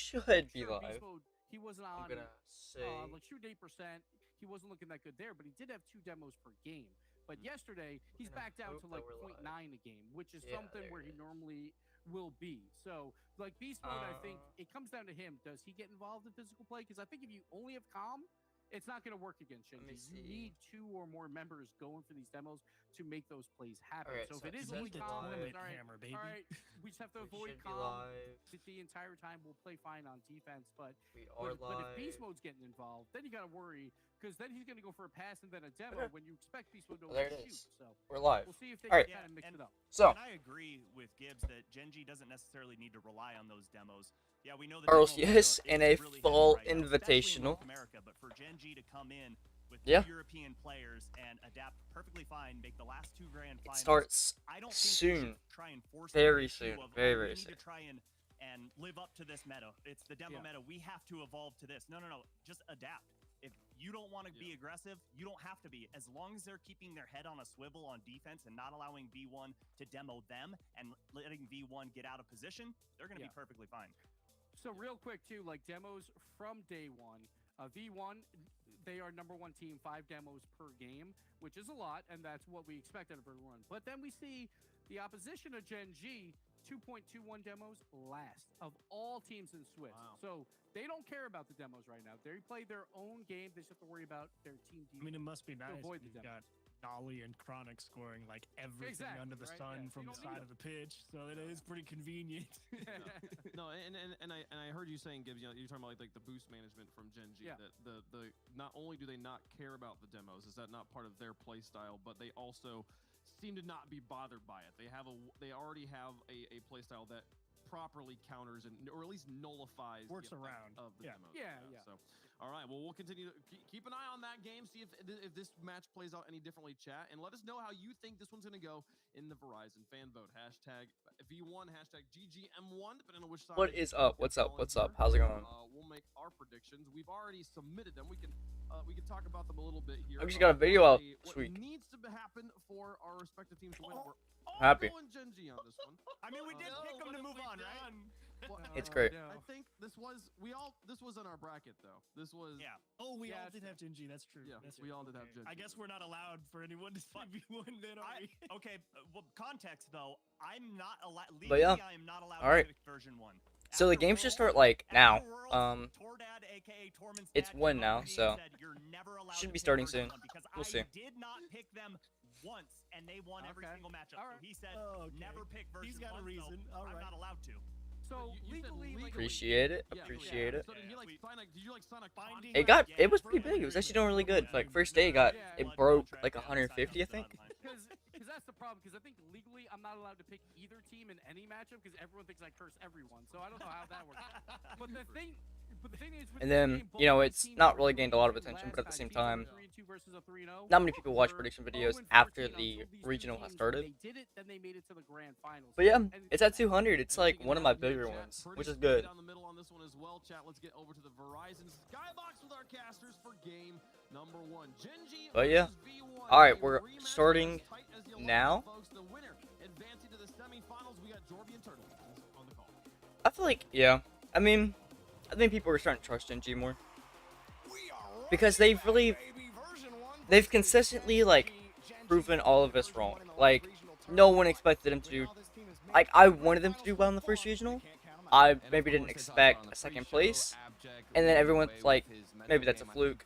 should be Sure, live. beast mode. He wasn't I'm on gonna say like shooting 8%. He wasn't looking that good there, but he did have 2 demos per game. But yesterday, he's we're gonna back down hope to that like we're point live. 0.9 a game, which is Yeah, something there where he it is. normally will be. So, like beast mode, I think it comes down to him. Does he get involved in physical play? Because I think if you only have calm, it's not going to work against Let me Shinji. You see. need 2 or more members going for these demos to make those plays happen. Alright, so if so it is it only says calm, live. all right, hammer, baby. all right, we just have to We avoid should be calm live. the entire time. We'll play fine on defense, but We are but if live. beast mode's getting involved, then you got to worry because then he's going to go for a pass and then a demo Okay. when you expect beast mode to There it shoot. is. So We're live. we'll see if they Alright. can kind of mix it up. So, And I agree with Gibbs that Genji doesn't necessarily need to rely on those demos. Yeah, we know the Rlcs in a really fall right now, especially in invitational. North America, but for Genji to come in with Yeah. European players and adapt perfectly fine, make the last 2 grand It finals. starts I don't think soon. we should try and force Very the issue soon. of, Very, we very need soon. to try and live up to this meta. It's the demo meta. We have to evolve to this. No. Just adapt. If you don't want to be aggressive, you don't have to be. As long as they're keeping their head on a swivel on defense and not allowing V1 to demo them and letting V1 get out of position, they're going to be perfectly fine. So real quick too, like demos from day one, V1, they are #1 team, 5 demos per game, which is a lot, and that's what we expect out of everyone. But then we see the opposition of Gen G, 2.21 demos last of all teams in Swiss. Wow. So they don't care about the demos right now. They play their own game. They just have to worry about their team defense. I mean, it must be nice. avoid You've the got Nolly and Chronic scoring like everything Exactly, under the right? sun Yeah, from you the don't need side it. of the pitch, so it is pretty convenient. No, and I heard you saying, Gibbs, you know, you're talking about like the boost management from Gen G. Yeah. That the not only do they not care about the demos, is that not part of their play style, but they also seem to not be bothered by it. They already have a play style that properly counters or at least nullifies Works the effect around. of the Yeah. demos. Yeah. So, all right, well, we'll continue to keep an eye on that game, see if this match plays out any differently, chat, and let us know how you think this one's going to go in the Verizon fan vote. Hashtag V1, hashtag GGM1, depending on which side. What is up? What's up? you're What's calling up? How's it here. going? We'll make our predictions. We've already submitted them. We can talk about them a little bit here. I just got a video out this What week. needs to happen for our respective teams to win? We're all Happy. going Gen G on this one. I mean, we did pick them to move on, right? Well, It's great. No. I think this was in our bracket though. This was Yeah. Oh, we Yeah, all did have Genji. That's true. Yeah, That's we all did have okay. Genji. I guess we're not allowed for anyone to say V1 then, are we? Okay, well, context though, I'm not allowed. But Legally, yeah. I am not allowed Alright. to pick version 1. So the After game should Worlds- start like now. after Worlds, Tordad, aka Tormund's It's dad, one came now, up to me so and said, "You're never allowed should to be pick starting version soon. 1," because We'll I see. did not pick them once, and they won every Okay. single matchup. Alright. So he said, Oh, okay. "Never pick version 1." He's got a reason. So All I'm right. not allowed to. So You said legally, like, Appreciate it. Yeah, Appreciate it. So did you like Sweet. sign a? Did you like sign a Binding contract? It was pretty big. It was actually doing really good. Like first day, it broke like 150, I think. because that's the problem. Because I think legally, I'm not allowed to pick either team in any matchup because everyone thinks I curse everyone. So I don't know how that works. But the thing is, with And this then, game, you know, both it's teams not were really gained a lot of 3-2 attention, last but at the time. same Teams were time, 3-2 versus a 3-0. not many people watch Were prediction 0 videos and after 14 the until these two regional has teams, started. They did it, then they made it to the grand finals. But yeah, And it's at 200. It's And like speaking one of of my that, here, bigger chat, ones, pretty which is split good. down the middle on this one as well, chat. Let's get over to the Verizon Skybox with our casters for game number 1. Genji But yeah. versus V1. All right, A we're rematch starting as tight as you like now. it, folks. The winner advancing to the semifinals. We got Jorby and Turtle on the call. I feel like, yeah. I mean, I think people are starting to trust Gen G more. Because they've consistently, like, proven all of us wrong. Like, no one expected them to do, like, I wanted them to do well in the first regional. I maybe didn't expect a second place. And then everyone's like, maybe that's a fluke.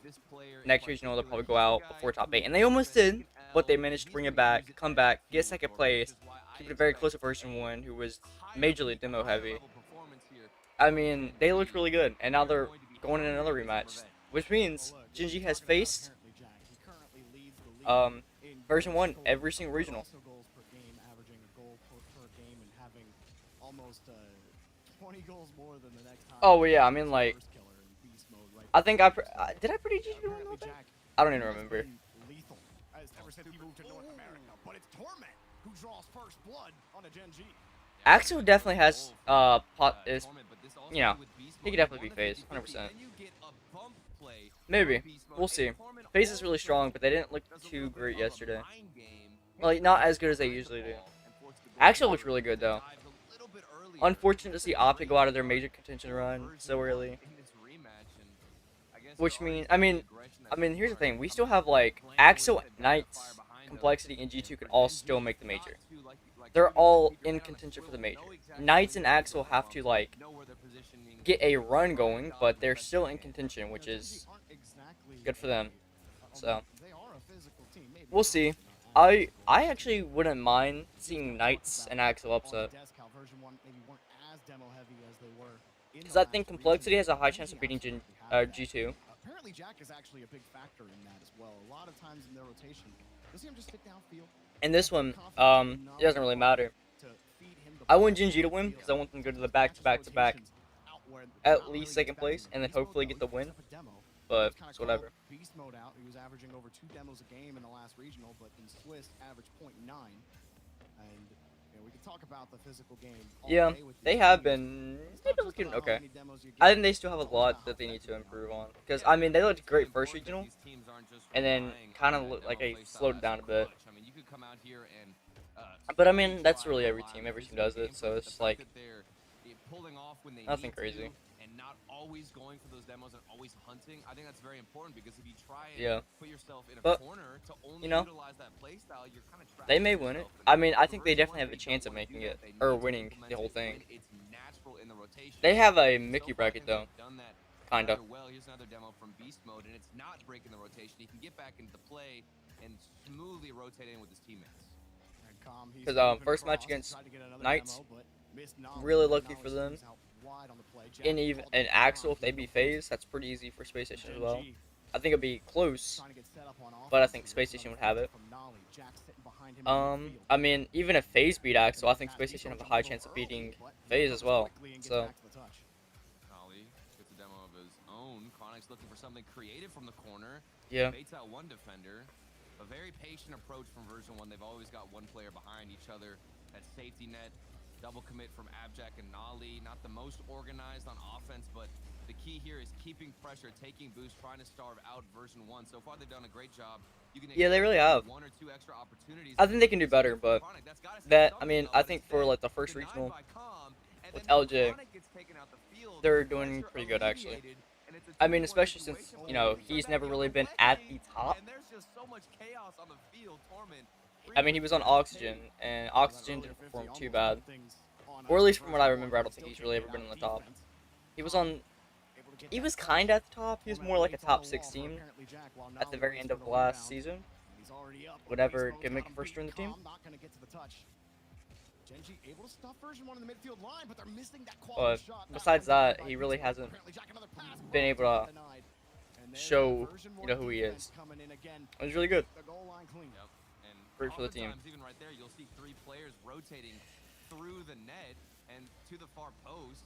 Next regional, they'll probably go out before top 8. And they almost did, but they managed to bring it back, come back, get second place, keep it very close to version 1, who was majorly demo heavy. I mean, they looked really good, and now they're going in another rematch, which means Gen G has faced version 1 every single regional. Goals per game, averaging a goal per game, and having almost 20 goals more than the next. Oh well, yeah, I mean like, I think did I predict Gen G to win the whole thing? I don't even remember. Lethal, ever since he moved to North America, but it's Torment who draws first blood on a Gen G. Axel definitely has you know, he could definitely be phased, 100%. Maybe. We'll see. FaZe is really strong, but they didn't look too great yesterday. Like, not as good as they usually do. Axel looks really good, though. Unfortunate to see Optic go out of their major contention run so early. Which means, I mean, here's the thing. We still have, like, Axel, Knights, Complexity, and G2 could all still make the major. They're all in contention for the major. Knights and Axel have to, like, get a run going, but they're still in contention, which is good for them. So, we'll see. I actually wouldn't mind seeing Knights and Axel upset. Because I think Complexity has a high chance of beating G2. Apparently, Jack is actually a big factor in that as well. A lot of times in their rotation, you'll see him just stick downfield. In this one, it doesn't really matter. I want Genji to win because I want them to go to the back-to-back-to-back, at least second place, and then hopefully get the win. But it's whatever. Beast mode out. He was averaging over 2 demos a game in the last regional, but in Swiss, averaged 0.9. And we can talk about the physical game. Yeah, they have been maybe looking okay. I think they still have a lot that they need to improve on. Because, I mean, they looked great first regional, and then kind of looked like they slowed down a bit. But, I mean, that's really every team. Every team does it, so it's just like nothing crazy. And not always going for those demos and always hunting. I think that's very important because if you try and put yourself in a corner to only utilize that playstyle, you're kind of trapped. They may win it. I mean, I think they definitely have a chance of making it or winning the whole thing. They have a Mickey bracket though. Kinda. Well, here's another demo from Beast Mode, and it's not breaking the rotation. He can get back into the play and smoothly rotate in with his teammates. Because first match against Knights, really lucky for them. And even an Axel, if they beat FaZe, that's pretty easy for Space Station as well. I think it'd be close, but I think Space Station would have it. I mean, even if FaZe beat Axel, I think Space Station have a high chance of beating FaZe as well. So. Nolly gets a demo of his own. Chronic's looking for something creative from the corner. Yeah. Baits out one defender. A very patient approach from version 1. They've always got one player behind each other. That safety net. Double commit from Abjack and Nolly. Not the most organized on offense, but the key here is keeping pressure, taking boost, trying to starve out version 1. So far, they've done a great job. Yeah, they really have. 1 or 2 extra opportunities. I think they can do better, but I mean, I think for like the first regional with LJ, they're doing pretty good actually. I mean, especially since, he's never really been at the top. I mean, he was on Oxygen, and Oxygen didn't perform too bad. Or at least from what I remember, I don't think he's really ever been on the top. He was kind of at the top. He was more like a top 16 at the very end of the last season. Whatever gimmick first joined the team. But besides that, he really hasn't been able to show, who he is. It was really good. Great for the team. Even right there, you'll see 3 players rotating through the net and to the far post,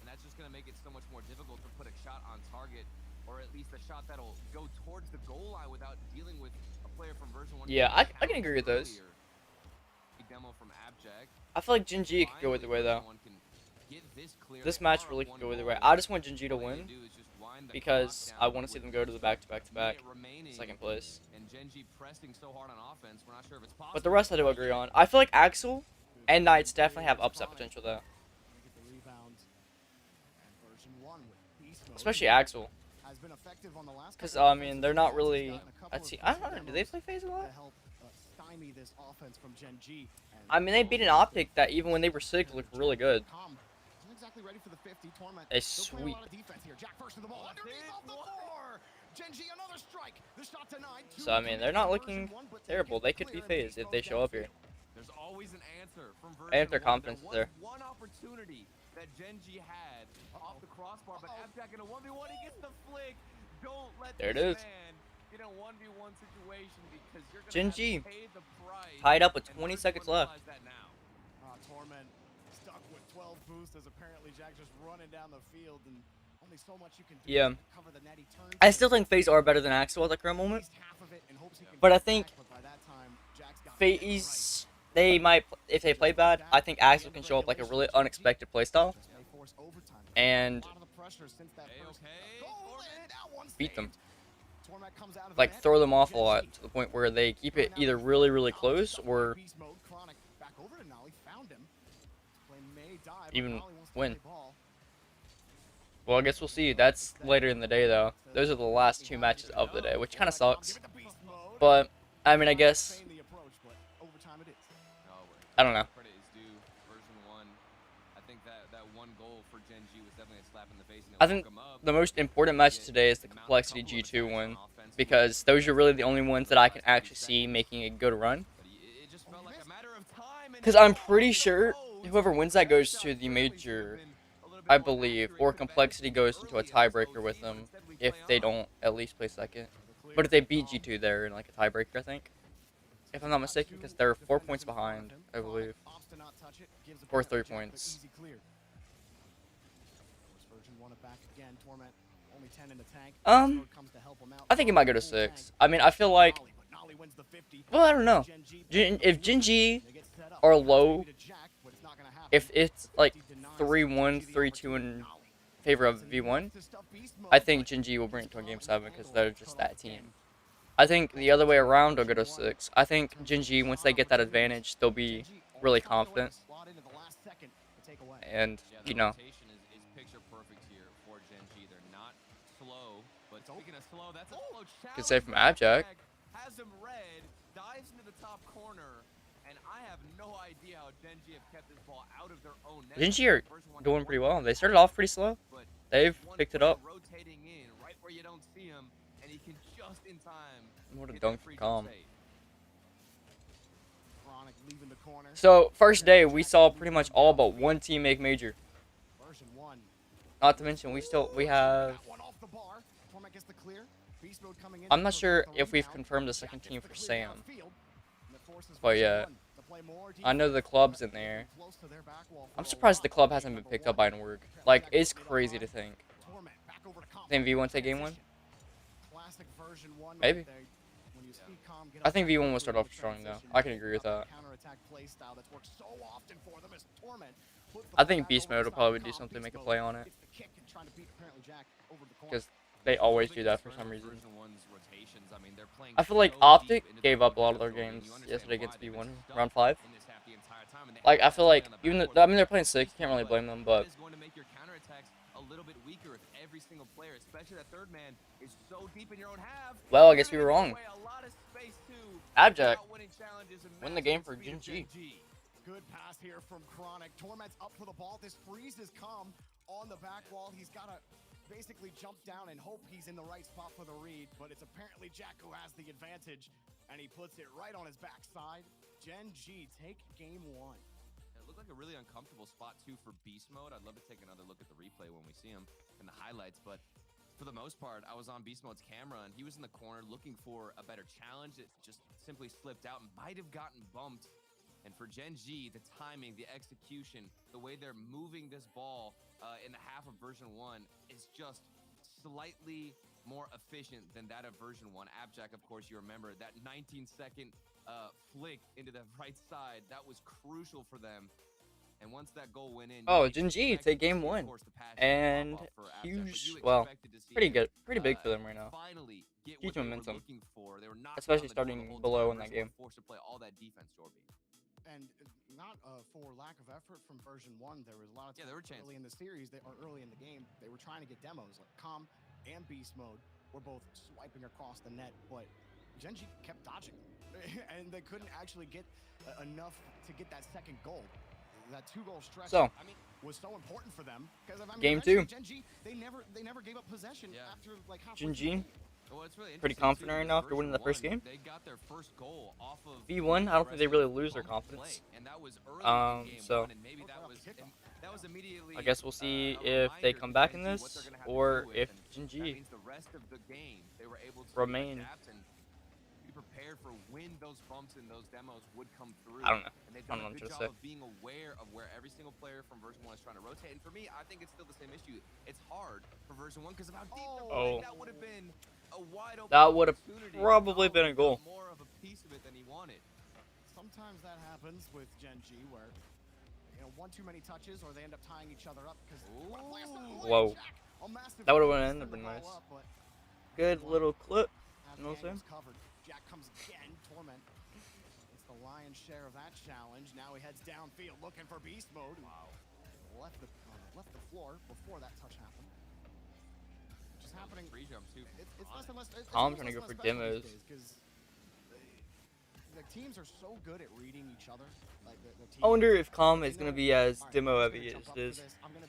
and that's just going to make it so much more difficult to put a shot on target, or at least a shot that'll go towards the goal line without dealing with a player from version 1. Yeah, I can agree with those. Demo from Abjack. I feel like Genji could go either way though. This match really could go either way. I just want Genji to win because I want to see them go to the back-to-back-to-back second place. But the rest I do agree on. I feel like Axel and Knights definitely have upset potential though. Especially Axel. Because, I mean, they're not really a team. I don't know, do they play FaZe a lot? I mean, they beat an Optic that even when they were sick looked really good. A sweep. So, I mean, they're not looking terrible. They could be FaZe if they show up here. There's always an answer from and if their confidence is there. One opportunity that Genji had off the crossbar, but Abjack in a 1v1, he gets the flick. Don't let there it this is. man in a 1v1 situation because you're gonna Genji have to pay the price. tied up with And 20 version seconds one left. realized that now. Torment stuck with 12 boosts as apparently Jack just running down the field and only so much you can do Yeah. to cover the net. He turns I still think FaZe are better than Axel at the current moment. half of it and hopes he can But I get think back, but by that time, Jack's got FaZe, they might, if they play bad, I think Axel can show up like a really unexpected playstyle and beat them. Like, throw them off a lot to the point where they keep it either really, really close or even win. Well, I guess we'll see. That's later in the day, though. Those are the last 2 matches of the day, which kind of sucks. But, I mean, I guess, I don't know. Credit is due. Version 1, I think that one goal for Gen G was definitely a slap in the face. And I think the most important match today is the Complexity G2 one, because those are really the only ones that I can actually see making a good run. It just felt like a matter of time. Because I'm pretty sure whoever wins that goes to the major, I believe, or Complexity goes into a tiebreaker with them if they don't at least play second. But if they beat G2, they're in like a tiebreaker, I think. If I'm not mistaken, because they're 4 points behind, I believe. Or 3 points. I think he might go to 6. I mean, I feel like, well, I don't know. If Gen G are low, if it's like 3-1, 3-2 in favor of V1, I think Gen G will bring it to a Game 7 because they're just that team. I think the other way around, they'll go to 6. I think Gen G, once they get that advantage, they'll be really confident. And, you know. Rotation is picture perfect here for Gen G. They're not slow, but speaking of slow, that's a slow challenge. Good save from Abject. Has him red, dives into the top corner, and I have no idea how Gen G have kept this ball out of their own net. Gen G are doing pretty well. They started off pretty slow. They've picked it up. Rotating in right where you don't see him, and he can just in time. What a hit dunk that from free Calm. save. So, first day, we saw pretty much all but one team make major. Not to mention, we have... I'm not sure if we've confirmed the second team for Sam. But yeah, I know the club's in there. I'm surprised the club hasn't been picked up by Norg. Like, it's crazy to think. Think V1 take game 1? Maybe. I think V1 will start off strong, though. I can agree with that. I think Beast Mode will probably do something, make a play on it. Because they always do that for some reason. I feel like Optic gave up a lot of their games yesterday against V1, round 5. Like, I feel like, even though, I mean, they're playing 6, you can't really blame them, but... Well, I guess we were wrong. Abject win the game for Gen G. Good pass here from Chronic. Torment's up for the ball. This freeze has come on the back wall. He's got to basically jump down and hope he's in the right spot for the read, but it's apparently Jack who has the advantage, and he puts it right on his backside. Gen G take game 1. It looked like a really uncomfortable spot, too, for Beast Mode. I'd love to take another look at the replay when we see him in the highlights, but for the most part, I was on Beast Mode's camera, and he was in the corner looking for a better challenge. It just simply slipped out and might have gotten bumped. And for Gen G, the timing, the execution, the way they're moving this ball in the half of version 1 is just slightly more efficient than that of version 1. Abject, of course, you remember that 19-second flick into the right side. That was crucial for them. And once that goal went in, oh, Gen G take game 1. And huge, well, pretty good, pretty big for them right now. Huge momentum, especially starting below in that game. Forced to play all that defense, Jorby. And not for lack of effort from version 1, there was a lot of times early in the series, or early in the game, they were trying to get demos. Like Calm and Beast Mode were both swiping across the net, but Gen G kept dodging and they couldn't actually get enough to get that second goal. That 2-goal stretch was so important for them because game 2. Gen G, they never gave up possession after like half. Gen G pretty confident right now after winning the first game. They got their first goal off of V1, I don't think they really lose their confidence. So I guess we'll see if they come back in this or if Gen G remain. Prepared for when those bumps and those demos would come through. I don't know. And they've done a good job of being aware of where every single player from version 1 is trying to rotate. And for me, I think it's still the same issue. It's hard for version 1 because of how deep they're playing. That would have been a wide open that would have probably been a goal. More of a piece of it than he wanted. Sometimes that happens with Gen G where, you know, one too many touches or they end up tying each other up because whoa. That would have been nice. Good little clip. You know what I'm saying? Jack comes again. Torment. It's the lion's share of that challenge. Now he heads downfield looking for Beast Mode. Wow. left the floor before that touch happened. Which is happening. Free jump too. It's less and less. Calm trying to go for demos. Because the teams are so good at reading each other. Like I wonder if Calm is going to be as demo heavy as it is.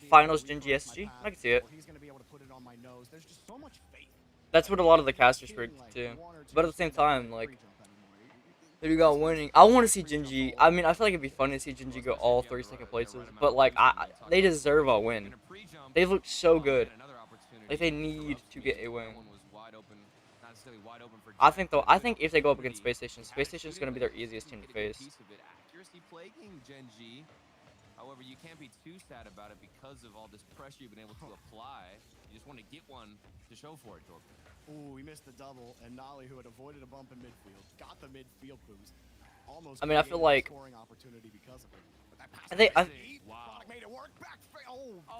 Finals Gen GSG? I can see it. He's going to be able to put it on my nose. There's just so much faith. That's what a lot of the casters predict too. But at the same time, like, if you got winning, I want to see Genji. I mean, I feel like it'd be fun to see Genji go all 3 second places. But like, they deserve a win. They look so good. Like they need to get a win. I think though. I think if they go up against Space Station is going to be their easiest team to face. Accuracy plaguing Gen G. However, you can't be too sad about it because of all this pressure you've been able to apply. You just want to get one to show for it, Jordan. Ooh, he missed the double, and Nolly, who had avoided a bump in midfield, got the midfield boost. Almost. I mean, I feel like scoring opportunity because of it.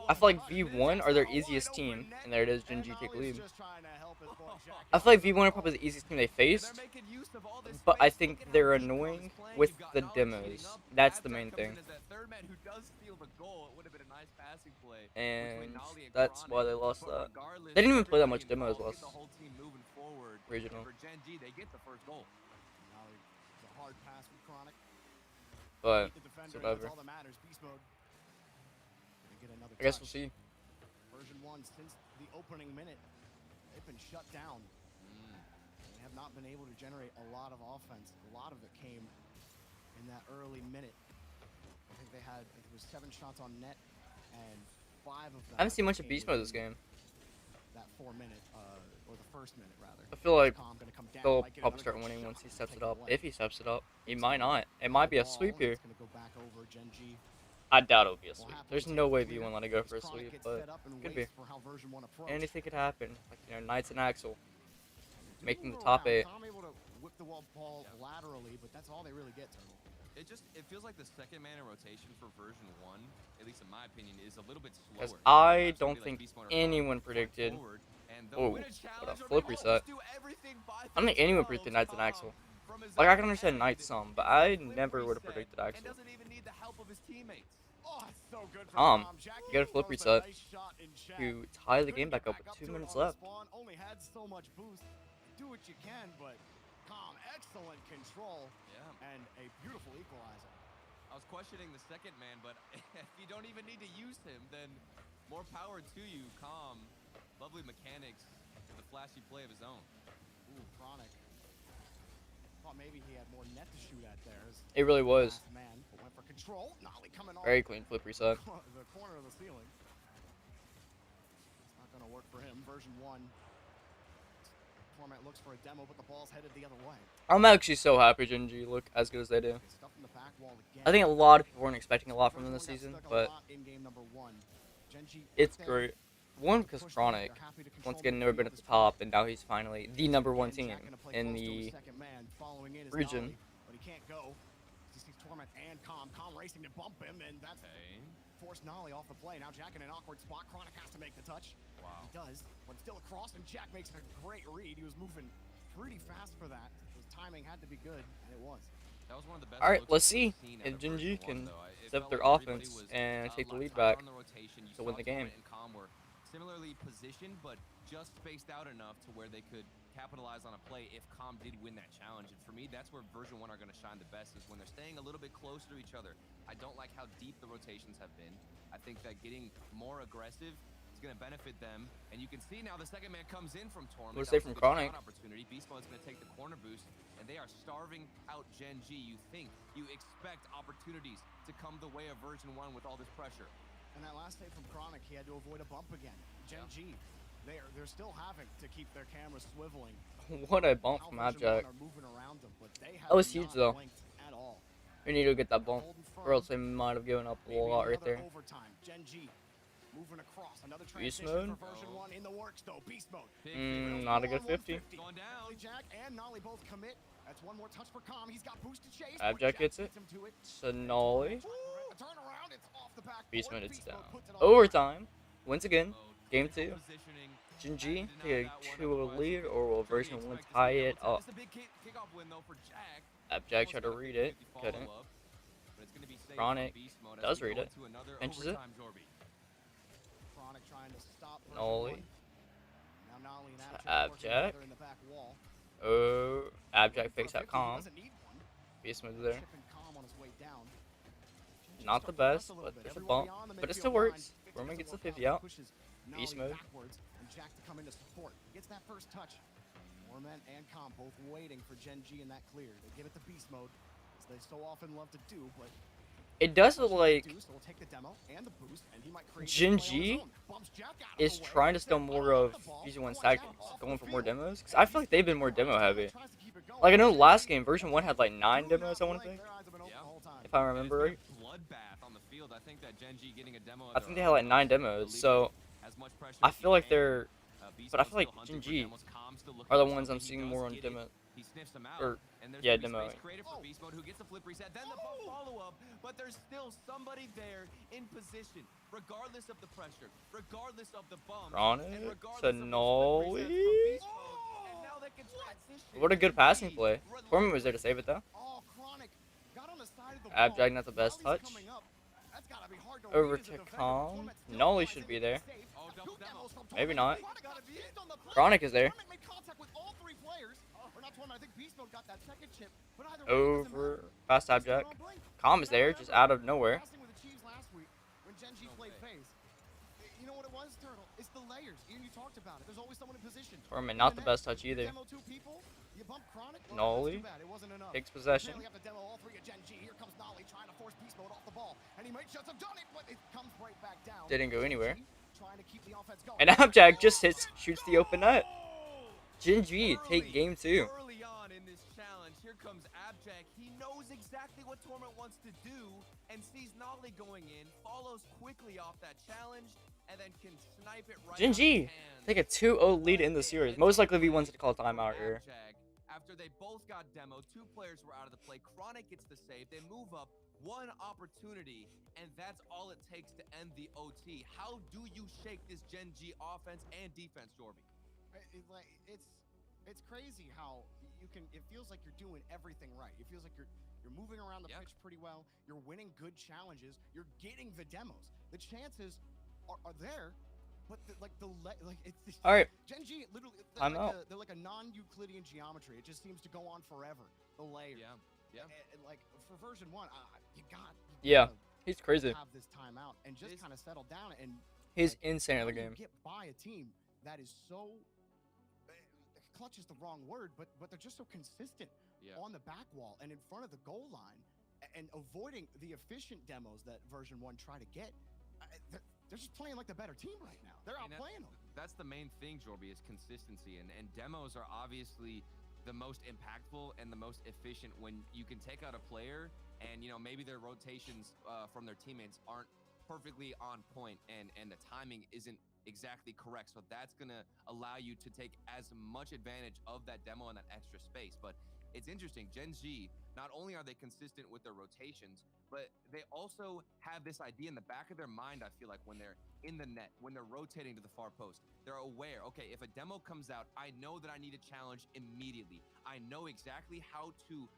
I feel like V1 are their easiest team, and there it is, Gen G take lead. I feel like V1 are probably the easiest team they faced, but I think they're annoying with the demos. That's the main thing. And that's why they lost that. They didn't even play that much demos last regional. But it's whatever. I guess we'll see. Version 1, since the opening minute, they've been shut down. They have not been able to generate a lot of offense. A lot of it came in that early minute. I think they had, it was 7 shots on net, and 5 of them. I haven't seen much of Beast Mode this game. That 4 minute, or the first minute rather. I feel like they'll probably start winning once he steps it up. If he steps it up, he might not. It might be a sweep here. I doubt it'll be a sweep. There's no way V1 let it go for a sweep, but could be. Anything could happen. Like, you know, Knights and Axel making the top 8. Tom able to whip the ball laterally, but that's all they really get, Turtle. It feels like the second man in rotation for version 1, at least in my opinion, is a little bit slower. Because I don't think anyone predicted. Oh, what a flip reset. I don't think anyone predicted Knights and Axel. Like, I can understand Knights some, but I never would have predicted Axel. You got a flip reset to tie the game back up with 2 minutes left. Only had so much boost. Do what you can, but Calm, excellent control, and a beautiful equalizer. I was questioning the second man, but if you don't even need to use him, then more power to you, Calm. Lovely mechanics, with a flashy play of his own. Ooh, Chronic. Thought maybe he had more net to shoot at there. It really was. Man, but went for control. Nolly coming off Very clean flip reset. the corner of the ceiling. It's not going to work for him. Version 1. Torment looks for a demo, but the ball's headed the other way. I'm actually so happy Gen G look as good as they do. I think a lot of people weren't expecting a lot from them this season, but it's great. One, because Chronic, once again, never been at the top, and now he's finally the #1 team in the region. But he can't go. He sees Torment and Calm racing to bump him, and that's forced Nolly off the play. Now Jack in an awkward spot. Chronic has to make the touch. Wow. He does, but still across, and Jack makes a great read. He was moving pretty fast for that. His timing had to be good, and it was. That was one of the best. All right, let's see if Gen G can step up their offense and take the lead back to win the game. Similarly positioned, but just spaced out enough to where they could capitalize on a play if Calm did win that challenge. And for me, that's where version 1 are going to shine the best, is when they're staying a little bit closer to each other. I don't like how deep the rotations have been. I think that getting more aggressive is going to benefit them. And you can see now the second man comes in from Torment. We'll say from Chronic. Opportunity. Beast Mode's going to take the corner boost, and they are starving out Gen G. You expect opportunities to come the way of version 1 with all this pressure. And that last hit from Chronic, he had to avoid a bump again. Gen G, they're still having to keep their cameras swiveling. What a bump from Abjack. That was huge though. We need to get that bump, or else they might have given up a lot right there. Beast mode? Not a good 50. Abjack gets it. Sonali. Beast mode it's down. Overtime. Once again. Game 2. Gen G take a 2 lead, or will version 1 tie it up? Abjack tried to read it. Couldn't. going to be saved Chronic from beast mode as does we read go it. into another Pinches it. overtime, Jorby. Chronic trying to stop version Nolly. one. Now Nolly and To Abject working Abject. together in the back wall. Oh, Abject Looking picks for a out 50, he Calm. doesn't need one. Beast mode there. Chipping Calm on his way down. Not the best, but there's a bump. But it still works. Roman gets the 50 out. Beast mode. Backwards, and Jack to come into support. Gets that first touch. Torment and Calm both waiting for Gen G in that clear. They give it the beast mode, as they so often love to do, but It does look like so we'll take the demo and the boost, and he might create Gen a play on his G own. Bumps Jack out of is the way. trying to steal Then more on of the ball. Fusion 1's Jack tactics, off going the for more field. demos. Because I feel like they've been more demo heavy. Tries to keep it going. Like I know last game, version 1 had like 9 demos, I want to think, Their eyes have been open Yeah. the whole time. if I remember right. Bloodbath on the field. I think that Gen G getting a demo. I think they had like 9 demos, so I feel like they're, but I feel like Gen G are the ones I'm seeing more on demo. He sniffs them out. Or, and there's yeah, gonna be demo. space created for beast mode, who gets the flip reset, then the follow-up, but there's still somebody there in position, regardless of the pressure, regardless of the bump, Chronic and regardless to of the flip Nolly. resets from beast mode, and now they can transition What a good to passing be play. Torment was there to save it though. Oh, Chronic got on the side of the Abject ball. not the best Nolly's touch. coming up. That's gotta be hard to Over read as a to defender. Calm. Torment still Nolly realizing should be it's there. safe. Oh, Two double demos from Maybe Torment. not. Chronic got a beast on the play. Chronic is there. Torment made contact with all three players. Or not Torment, I think Beast Mode got that second chip. But either way, it doesn't matter. Over fast They're still Abject. on blink. Calm is there, just out of nowhere. Passing with the Chiefs last week when Gen G played phase. You know what it was, Turtle? It's the layers. Ian, you talked about it. There's always someone in position. Torment not the best touch either. Demo two people, you bump Chronic. Well, Nolly that's too bad. It wasn't enough. takes possession. Apparently have to demo all three of Gen G. Here comes Nolly trying to force Beast Mode off the ball. And he might just have done it, but it comes right back down. Didn't go anywhere. Trying to keep the offense going. And Abject just shoots the open net. Gen G take game 2. Early on in this challenge, here comes Abject. He knows exactly what Torment wants to do and sees Nolly going in, follows quickly off that challenge, and then can snipe it right Gen out of G his hands. take a 2-0 lead in the series. Most likely V1's to call timeout here. Abject, after they both got demoed, two players were out of the play. Chronic gets the save. They move up one opportunity, and that's all it takes to end the OT. How do you shake this Gen G offense and defense, Jorby? It's crazy how you can. It feels like you're doing everything right. It feels like you're moving around the pitch pretty well. You're winning good challenges. You're getting the demos. The chances are there, but it's All right, Gen G literally timeout. they're like a non-Euclidean geometry. It just seems to go on forever. The layers. Yeah. And like for version 1, you Yeah, gotta he's crazy. have this timeout and just kind of settle down and He's insane at the how do you game. get by a team that is so clutch is the wrong word, but they're just so consistent on the back wall and in front of the goal line and avoiding the efficient demos that version 1 try to get. They're just playing like the better team right now. They're outplaying them. That's the main thing, Jorby, is consistency. And demos are obviously the most impactful and the most efficient when you can take out a player and, you know, maybe their rotations from their teammates aren't perfectly on point and the timing isn't exactly correct. So that's going to allow you to take as much advantage of that demo and that extra space. But it's interesting, Gen G, not only are they consistent with their rotations, but they also have this idea in the back of their mind, I feel like, when they're in the net, when they're rotating to the far post, they're aware, okay, if a demo comes out, I know that I need a challenge immediately. I know exactly how to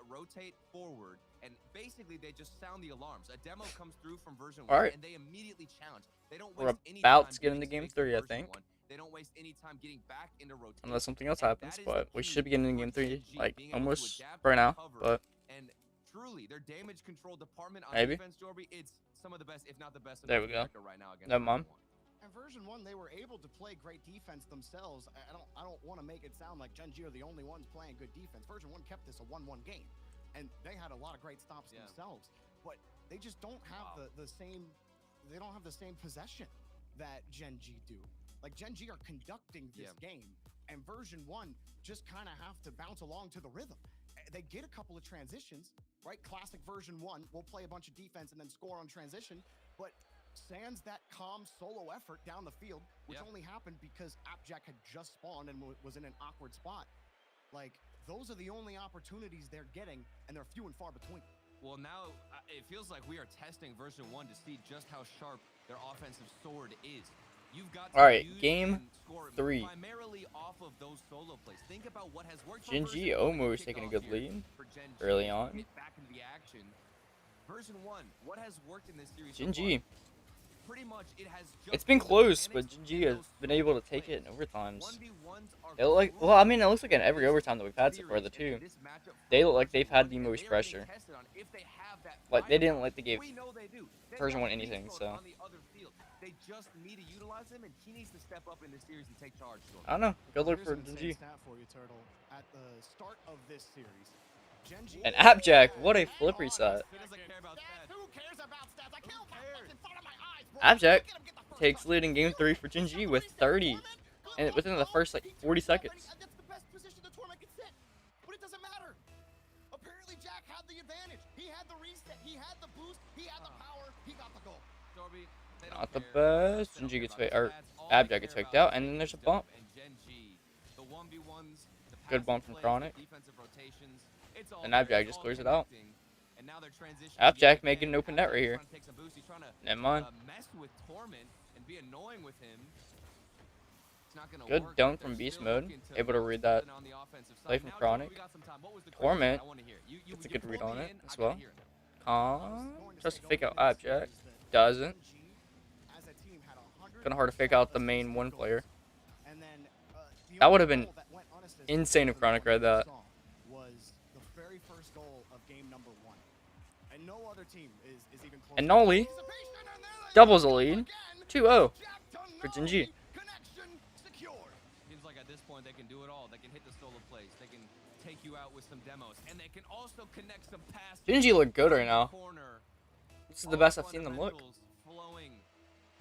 rotate forward, and basically they just sound the alarms. A demo comes through from version 1, Alright. and they immediately challenge. They don't We're waste any about time to get into getting game space for 3, I version think. 1. They don't waste any time getting back into rotation. Unless something else And happens, that is but the we key should be getting in for game 3, Gen G, like, being able to almost adapt right and now, cover. but And truly, their damage control department on Maybe. defense, Jorby, it's some of the best, if not the best, in There North we go. America right now against Never mind. version 1. And version 1, they were able to play great defense themselves. I don't want to make it sound like Gen G are the only ones playing good defense. Version 1 kept this a 1-1 game, and they had a lot of great stops themselves. But they just don't have the same. They don't have the same possession that Gen G do. Like Gen G are conducting this game, and version 1 just kind of have to bounce along to the rhythm. They get a couple of transitions, right? Classic version 1 will play a bunch of defense and then score on transition, but sans that calm solo effort down the field, which only happened because Abject had just spawned and was in an awkward spot. Like, those are the only opportunities they're getting, and they're few and far between. Well, now it feels like we are testing version 1 to see just how sharp their offensive sword is. You've got to Alright, use game and score 3. primarily off of those solo plays. Think about what has worked for Gen version G 1 and almost kick taking a off good here lead for Gen G early to on. get back into the action. version 1, what has worked in this series so GG. far? Pretty much it has just It's been the close, but mechanics GG in has those been able to close take it in plays. overtimes. 1v1s are It look like, well, I mean, it looks like in every overtime that we've had so far, the two. They look like they've had the most pressure. Like, they didn't let the game version 1 anything, so. They just need to utilize him, and he needs to step up in this series and take charge. I don't know. Good luck Here's for an insane GG. stat for you, Turtle. At the start of this series, Genji And Abjack, what a flip reset. He doesn't care about stats. Who cares about stats? I killed my fucking front of my eyes, bro. Abjack Look at him get the first takes touch. lead in game 3 for Genji with 30. And within the first, like, 40 seconds. That's the best position the tournament can sit. But it doesn't matter. Apparently, Jack had the advantage. He had the reset. He had the boost. He had the power. He got the goal. Dorby, they don't Not the care best. about Genji gets stats. or All they Abjack care gets faked about out, and then is there's a the bump. and Genji. The 1v1s, the Good bump passing from plays, Chronic. the defensive rotations, it's all And there, Abjack it's just all clears it out. connecting. And now they're transitioning Abjack yet making again. an open net right Abjack's here. trying to take some boost. He's trying to Never mind. mess with Torment and be annoying with him. It's not gonna Good work, dunk but from they're Beast still mode. looking Able to read that something on the offensive play side. from Now, Chronic. we got some time. What was the question? Torment. I wanna hear it. You It's a good read pulled on me it in, as I gotta well. hear it. Tries to fake out Abjack. Doesn't. Kinda hard to fake out the main one player. That would have been insane if Chronic read that. Was the very first goal of game number 1. And no other team is even close. And Nolly doubles the lead. 2-0 for Genji. Connection secured. Seems like at this point they can do it all. They can hit the solo plays. They can take you out with some demos, and they can also connect some passes. Genji look good right now. Corner. This is the best I've seen them look. Fundamentals flowing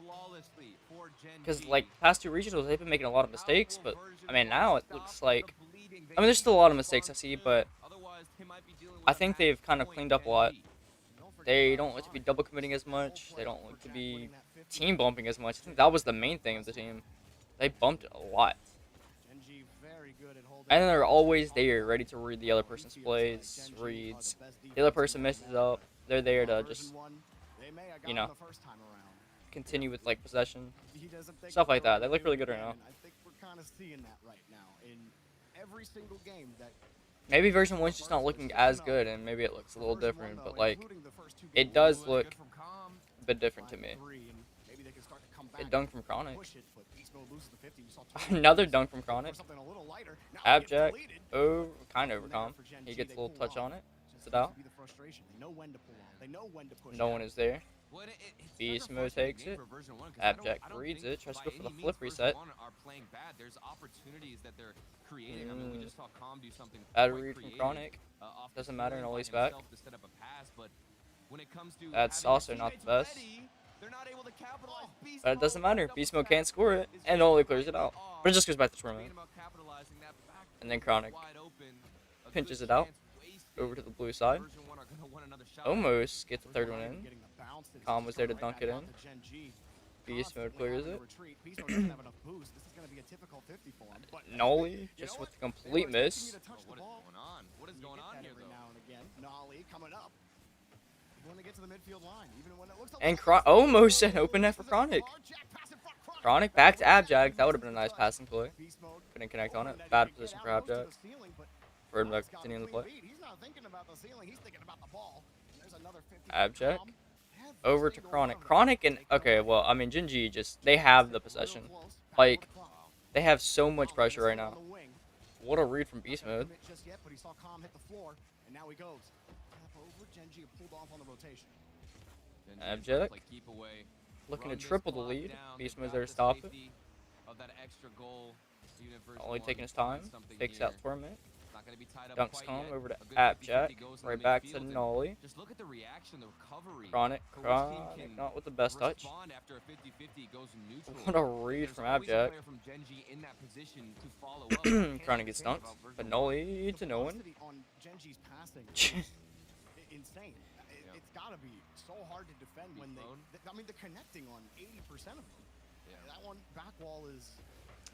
flawlessly for Gen Because, G. like, past two regionals, they've been making a lot of mistakes. But, I mean, now it looks Stop like... the bleeding. They I mean, there's need still a to lot of mistakes I follow see, through. but Otherwise, they might be dealing with I a think they've kind of match cleaned up a point lot. Gen G. They don't like to be double committing as much. They don't like to be team bumping as much. I think that was the main thing of the team. They bumped a lot. Genji very good at holding. And they're always there, ready to read the other person's plays, reads. The other person messes up, they're there to just you know, continue with, like, possession. Stuff like that. They look really good right now. I think we're kind of seeing that right now in every single game that Maybe version 1's just not looking as good, and maybe it looks a little different, but, like, it does look Good from Calm. a bit different to me. Good dunk from Chronic. Another dunk from Chronic. Abjack. Oh, kind of overcome. He gets a little touch on it. Sits it out. No one is there. Well, it's Beast never mode frustrating takes game it. for version 1, 'cause I Abjack don't reads think it. Tries to by go for the any flip means reset. version 1 are playing bad. There's opportunities that they're creating. I mean, we just saw Calm do something Bad quite read from creative, Chronic. off Doesn't the matter, field Nolly's by back. himself to set up a pass, but when it comes to That's having also his not the teammates best. ready, they're not able to capitalize. Beast But it doesn't mode, matter. double Beast mode tap can't score it, is and Nolly right clears it out. off. But it just goes back to Forgetting tournament. about capitalizing that back And then door Chronic wide open. A pinches good it out. chance wasted. Over to the blue side. Version 1 are gonna want another shot. Almost gets the third one in. Calm was there to dunk it in. Beast mode clears it. Nolly just with the complete miss. What is going on? What is going on here, though? Nolly coming up. When they get to the midfield line, even when it looks And almost an open net for Chronic. Chronic back to Abjack. That would have been a nice passing play. Couldn't connect on it. Bad position for Abjack. For him to continue the play. He's not thinking about the ceiling, he's thinking about the ball. There's another 50. Abjack. Over to Chronic. Chronic and... Okay, well, I mean, Genji just... They have the possession. Like, they have so much pressure right now. What a read from Beast mode. Just yet, but he saw Calm hit the floor, and now he goes. Over Genji pulled off on the rotation. Abjack. Play keep away. Looking to Run this triple the clock lead. down. Beast They've mode's got there to the stop it. safety of that extra goal. Even if version Only 1 taking his finds time. something Fakes here. out Torment. It's not gonna be tied up Dunks quite Calm yet. over to A good 50-50 Abjack. goes in Right the back to midfield, and Nolly. Just look at the reaction, the recovery. Chronic. for which team Chronic. can Not with the best touch. respond after a 50-50 goes neutral. What a read There's from always a Abjack. player from Gen G in that position to follow up. I can't Chronic gets understand dunked. about version But 1. Nolly to no one. velocity on Genji's passing is insane. It's got to be so hard to defend when they. I mean, they're connecting on 80% of them. Yeah. That one back wall is.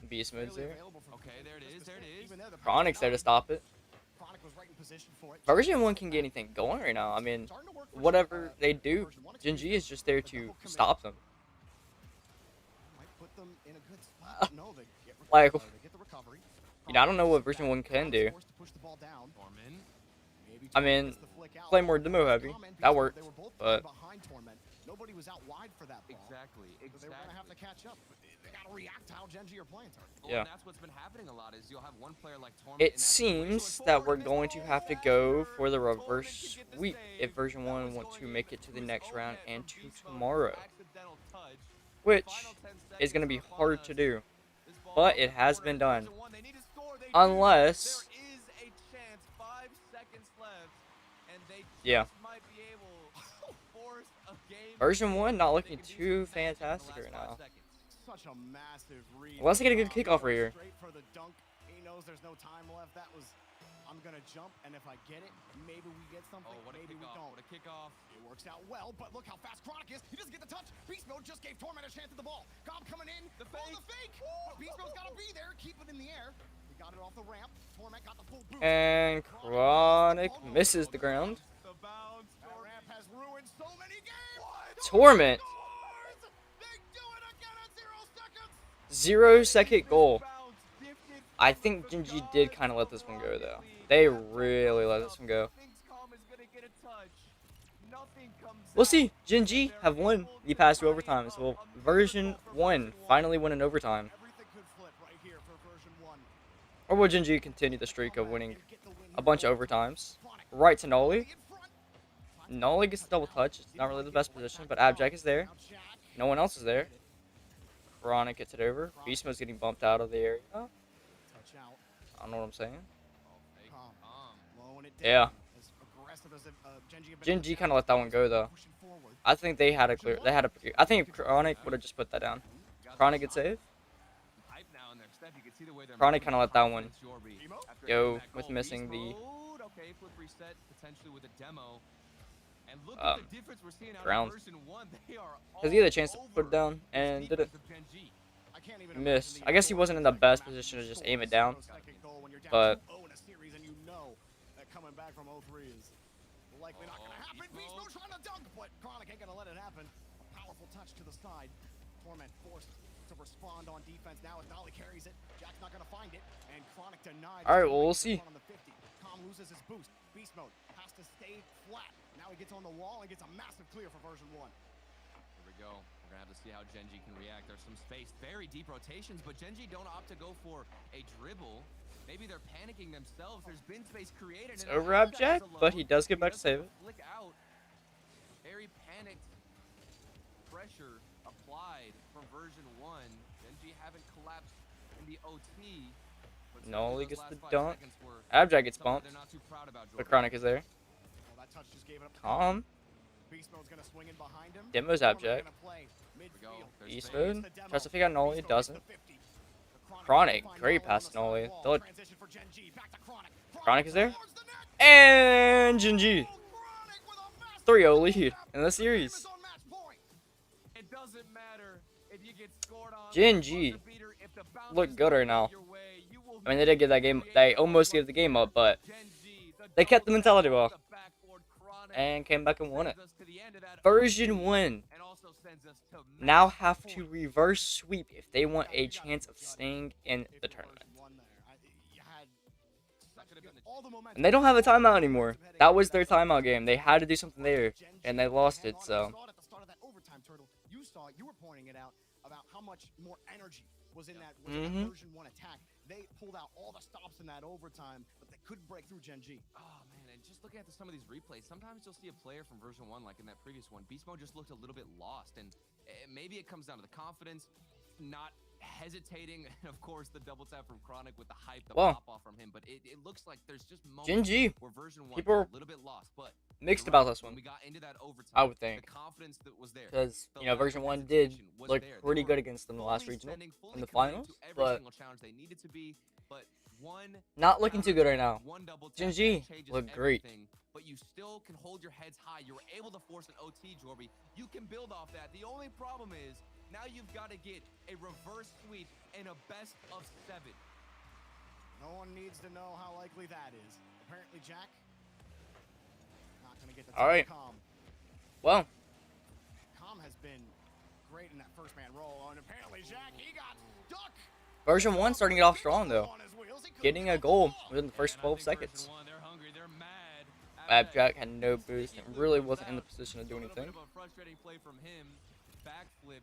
Beast mode's there. Okay, there it is. There it is. Chronic's there to stop it. Chronic was right in position for it. Version 1 can get anything going right now. I mean, whatever they do, Genji is just there to stop them. Might put them in a good spot. No, they get Like, they get the recovery. you know, I don't know what version 1 can do. Forced to push the ball down. Norman. Maybe I mean, gets the flick out. play more demo heavy. Calm and That Beast Mode, worked, they were both but behind Torment. Nobody was out wide for that ball. Exactly. So they were gonna have to catch up. They gotta react to how Genji are playing. Yeah. And that's what's been happening a lot is you'll have one player like Torment. it seems that we're going to have to go for the reverse sweep if version 1 want to make it to the next round and to tomorrow, which is going to be hard to do, but it has been done. Unless, yeah, version 1 not looking too fantastic right now. Such a massive read. Unless I get a good kickoff right here. Straight for the dunk. He knows there's no time left. That was, I'm gonna jump, and if I get it, maybe we get something. Oh, what a maybe we kickoff! don't. What a kickoff! It works out well, but look how fast Chronic is. He doesn't get the touch. Beast Mode just gave Torment a chance at the ball. Gob coming in. The Oh, fake. the fake. But Beast Mode's gotta be there. Keep it in the air. He got it off the ramp. Torment got the full boost. And Chronic misses the ground. The bounce. That ramp has ruined so many games. Torment. They do it again at 0 seconds. 0-second goal. I think Genji did kind of let this one go, though. They really let this one go. We'll see. Genji have won the past 2 overtimes. Well, version 1 finally won in overtime. Everything could flip right here for version 1. Or will Genji continue the streak of winning a bunch of overtimes? Right to Nolly. Nolly gets the double touch. It's not really the best position, but Abjack is there. No one else is there. Chronic gets it over. Beast Mode's getting bumped out of the area. I Touch out. don't know what I'm saying. Calm. Slowing it Yeah. down. As aggressive as Genji have been Genji kind of let that one go, though. pushing forward. I think they had a clear. I think if Chronic would have just put that down. Chronic gets saved. Chronic kind of let that one go with missing the Okay, flip reset potentially with a demo. And look Um, at the difference we're seeing out ground. of version 1. They are because he had a chance to put it down and didn't. I can't even Missed. imagine I guess he the wasn't in the like best massive position to just score aim it as down, 0-second goal when you're down but 2-0 in a series and you know that coming back from 0-3 is likely not gonna happen. Beast Mode trying to dunk, but Chronic ain't gonna let it happen. A powerful touch to the side. Torment forced to respond on defense now as Nolly carries it. Jack's not gonna find it, and Chronic denied. All right, well, we'll see. On the 50. Calm loses his boost. Beast Mode has to stay flat. Now he gets on the wall and gets a massive clear for version 1. Here we go. We're gonna have to see how Genji can react. There's some space, very deep rotations, but Genji don't opt to go for a dribble. Maybe they're panicking themselves. There's been space created. it's and over Abjack Abjack, is but alone. he does get back to Does save it. Flick out. Very panicked pressure applied from version 1. Genji haven't collapsed in the OT. but Nolly certainly gets those the last 5 dunk. seconds were Abjack gets something bumped, they're not too proud about, but Jordan. Chronic is there. Well, that touch just gave it up. Calm. Beast Mode's gonna swing in behind him. Demo's Torment Abjack. gonna play Here we go. midfield. There's Beast space. Mode. The demo. Tries to figure out Nolly. Beast Mode gets Doesn't. the 50. The Chronic. find Great Nolly pass on to Nolly. the side They'll- wall. Transition for Genji. Back to Chronic. Chronic is there. towards the net. And Genji. Chronic with a massive 3-0 goal. lead in the Team series. is on match point. It doesn't matter if you get scored on. Genji buzzer beater, if the bounce look is good not right now. your way, you will I mean, they did give that game. They almost gave the game up, but Genji, the they kept the double mentality tap well off the backboard. Chronic and came back and won it. sends us to the end of that Version OT, 1 and also sends us to now match have point. to reverse sweep if they want a chance of staying in the tournament. That could have been the All the momentum. And they don't have a timeout anymore. That was their timeout game. They had to do something there, and they lost it. So You saw it at the start of that overtime, Turtle. You saw it. You were pointing it out about how much more energy was in that version 1 attack. They pulled out all the stops in that overtime, but they couldn't break through Genji. Oh man, and just looking at some of these replays, sometimes you'll see a player from version 1, like in that previous one, Beast Mode just looked a little bit lost, and maybe it comes down to the confidence, not hesitating, and of course the double tap from Chronic with the hype, the Well, pop off from him. But it looks like there's just moments Genji where version 1 people got are a little bit lost, but mixed you're about right, this when one, we got into that overtime, I would think, the confidence that was there. because The you know lack version of 1 did hesitation was look there. They pretty were good against them in the last fully regional, spending, fully in the committed finals, to every but single challenge they needed to be, but one not looking too good right now. one double tap Genji that changes looked great. everything, but you still can hold your heads high. You were able to force an OT, Jorby. You can build off that. The only problem is now you've got to get a reverse sweep and a best of 7. No one needs to know how likely that is. Apparently, Jack not going to get the All right. Calm. Well, Calm has been great in that first man role, and apparently Jack, he got duck. version 1 starting it off strong though, On his wheels. He couldn't getting a get the goal ball. within the first And I 12 think version seconds. 1, they're hungry. They're mad Abstract had no boost and really wasn't in the position to do A little anything. bit of a frustrating play from him. Backflip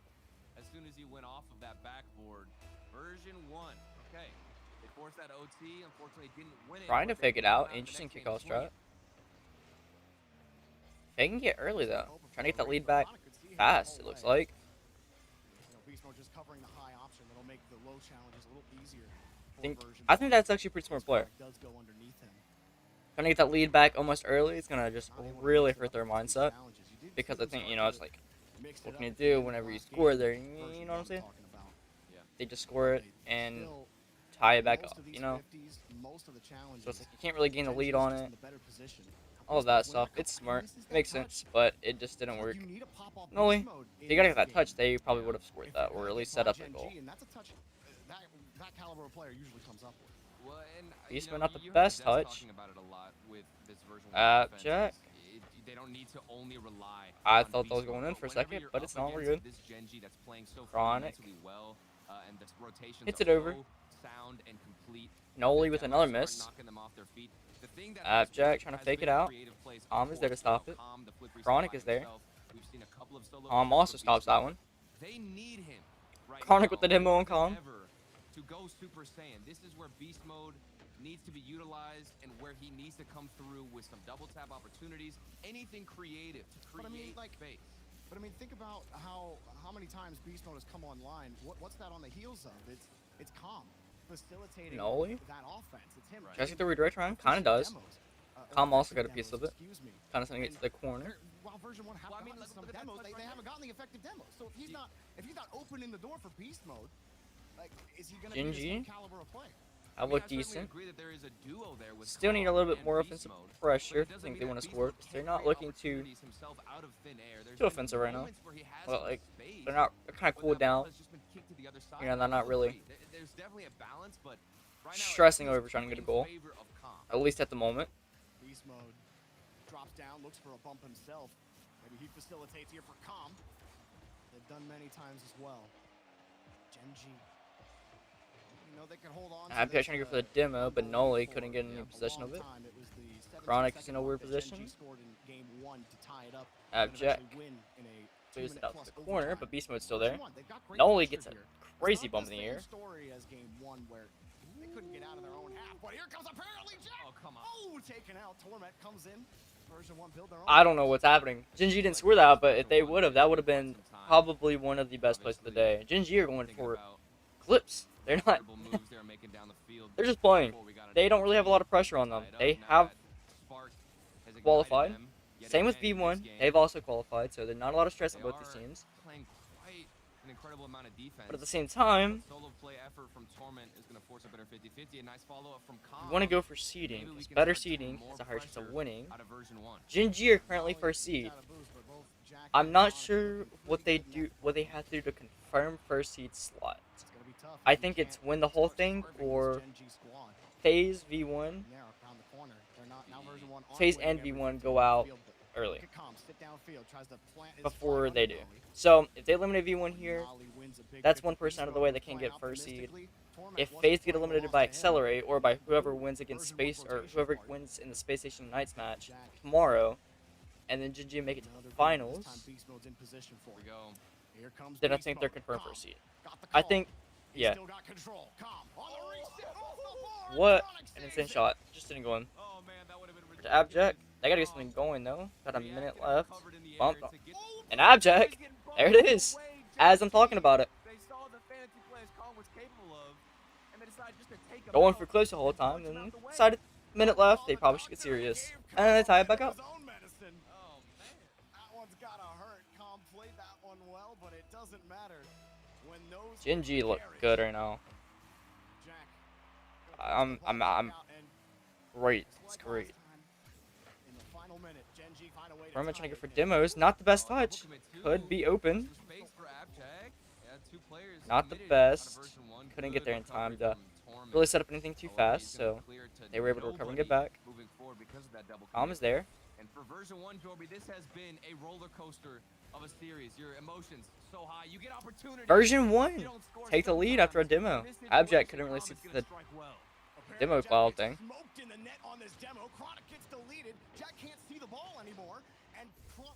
as soon as he went off of that backboard. Version 1. Okay. They forced that OT. Unfortunately, didn't win it. Trying to but they fake it did come out. the Interesting next game kickoff swinging. strat. They can get early though. Trying to get that lead back fast, it looks like. You know, Beast Mode just covering the high option that'll make the low challenges a little easier. I think that's actually a pretty smart player. Does go underneath him. Trying to get that lead back almost early is gonna just really hurt their mindset. Because I think, you know, it's like, what can you do whenever you score there? You know what I'm saying? They just score it and tie it back up, you know? So it's like you can't really gain the lead on it. All of that stuff. It's smart. It makes sense, but it just didn't work. Noli, if you gotta get that touch, they probably would have scored that, or at least set up the goal. That caliber of player usually comes up with. Well, and, Beastman you know, not the you heard best Des touch. talking about it a lot with this version 1 offense. Jack. They don't need to only rely I on thought that was Beast going Mode, in for a whenever second, you're but it's up not. We're against good. This Gen G that's playing so Chronic. fundamentally well, and the rotations Hits are it over. so sound and complete. Noli that with demos another start miss. knocking them off their feet. The thing that Jack has trying to been fake it out. creative plays, of Calm is there to course, stop you it. know, Calm, the flip reset Chronic by is there. himself. We've seen a couple of solo Calm plays also with stops Beast that Mode. one. They need him right Chronic now with the demo more on Calm. than ever to go Super Saiyan. This is where Beast Mode needs to be utilized and where he needs to come through with some double tap opportunities, anything creative to create But I mean, like, space. But I mean, think about how many times Beast Mode has come online. What's that on the heels of? It's Calm facilitating Noli? that offense. It's him. Tries to get the redirect run. Kind of does. Calm also got a piece of it. Excuse me. Kind of sending it to the corner. While version 1 have Well, I mean, gotten look some at that demos, touch they right haven't there. gotten the effective demos. So if he's not opening the door for Beast Mode, like, is he gonna Gen be the G? same caliber of player? I mean, look certainly decent. agree that there is a duo there with Still need a Calm little bit and more Beast offensive Mode, but pressure. it I doesn't think mean they that want to Beast score. Mode 'Cause they're can't not create looking too opportunities himself out of thin air. There's too offensive right now. moments where he has Well, some like, space, they're not kind of but cooled that ball down. has just been kicked to the other side. You know, they're not really There's definitely a balance, but right now stressing it's over trying to get a in goal. favor of Calm. At least at the moment. Beast Mode drops down, looks for a bump himself. Maybe he facilitates here for Calm. They've done many times as well. Gen G. You know, they can hold on. I'm trying to go for the demo, but Noli couldn't get any possession of it. Chronic is in a weird position. Jack plays it out to the corner, but Beast Mode's still there. Noli gets a crazy bump in the air. They couldn't get out of their own half, but here comes apparently Jack. Oh, come on. Oh, taken out. Torment comes in. Version 1 build their own. I don't know what's happening. Gen G didn't score that, but if they would have, that would have been probably one of the best plays of the day. Gen G are going for clips. They're not. Incredible moves they were making down the field They're just playing. before we got a They don't really have a lot of pressure on them. tied up. They Now have that spark has ignited qualified. them yet Same with again in this V1. game. They've also qualified, so there's not a lot of stress They on both these are teams. playing quite an incredible amount of defense. But at the same time, Solo play effort from Torment is going to force a better 50-50. A nice follow-up from Calm. you want to go for seeding. Maybe we 'Cause can better start getting seeding more has a higher chance of pressure winning. out of version 1. Gen G are currently first seed. I'm not sure what they do, what they have to do to confirm first seed slot. I think it's win the whole thing or Phase V1, Phase and V1 go out early before they do. So if they eliminate V1 here, that's one person out of the way that can get first seed. If Phase get eliminated by Accelerate or by whoever wins against Space or whoever wins in the Space Station Knights match tomorrow, and then Gen G make it to the finals, Here we go. then I think they're confirmed first seed. I think, yeah. What an insane shot. Just didn't go in. Oh man, that would have been To Abject, they gotta get something going though. Got a minute left. Bump. And Abject, there it is. As I'm talking about it. They saw the fantasy plays Calm was capable of, and they decided just to take him Going out for close the whole and time, punch him then out the way. decided minute left, they probably should get serious. And then they tie it back up. Oh man. That one's gotta hurt. Calm played that one well, but it doesn't matter when those Gen G look good right now. I'm great. It's great. Where am I trying to go for demos? Not the best touch. Could be open. Some space for Abject. Yeah, 2 players Not the committed out of best. version 1. Couldn't Good get there in time recovery to from Torment. really set up anything too Oh, fast, he's gonna so clear to they were able to recover and get nobody back. moving forward because of that double Calm commit. is there. And for version 1, Jorby, this has been a roller coaster of a series. Your emotions so high. You get opportunities. Version You 1. don't score Take the lead sometimes. after a demo. In this Abject situation, couldn't really Calm see is gonna the strike well. Demo cloud thing. Smoked in the net on this demo. Chronic gets deleted. Jack can't see the ball anymore, and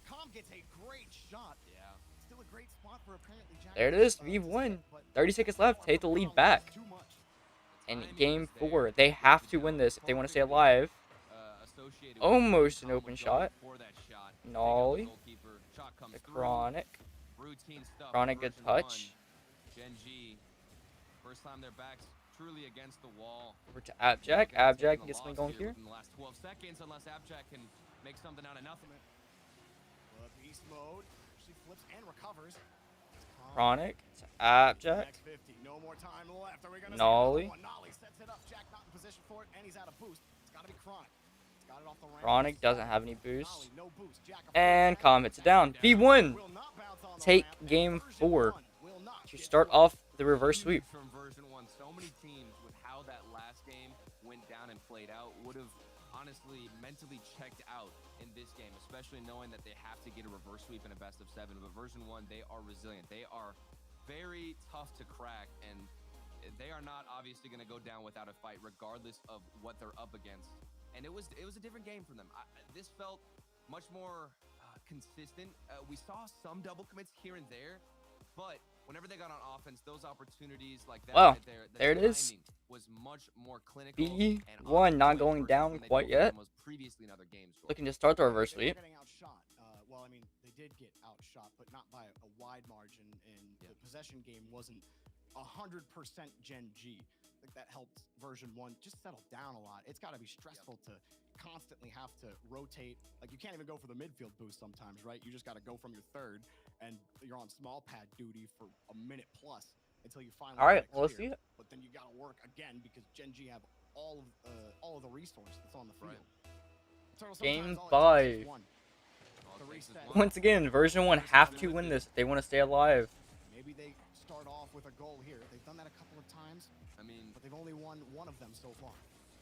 Com gets a great shot. Yeah. Still a great spot for apparently Jack. There it is. V1. 30 seconds left. Take the lead back. And game 4, they have to win this if they want to stay alive. Almost an open shot. Nolly. The Chronic. Chronic, good touch. Gen.G. First time their backs truly against the wall. Over to Abjack. Abjack can get something going here. In the last 12 seconds, unless Abjack can make something out of nothing. Beast mode. She flips and recovers. Chronic. To Abjack. Next 50. No more time left. Are we gonna Nolly. Nolly sets it up. Jack not in position for it, and he's out of boost. It's gotta be Chronic. It's got it off the ramp. Chronic doesn't have any boost. Nolly, no boost. Jack And Com hits it down. V1. will not bounce on the Take ramp. game 4 Will not to get start off the reverse sweep. From version 1, so many teams with how that last game went down and played out would have honestly mentally checked out in this game, especially knowing that they have to get a reverse sweep in a best of 7. But version 1, they are resilient. They are very tough to crack, and they are not obviously going to go down without a fight, regardless of what they're up against. And it was a different game for them. This felt much more consistent. We saw some double commits here and there, but whenever they got on offense, those opportunities like that, Wow, right there it is. timing was much more clinical. B1 and on not point going versus down when they quite focused yet. on was previously in other games. Looking to start the reverse They were sweep. getting outshot. Well, I mean, they did get outshot, but not by a wide margin, and the possession game wasn't 100% Gen.G. I think that helped version 1 just settle down a lot. It's got to be stressful to constantly have to rotate. Like, you can't even go for the midfield boost sometimes, right? You just got to go from your third, and you're on small pad duty for a minute plus until you finally All right, get it well, let's cleared. see it. But then you got to work again because Gen.G have all of the resource that's on the field. Turtle, Game sometimes all it takes 5. is one. All The it takes is reset. one. Once again, version 1 have to win this if they want to stay alive. Maybe they start off with a goal here. They've done that a couple of times, I mean, but they've only won one of them so far.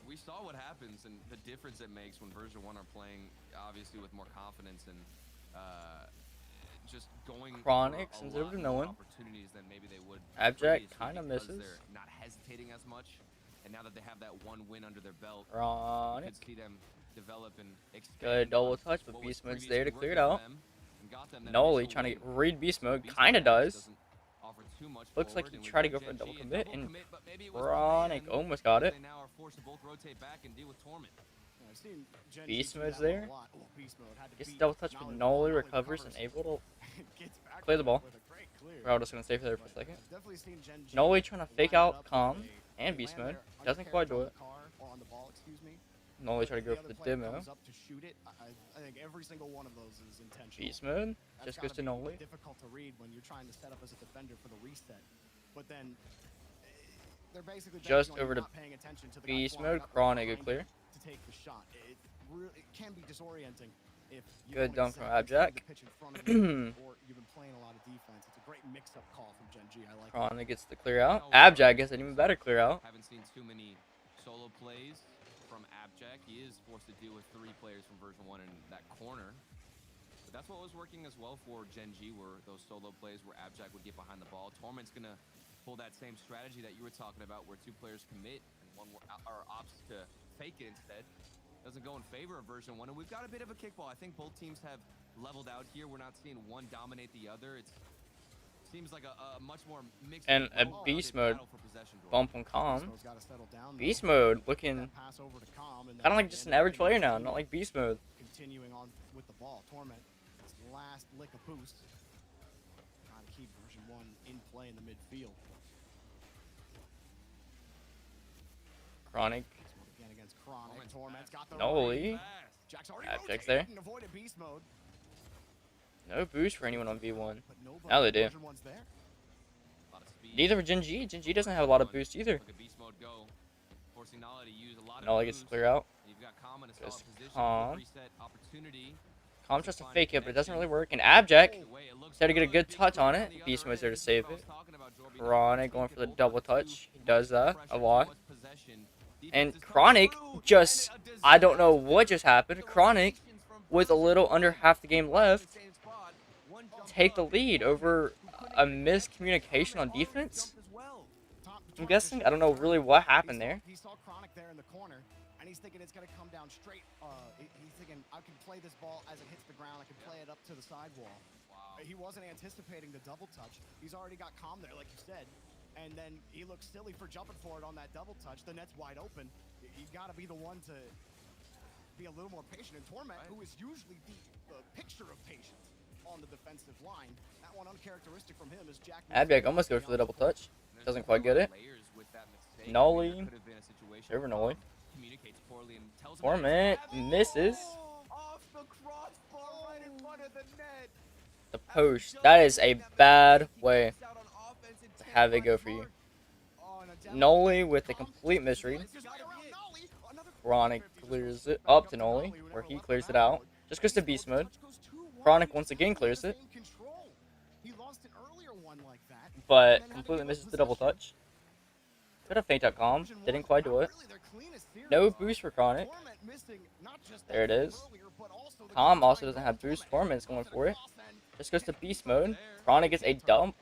we saw what happens and the difference it makes when version 1 are playing, obviously with more confidence and just going Chronic for a sends it over lot to no more one. opportunities than maybe they would Abjack previously kinda because misses. They're not hesitating as much, and now that they have that one win under their belt, you Chronic. could see them develop and expand. Good double on touch, but what was Beast Mode's previously there to clear it working out. for them and got them that Nolly initial trying to win. read Beast Mode. Beast Kinda Mode does. doesn't offer too much Looks like forward, he and we've tried to got go for a double Gen.G and commit, double and commit, but maybe it was Chronic planned, almost got it. They now are forced to both rotate back and deal with Torment. I've seen Gen.G Beast do Mode's that a there. lot. Oh, Beast Mode had to Gets beat double touch, but Nolly. Nolly Nolly recovers and able to. Gets back clear the with ball. a great clear. We're all just gonna stay for there for a But second. I've definitely seen Gen.G Nolly trying to fake line out up with Calm a- and they Beast land Mode. their Doesn't quite do undercarriage on it. the car, or on the ball, excuse me. Nolly trying to go The for other the player demo. comes up to shoot it. I think every single one of those is intentional. Beast Mode That's just goes gotta to be Nolly. difficult to read when you're trying to set up as a defender for the reset. But then they're basically Just banking on you over to not paying attention to the guy Beast flying Mode. up Chronic behind good clear. you to take the shot. It can be disorienting if you Good don't dunk from exactly see Abjack. the pitch in front of you, or you've been playing a lot of defense. It's a great mix-up call from Gen.G. I like it. Chronic gets the clear out. Abjack gets an even better clear out. Haven't seen too many solo plays from Abjack. He is forced to deal with 3 players from version 1 in that corner. But that's what was working as well for Gen.G, were those solo plays where Abjack would get behind the ball. Torment's going to pull that same strategy that you were talking about, where 2 players commit and one opts to fake it instead. Doesn't go in favor of version 1. And we've got a bit of a kickball. I think both teams have leveled out here. We're not seeing one dominate the other. It seems like a much more mixed And a well-rounded Beast Mode battle for possession, Jordan. bump on Calm. Beast Mode's gotta settle down, Beast though. Mode looking That pass over to Calm, and kind of then like at just the an end of average the player game, now, not like Beast Mode. continuing on with the ball. Torment, his last lick of boost. Trying to keep version 1 in play in the midfield. Chronic. This one again against Chronic. Torment's Torment's got the Nolly. read. Jack's already Abjack's rotated there. and avoided beast mode. No boost for anyone on V1. But nobody Now they do. version 1's there. A lot of speed. Neither for Gen.G. Gen.G doesn't have a lot of boost either. Look at beast mode go, forcing Nolly to use a lot of Nolly gets to boost. clear out. You've got Calm in a Goes solid position. Calm. Reset opportunity. Calm tries to fake it, but it doesn't really work. And Abjack tried to get a good touch on it. Beast Mode's there to save it. Chronic going for the double touch. He does that a lot. And Chronic just, I don't know what just happened. Chronic, with a little under half the game left, take the lead over a miscommunication on defense. I'm guessing. I don't know really what happened there. He saw Chronic there in the corner, and he's thinking it's going to come down straight. He's thinking, I can play this ball as it hits the ground. I can play it up to the sidewall. Wow. He wasn't anticipating the double touch. He's already got Calm there, like you said. And then he looks silly for jumping for it on that double touch. The net's wide open. You got to be the one to be a little more patient. And Torment, who is usually the picture of patience on the defensive line, that one uncharacteristic from him is Jack. Abject almost goes for the double touch. Doesn't quite get it. Nolly. Over Nolly. Torment misses. The post. That is a bad way to have it go for you. Nolly with a complete misread. Chronic clears it up to Nolly, where he clears it out. Just goes to beast mode. Chronic once again clears it. But completely misses the double touch. Could have feint out Calm. Didn't quite do it. No boost for Chronic. There it is. Calm also doesn't have boost. Torment's going for it. Just goes to beast mode. Chronic gets a dump.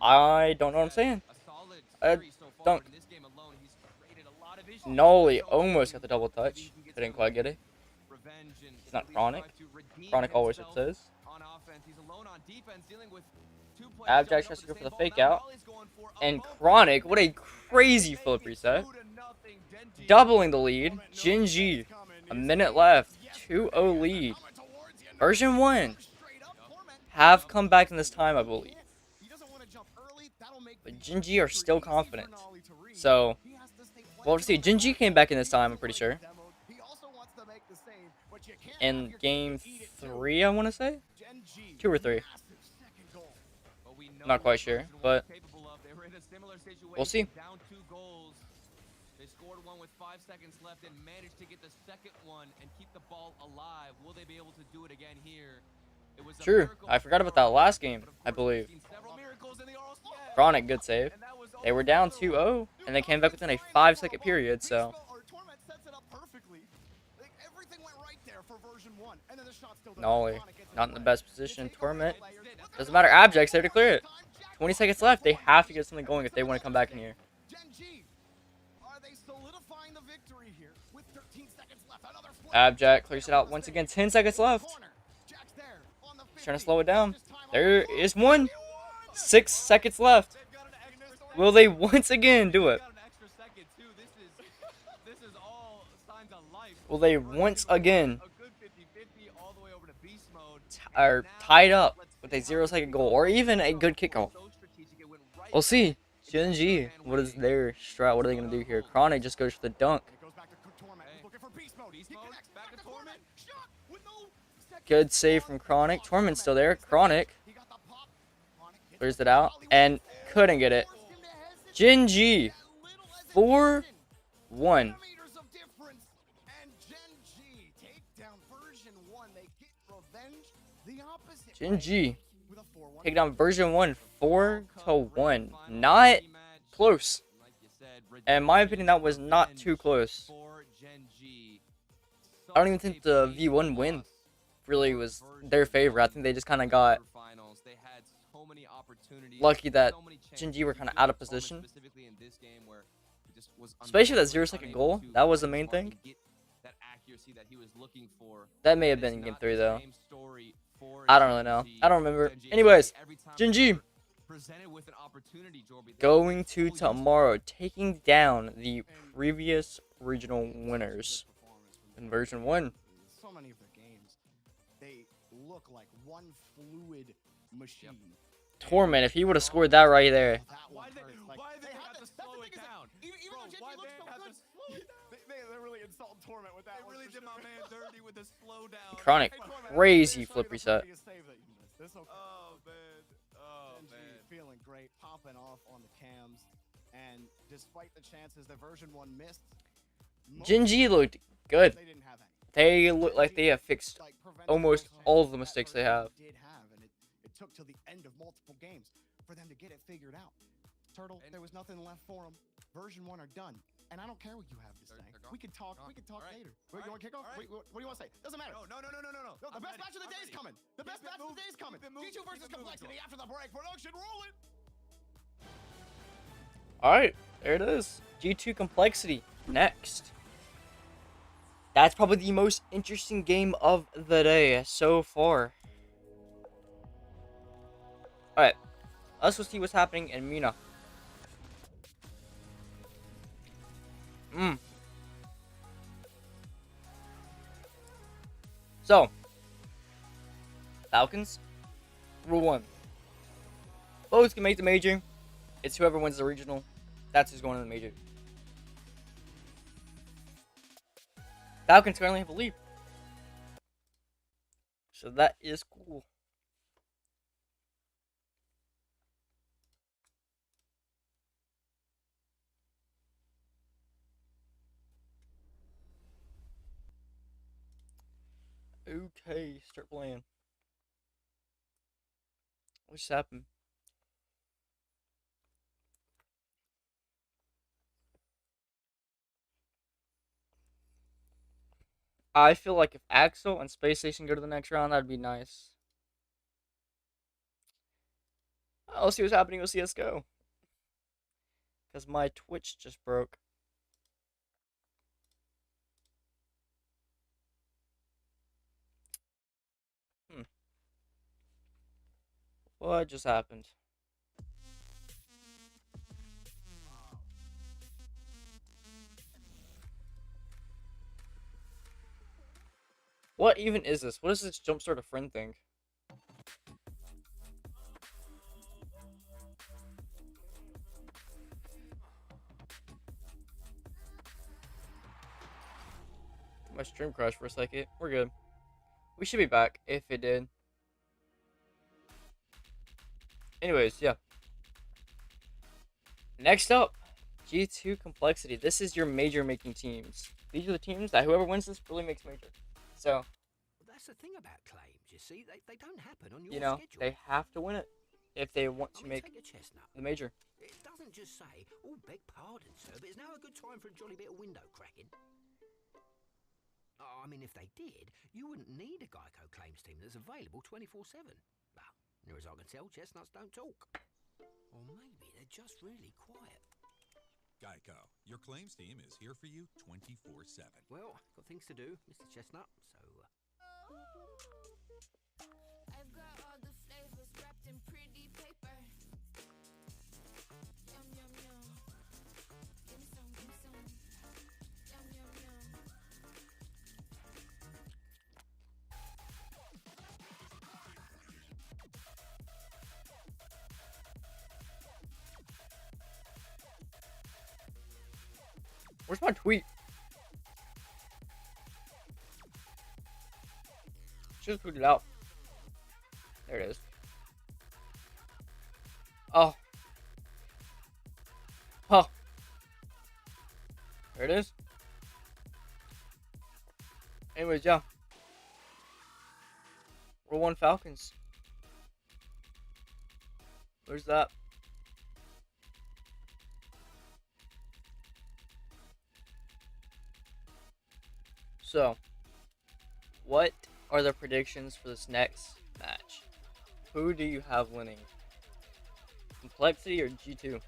I don't know what I'm saying. A dunk. Nolly almost got the double touch. Couldn't quite get it. It's not Chronic. Chronic always says. Abject tries to go for the fake out. And Chronic, what a crazy flip reset. Doubling the lead. Jinji, a minute left. 2-0 lead. Version 1 have come back in this time, I believe. But Jinji are still confident. So, we'll see. Jinji came back in this time, I'm pretty sure. In game 3, I want to say? 2 or 3. Not quite sure, but we'll see. They scored one with 5 seconds left and managed to get the second one and keep the ball alive. Will they be able to do it again here? It was True. I forgot about that last game, I believe. Chronic, good save. They were down 2-0, and they came back within a 5-second period, so. Nolly, not in the best position. Torment. Doesn't matter. Abject's there to clear it. 20 seconds left. They have to get something going if they want to come back in here. Abject clears it out once again. 10 seconds left. He's trying to slow it down. There is one. 6 seconds left. Will they once again do it? Will they once again are tied up with a 0-second goal or even a good kickoff? We'll see. Jinji, what is their strat? What are they going to do here? Chronic just goes for the dunk. Good save from Chronic. Torment's still there. Chronic clears it out and couldn't get it. Jinji, 4-1. Jinji take down version 1 4-1. Not close. And in my opinion, that was not too close. I don't even think the V1 win really was their favor. I think they just kind of got lucky that Jinji were kind of out of position. Especially that 0-second goal. That was the main thing. That may have been in game 3 though. I don't really know. I don't remember. Anyways, Jinji going to tomorrow, taking down the previous regional winners in version 1. So many of their games, they look like one fluid machine. Torment, if he would have scored that right there. Why did they have to slow it down? They really insulted Torment with that. They really did my man dirty with the slow down. Chronic, crazy flip reset. Oh man, feeling great, popping off on the cams, and despite the chances that version 1 missed, Jinji looked good. they didn't have any. They look like they have fixed almost all of the mistakes they have. And it took till the end of multiple games for them to get it figured out. Turtle, there was nothing left for them. Version 1 are done. And I don't care what you have to say. We can talk later. Wait, you want to kick off? Wait, what do you want to say? Doesn't matter. No. The best match of the day is coming. The best match of the day is coming. G2 versus Complexity after the break. Production, roll it. Alright, there it is. G2 Complexity next. That's probably the most interesting game of the day so far. Alright, let's go see what's happening in Mina. So, Falcons, rule 1. Both can make the major. It's whoever wins the regional. That's who's going to the major. Falcons currently have a lead. So that is cool. Okay, start playing. What just happened? I feel like if Axel and Space Station go to the next round, that'd be nice. Let's see what's happening with CSGO. Because my Twitch just broke. What just happened? What even is this? What is this jumpstart a friend thing? My stream crashed for a second. We're good. We should be back if it did. Anyways, yeah. Next up, G2 Complexity. This is your major making teams. These are the teams that whoever wins this really makes major. So, Well, that's the thing about claims, you see. They don't happen on your you know, schedule. they have to win it if they want I to mean, make take a chestnut. the major. It doesn't just say, oh, beg pardon, sir, but it's now a good time for a jolly bit of window cracking. Oh, I mean, if they did, you wouldn't need a Geico claims team that's available 24/7. Well, near as I can tell, chestnuts don't talk. Or maybe they're just really quiet. Geico, your claims team is here for you 24/7. Well, got things to do, Mr. Chestnut, so... I've got all the flavors wrapped in pretty paper. Yum, yum, yum. Give me some, give me some. Yum, yum, yum. Where's my tweet? Should have tweeted it out. There it is. Oh. Oh. There it is. Anyways, yeah. Rule 1 Falcons. Where's that? So, what are the predictions for this next match? Who do you have winning? Complexity or G2?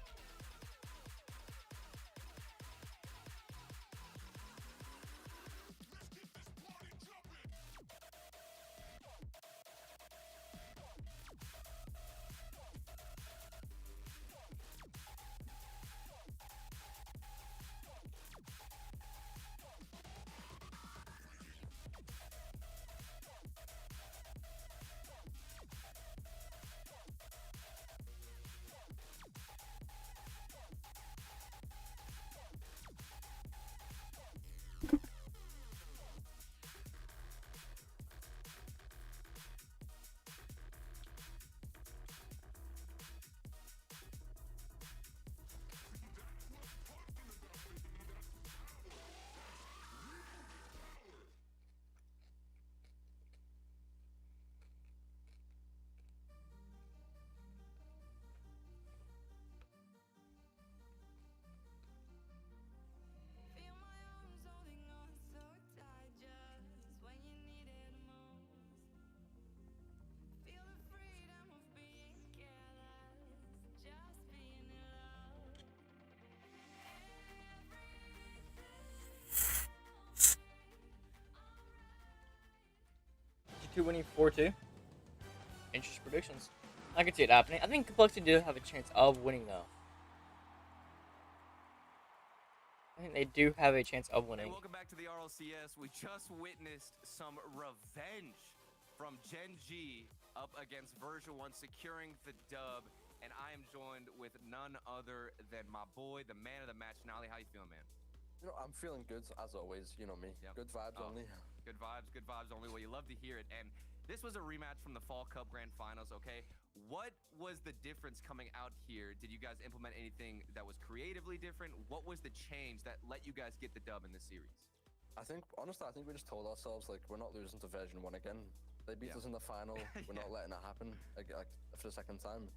G2 winning 4-2. Interesting predictions. I can see it happening. I think Complexity do have a chance of winning, though. I think they do have a chance of winning. Hey, welcome back to the RLCS. We just witnessed some revenge from Gen G up against version 1, securing the dub. And I am joined with none other than my boy, the man of the match, Nolly. How you feeling, man? You know, I'm feeling good as always. You know me. Yep. Good vibes only. Good vibes only. Well, you love to hear it. And this was a rematch from the Fall Cup Grand Finals, okay? What was the difference coming out here? Did you guys implement anything that was creatively different? What was the change that let you guys get the dub in this series? Honestly, I think we just told ourselves, like, we're not losing to version 1 again. They beat us in the final. We're not letting it happen like, for the second time.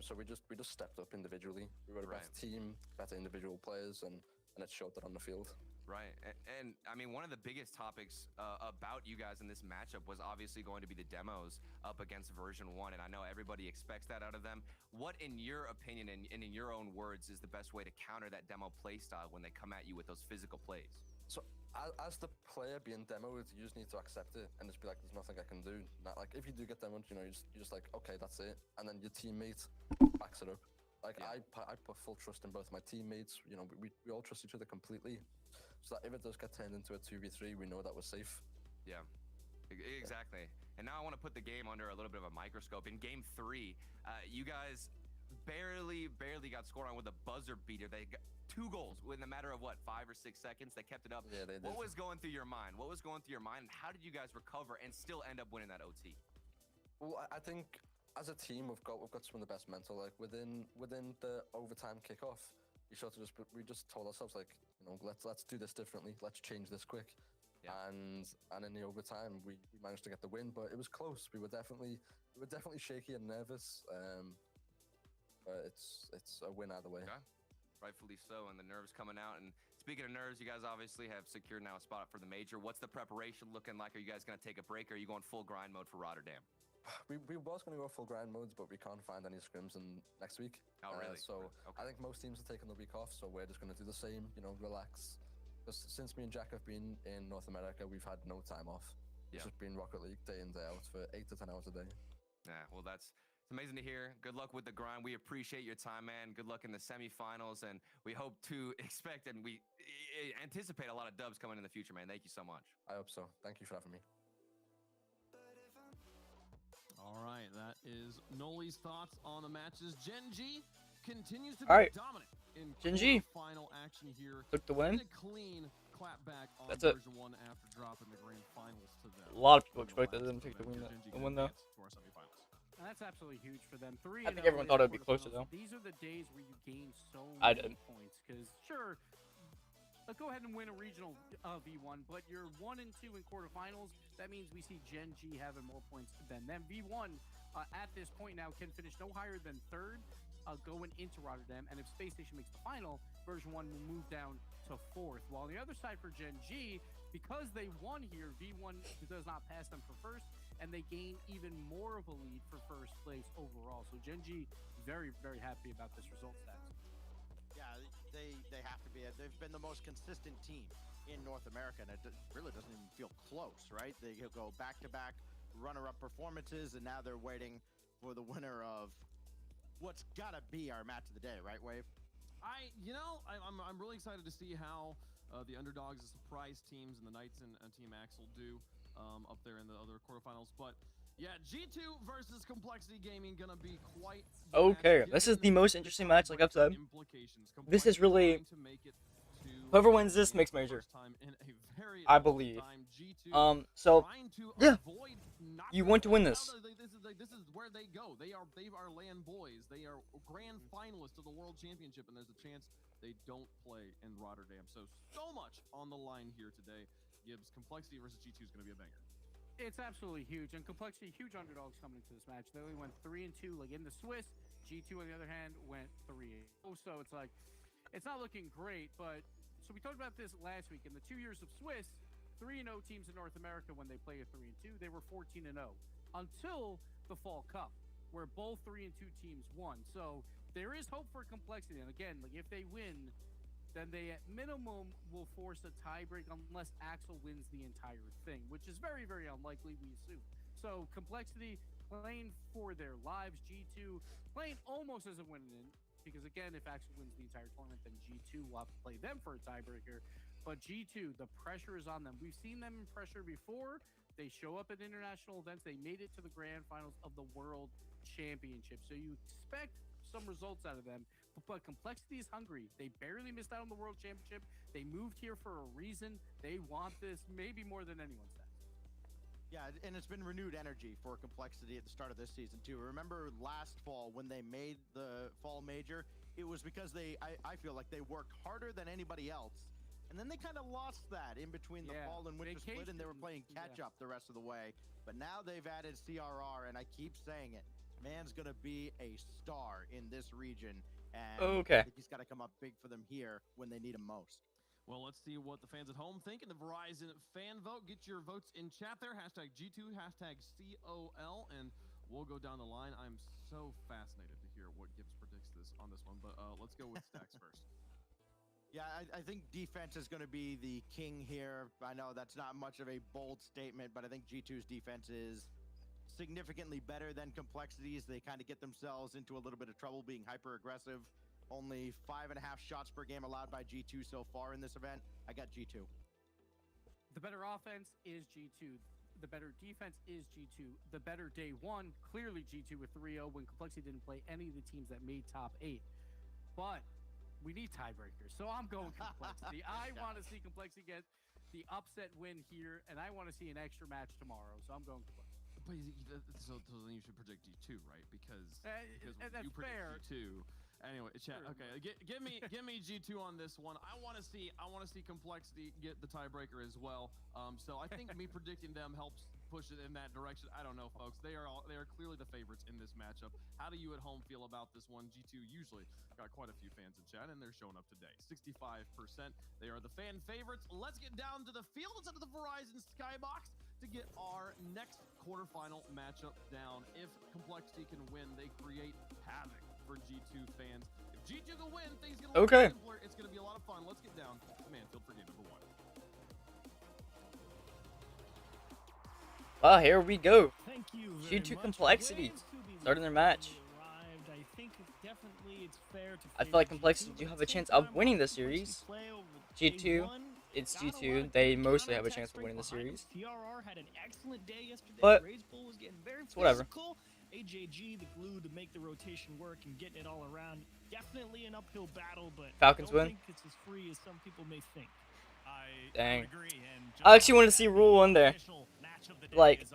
So we just stepped up individually. We were a better team, better individual players, and it showed that on the field. Right. And I mean, one of the biggest topics about you guys in this matchup was obviously going to be the demos up against version 1. And I know everybody expects that out of them. What, in your opinion and in your own words, is the best way to counter that demo play style when they come at you with those physical plays? So as the player being demoed, you just need to accept it and just be like, there's nothing I can do. Not like if you do get demoed, you know, you're just like, okay, that's it. And then your teammate backs it up. Like I put full trust in both my teammates. You know, we all trust each other completely. So that if it does get turned into a 2v3, we know that we're safe. Yeah, exactly. And now I want to put the game under a little bit of a microscope. In game 3, you guys barely got scored on with a buzzer beater. They got 2 goals within a matter of, what, 5 or 6 seconds? They kept it up. Yeah, they did. What was going through your mind? And how did you guys recover and still end up winning that OT? Well, I think as a team, we've got some of the best mental. Like within the overtime kickoff, we just told ourselves, like, you know, let's do this differently. Let's change this quick. Yeah. And in the overtime, we managed to get the win, but it was close. We were definitely shaky and nervous. But it's a win either way. Okay. Rightfully so, and the nerves coming out. And speaking of nerves, you guys obviously have secured now a spot for the major. What's the preparation looking like? Are you guys going to take a break? Or are you going full grind mode for Rotterdam? We was going to go full grind modes, but we can't find any scrims in next week. Oh, really? So okay. I think most teams are taking the week off, so we're just going to do the same, you know, relax. Because since me and Jack have been in North America, we've had no time off. It's just been Rocket League day in, day out for 8 to 10 hours a day. Yeah, well, it's amazing to hear. Good luck with the grind. We appreciate your time, man. Good luck in the semifinals, and we hope to expect and we anticipate a lot of dubs coming in the future, man. Thank you so much. I hope so. Thank you for having me. All right, that is Noli's thoughts on the matches. Gen G continues to be dominant in Gen G final action here. Took the win. A clean clapback on That's it. version 1 after dropping the grand finals to them. A lot of people expected them to take the win, though. To our semifinals. And that's absolutely huge for them. 3-0 I think everyone thought it would be closer, though. These are the days where you gain so I many did. points. Because, sure, let's go ahead and win a regional V1, but you're 1 and 2 in quarterfinals. That means we see Gen G having more points than them. V1 at this point now can finish no higher than 3rd going into Rotterdam. And if Space Station makes the final, version 1 will move down to 4th. While on the other side for Gen G, because they won here, V1 does not pass them for 1st, and they gain even more of a lead for 1st place overall. So Gen G very, very happy about this result stats. Yeah, they have to be. They've been the most consistent team in North America, and it really doesn't even feel close, right? They go back-to-back runner-up performances, and now they're waiting for the winner of what's gotta be our match of the day, right, Wave? I'm really excited to see how the underdogs, the surprise teams, and the Knights and Team Axel do up there in the other quarterfinals. But yeah, G2 versus Complexity Gaming gonna be quite Okay, this is the most interesting match, like I've said. This is really whoever wins this makes major, I believe. So yeah, you want to win this. This is where they go. They are land boys. They are grand finalists of the World Championship, and there's a chance they don't play in Rotterdam. So much on the line here today. Gibbs, Complexity versus G2 is going to be a banger. It's absolutely huge, and Complexity, huge underdogs coming into this match. They only went 3-2, like in the Swiss. G2, on the other hand, went 3-0. So it's like, it's not looking great, but so we talked about this last week. In the 2 years of Swiss, 3-0 teams in North America, when they play a 3-2, they were 14-0 until the Fall Cup, where both 3-2 teams won. So there is hope for Complexity, and again, like if they win, then they at minimum will force a tiebreak unless Axel wins the entire thing, which is very, very unlikely, we assume. So Complexity playing for their lives, G2 playing almost as a win-in, because again, if Axel wins the entire tournament, then G2 will have to play them for a tiebreaker. But G2, the pressure is on them. We've seen them in pressure before. They show up at international events. They made it to the grand finals of the World Championship. So you expect some results out of them. But Complexity is hungry. They barely missed out on the World Championship. They moved here for a reason. They want this maybe more than anyone's does. Yeah, and it's been renewed energy for Complexity at the start of this season too. Remember last fall when they made the fall major? It was because I feel like they worked harder than anybody else. And then they kind of lost that in between the fall and winter split, and they were playing catch up the rest of the way. But now they've added CRR, and I keep saying it. Man's going to be a star in this region. And I think he's got to come up big for them here when they need him most. Well, let's see what the fans at home think in the Verizon fan vote. Get your votes in chat there. Hashtag G2, hashtag COL, and we'll go down the line. I'm so fascinated to hear what Gibbs predicts on this one, but let's go with Stacks first. Yeah, I think defense is going to be the king here. I know that's not much of a bold statement, but I think G2's defense is significantly better than Complexity's. They kind of get themselves into a little bit of trouble being hyper-aggressive. Only 5.5 shots per game allowed by G2 so far in this event. I got G2. The better offense is G2. The better defense is G2. The better day one, clearly G2 with 3-0 when Complexity didn't play any of the teams that made top 8. But we need tiebreakers, so I'm going Complexity. I want to see Complexity get the upset win here, and I want to see an extra match tomorrow, so I'm going Complexity. But so then you should predict G2, right? Because that's you predict fair. G2. Anyway, chat. Okay, give me G2 on this one. I want to see Complexity get the tiebreaker as well. So I think me predicting them helps push it in that direction. I don't know, folks. They are clearly the favorites in this matchup. How do you at home feel about this one? G2 usually got quite a few fans in chat, and they're showing up today. 65%. They are the fan favorites. Let's get down to the fields of the Verizon Skybox to get our next quarterfinal matchup down. If Complexity can win, they create havoc for G2 fans. If G2 can win, things get a little bit simpler. It's going to be a lot of fun. Let's get down to Manfield for game number 1. Well, here we go. Thank you G2 Complexity starting their match. I think definitely it's fair to I feel like Complexity do have a chance of winning the series. G2, it's G2. They mostly have a chance of winning the series. had an excellent day yesterday. But was getting very it's whatever. physical. AJG, the glue to make the rotation work and getting it all around. Definitely an uphill battle, but Falcons I don't win. think it's as free as some people may think. Dang. I actually want to see Rule 1 there. Like,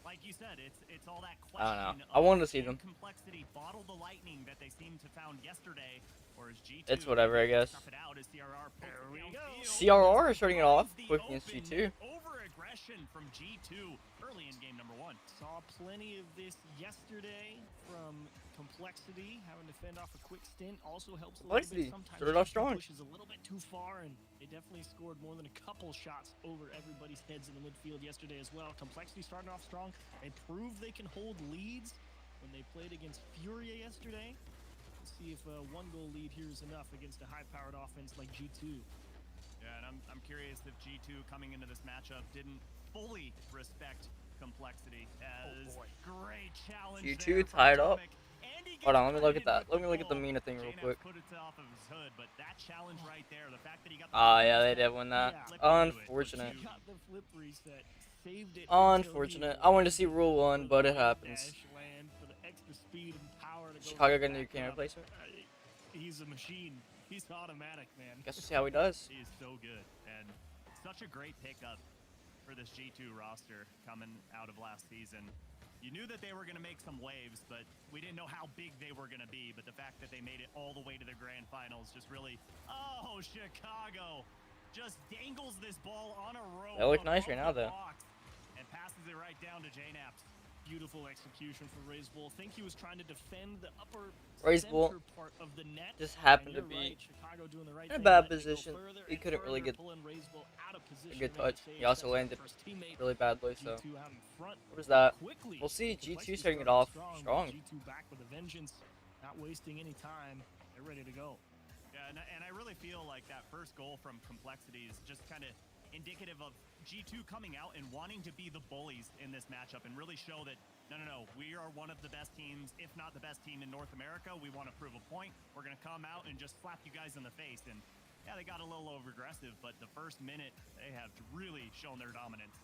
like you said, it's all that I don't know. question I wanted to see can them. Complexity bottle the lightning that they seem to found yesterday, or is G2 It's whatever, I guess. tough it out as CRR There we go. CRR is starting it off quick against G2. Over-aggression from G2 early in game number 1. Saw plenty of this yesterday from Complexity, having to fend off a quick stint also helps a little Complexity bit. Sometimes started off G2 strong. pushes a little bit too far, and they definitely scored more than a couple shots over everybody's heads in the midfield yesterday as well. Complexity starting off strong. They proved they can hold leads when they played against Furia yesterday. Let's see if a one-goal lead here is enough against a high-powered offense like G2. Yeah, and I'm curious if G2 coming into this matchup didn't fully respect Complexity as great challenge. G2 tied up. Hold on, let me look at that. Let me look at the Mina thing real quick. Ah, yeah, they did win that. Unfortunate. Unfortunate. I wanted to see Rule 1, but it happens. Chicago got a new camera replacement. He's a machine. He's automatic, man. Guess we'll see how he does. He is so good, and such a great pickup for this G2 roster coming out of last season. You knew that they were going to make some waves, but we didn't know how big they were going to be. But the fact that they made it all the way to the grand finals just really... Oh, Chicago just dangles this ball on a rope. They look nice right now, though. And passes it right down to J-Naps. Beautiful execution from Razebull. I think he was trying to defend the upper Razebull part of the net. just happened to be in a bad position. He couldn't really get a good touch. He also landed really badly, so what was that? We'll see. G2 starting it off strong. G2 back with a vengeance, not wasting any time. They're ready to go. Yeah, and I really feel like that first goal from Complexity is just kind of indicative of G2 coming out and wanting to be the bullies in this matchup and really show that, no, we are one of the best teams, if not the best team in North America. We want to prove a point. We're going to come out and just slap you guys in the face. And yeah, they got a little over-aggressive, but the first minute, they have really shown their dominance.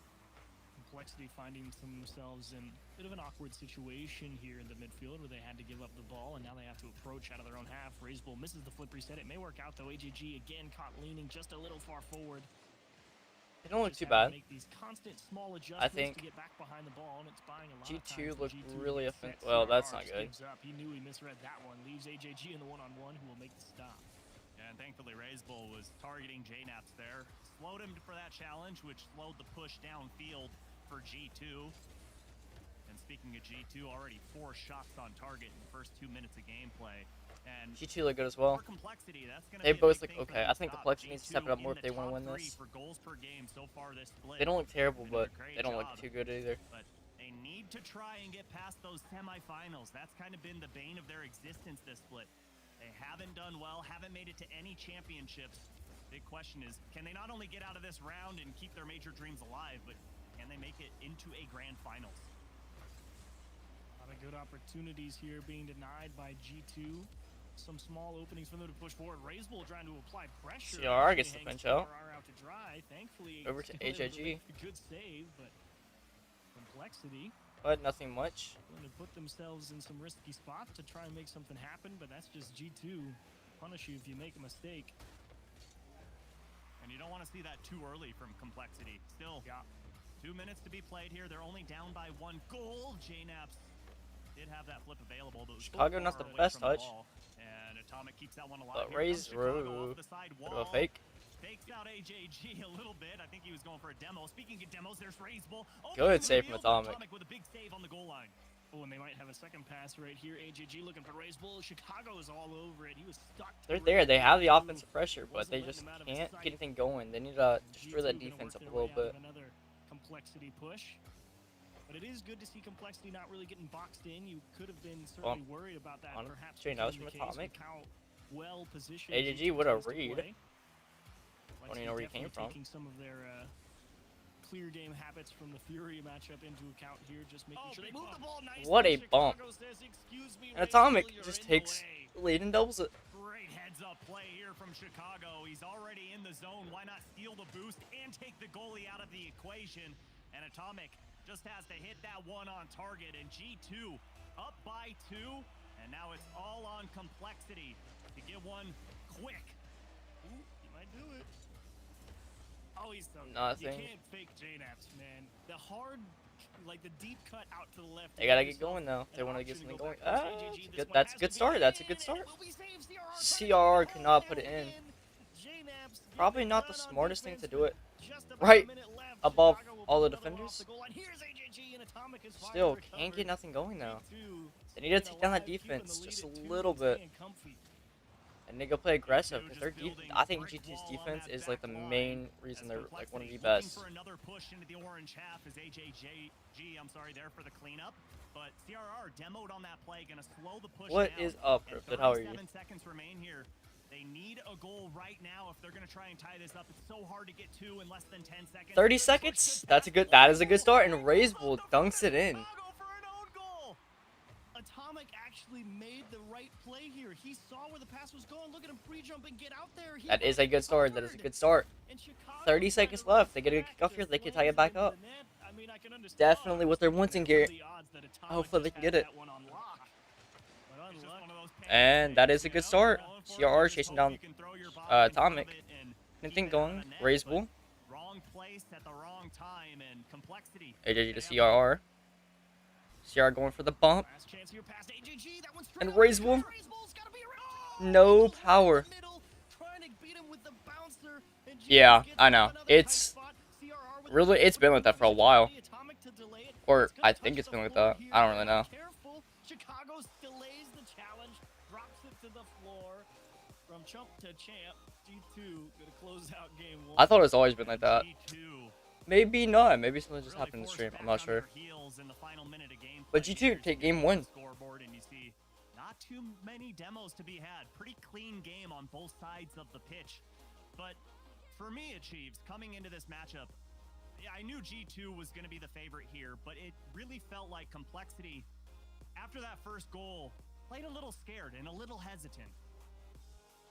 Complexity finding themselves in a bit of an awkward situation here in the midfield where they had to give up the ball and now they have to approach out of their own half. Razebull misses the flip reset. It may work out though. AJG again caught leaning just a little far forward. They don't look too bad. Make these constant small I think to get back behind the ball, and it's buying a lot G2 of looked G2 really offensive. offensive. Well, that's not good. He knew he misread that one. Leaves AJG in the one-on-one who will make the stop. And thankfully, Razebull was targeting JNaps there. Slowed him for that challenge, which slowed the push downfield for G2. And speaking of G2, already 4 shots on target in the first 2 minutes of gameplay. And G2 look good as well. Complexity, that's gonna They be a both big look thing for okay. them I to think stop. Complexity needs to step it up G2 more in if they the want to top win 3 this. for goals per game so far this split. They don't look terrible, They're doing but a great they don't look job. too good either. But they need to try and get past those semifinals. That's kind of been the bane of their existence this split. They haven't done well, haven't made it to any championships. Big question is, can they not only get out of this round and keep their major dreams alive, but can they make it into a grand finals? A lot of good opportunities here being denied by G2. Some small openings for them to push forward. Razebull trying to apply pressure. CRR gets the bench out. out to dry. Thankfully, Over to HIG. Good save, but Complexity But nothing much. going to put themselves in some risky spots to try and make something happen, but that's just G2. Punish you if you make a mistake. And you don't want to see that too early from Complexity. Still, 2 minutes to be played here. They're only down by 1 goal. JNaps did have that flip available, but Chicago not the best touch. And Atomic keeps that one alive. But Raze through. Bit of a fake. Fakes out AJG a little bit. I think he was going for a demo. Speaking of demos, there's Razebull. Good save from Atomic. With a big save on the goal line. Oh, and they might have a second pass right here. AJG looking for Razebull. Chicago is all over it. He was stuck. They're there. They have the offensive pressure, but they just can't get anything going. They need to destroy that defense up a little bit. Another Complexity push. But it is good to see Complexity not really getting boxed in. You could have been certainly worried about that. Perhaps Jay knows from Atomic. How well positioned AJG would have read. Don't even know where he came from. Taking some of their clear game habits from the Fury matchup into account here, just making sure they move the ball nicely. What a bump! Says, "Excuse me, and Atomic Razebull, just you're in takes the lead and doubles it. Great heads-up play here from Chicago. He's already in the zone. Why not steal the boost and take the goalie out of the equation? And Atomic just has to hit that one on target. And G2 up by 2. And now it's all on Complexity to get one quick. Ooh, he might do it. Oh, he's so nothing. You can't fake JNaps, man. The hard, like the deep cut out to the left. They gotta get going though. They want to get something going. Good. That's a good start. That's a good start. CRR cannot put it in. Probably not the smartest thing to do it. Right above all the defenders. Still, can't get nothing going though. They need to take down that defense just a little bit. And they go play aggressive. Because I think G2's defense is like the main reason they're like one of the best. For another push into the orange half is AJG, there for the cleanup. But CRR demoed on that play, gonna slow the push What down. is up, Cryptid? How are you? 7 seconds remain here. They need a goal right now if they're gonna try and tie this up. It's so hard to get 2 in less than 10 seconds. 30 seconds? That is a good start, and Razebull dunks it in. Atomic actually made the right play here. He saw where the pass was going. Look at him pre-jump and get out there. That is a good start. That is a good start. 30 seconds left. They get a kick off here. They can tie it back up. Definitely what they're wanting here. Hopefully they can get it. And that is a good start. CRR chasing down Atomic. Anything going. Razebull. Wrong place at the wrong time and Complexity. AJG to CRR. CR going for the bump. And Razebull. No power. Yeah, I know. It's really, it's been like that for a while. Or I think it's been like that. I don't really know. Chicago delays the challenge, drops it to the floor. From chump to champ, G2 gonna close out game 1. I thought it's always been like that. Maybe not. Maybe something just happened in the stream. I'm not sure. But G2 take game 1. not too many demos to be had. Pretty clean game on both sides of the pitch. But for me, Achieves, coming into this matchup, I knew G2 was going to be the favorite here, but it really felt like Complexity, after that first goal, played a little scared and a little hesitant.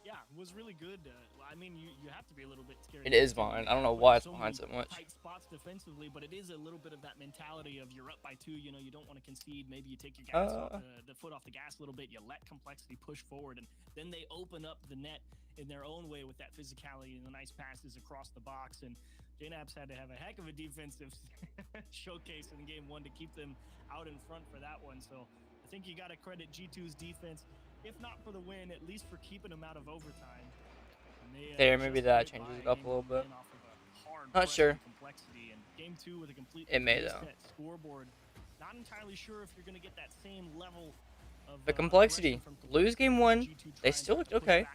Yeah, it was really good. I mean, you have to be a little bit scared. It is behind. I don't know why it's behind so much. Tight spots defensively, but it is a little bit of that mentality of you're up by 2. You know, you don't want to concede. Maybe you take your gas off the foot off the gas a little bit. You let Complexity push forward, and then they open up the net in their own way with that physicality and the nice passes across the box. And JNAPs had to have a heck of a defensive showcase in game 1 to keep them out in front for that one. So I think you got to credit G2's defense, if not for the win, at least for keeping them out of overtime. There, maybe that changes it up a little bit. Not sure. And game 2 with a complete it may though. Scoreboard. Not entirely sure if you're going to get that same level of the Complexity. Lose game 1, they still looked okay.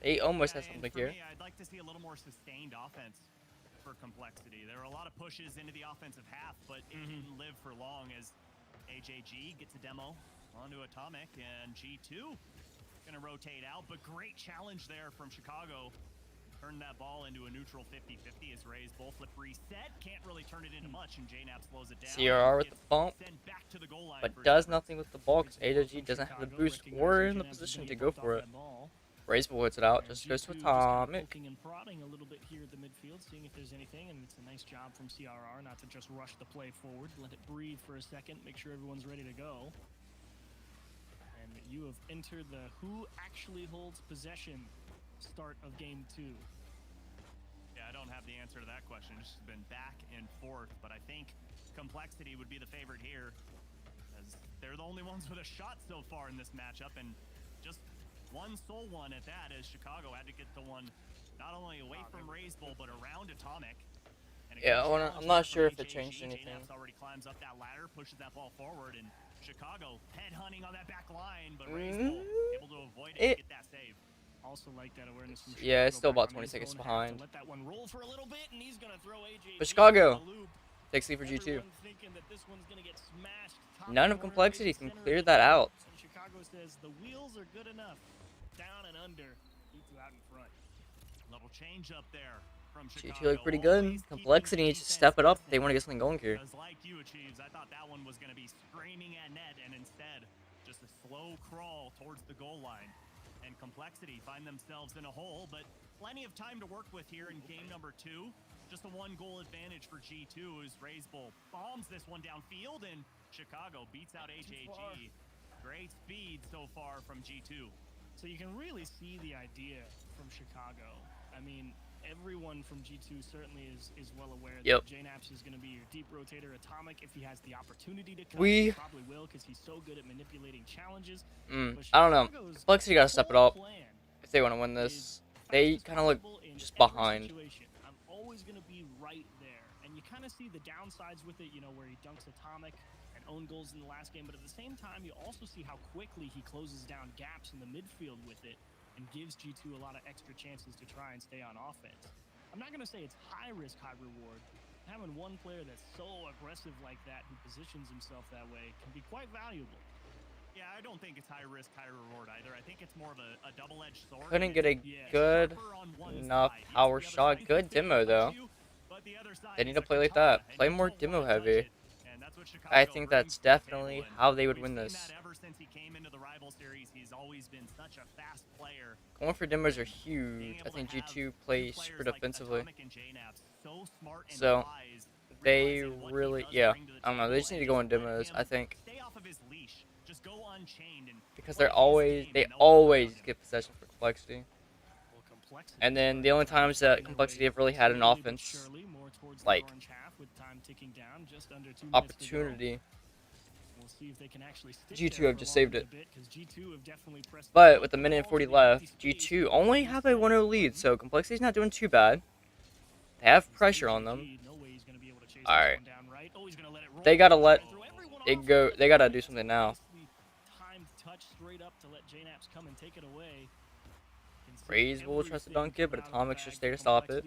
They almost had something here. I'd like to see a little more sustained offense for Complexity. There were a lot of pushes into the offensive half, but it didn't live for long as AJG gets a demo onto Atomic, and G2 gonna rotate out, but great challenge there from Chicago. Turned that ball into a neutral 50-50 as Rays both flip reset. Can't really turn it into much, and JNAP slows it down. CRR with the bump, but does nothing with the ball because AJG doesn't have the boost or in the position to go for it. Rays puts it out, just goes to Atomic. Poking and prodding a little bit here at the midfield, seeing if there's anything, and it's a nice job from CRR not to just rush the play forward, let it breathe for a second, make sure everyone's ready to go. And you have entered the who actually holds possession start of game 2. Yeah, I don't have the answer to that question. It's just been back and forth, but I think Complexity would be the favorite here, as they're the only ones with a shot so far in this matchup, and just one sole one at that, as Chicago had to get the one not only away from Rays Bowl, but around Atomic. Yeah, I'm not sure if it changed anything. Already climbs up that ladder, pushes that ball forward, and Chicago head hunting on that back line, but Rays Bowl able to avoid it and get that save. Also like that awareness from Chicago. Yeah, it's still about 20 seconds behind. Let that one roll for a little bit, and he's gonna throw AJ but Chicago takes lead for G2. None of Complexity can clear that out. And Chicago says the wheels are good enough. Down and under. G2 out in front. Level change up there from Chicago. G2 look pretty good. Complexity needs to step it up if they want to get something going here. Like you, Achieves, I thought that one was going to be screaming at net, and instead, just a slow crawl towards the goal line. And Complexity find themselves in a hole, but plenty of time to work with here in game number 2. Just a 1-goal advantage for G2 as Rays Bowl bombs this one downfield, and Chicago beats out AJG. Great speed so far from G2. So you can really see the idea from Chicago. I mean, everyone from G2 certainly is well aware that JNAPs is going to be your deep rotator. Atomic, if he has the opportunity to come, he probably will, because he's so good at manipulating challenges. I don't know. Complexity got to step it up if they want to win this. They kind of look just behind. I'm always going to be right there. And you kind of see the downsides with it, you know, where he dunks Atomic and own goals in the last game, but at the same time, you also see how quickly he closes down gaps in the midfield with it and gives G2 a lot of extra chances to try and stay on offense. I'm not going to say it's high risk, high reward. Having one player that's so aggressive like that, who positions himself that way, can be quite valuable. Yeah, I don't think it's high risk, high reward either. I think it's more of a double-edged sword. Couldn't get a good enough power shot. Good demo, though. They need to play like that. Play more demo heavy. I think that's definitely how they would win this. Ever since he came into the rival series, he's always been such a fast player. Going for demos are huge. I think G2 plays super defensively. So they really, I don't know. They just need to go in demos, I think. Because they always get possession for Complexity. And then the only times that Complexity have really had an offense, like, opportunity, G2 have just saved it. But with a minute and 40 left, G2 only have a 1-0 lead, so Complexity's not doing too bad. They have pressure on them. Alright. They gotta let it go. They gotta do something now. Touch straight up to let JNAPs come and take it away. Can Razewolf tries to dunk it, but Atomic's just there to stop it.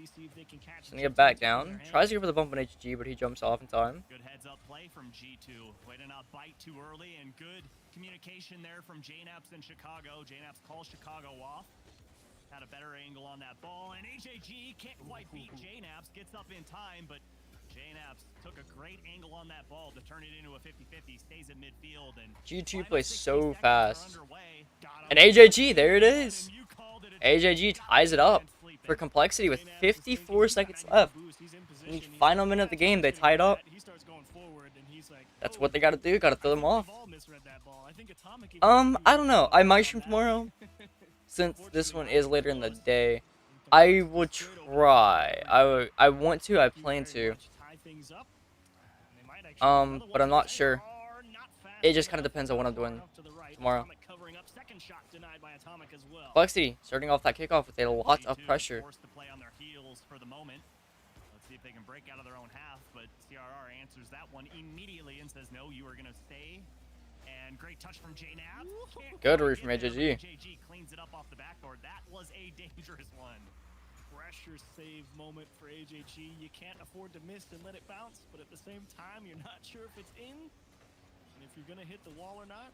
Sending it back down. Tries to go for the bump on HG, but he jumps off in time. Good heads up play from G2. Way to not bite too early, and good communication there from JNaps in Chicago. JNaps calls Chicago off. Had a better angle on that ball, and AJG can't quite beat JNaps. Gets up in time, but JNaps took a great angle on that ball to turn it into a 50-50. Stays in midfield, and G2 plays so fast. And AJG, there it is. AJG ties it up for Complexity with 54 seconds left. In the final minute of the game, they tie it up. That's what they gotta do. Gotta throw them off. I don't know. I might stream tomorrow. Since this one is later in the day, I will try. I want to. I plan to. But I'm not sure. It just kind of depends on what I'm doing tomorrow. Complexity starting off that kickoff with a lot of pressure. Let's see if they can break out of their own half, but CRR answers that one immediately and says, no, you are going to stay. And great touch from JNaps. Good read from AJG. AJG cleans it up off the backboard. That was a dangerous one. Pressure save moment for AJG. You can't afford to miss and let it bounce, but at the same time, you're not sure if it's in and if you're going to hit the wall or not.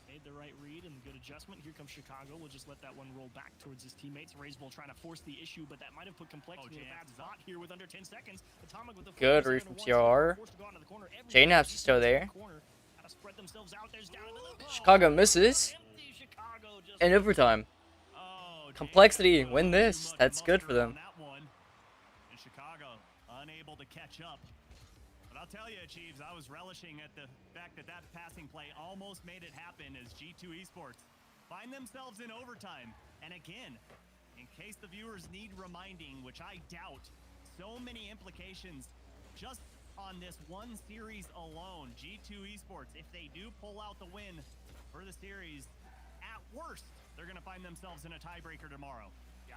Made the right read and good adjustment. Here comes Chicago. We'll just let that one roll back towards his teammates. Razewolf trying to force the issue, but that might have put Complexity in a bad spot here with under 10 seconds. Atomic with the good read from CR. JNaps is still there. Chicago misses. In overtime. Complexity win this. That's good for them. And Chicago unable to catch up. But I'll tell you, Chiefs, I was relishing at the fact that that passing play almost made it happen as G2 Esports find themselves in overtime. And again, in case the viewers need reminding, which I doubt, so many implications just on this one series alone. G2 Esports, if they do pull out the win for the series, at worst, they're going to find themselves in a tiebreaker tomorrow. Yeah,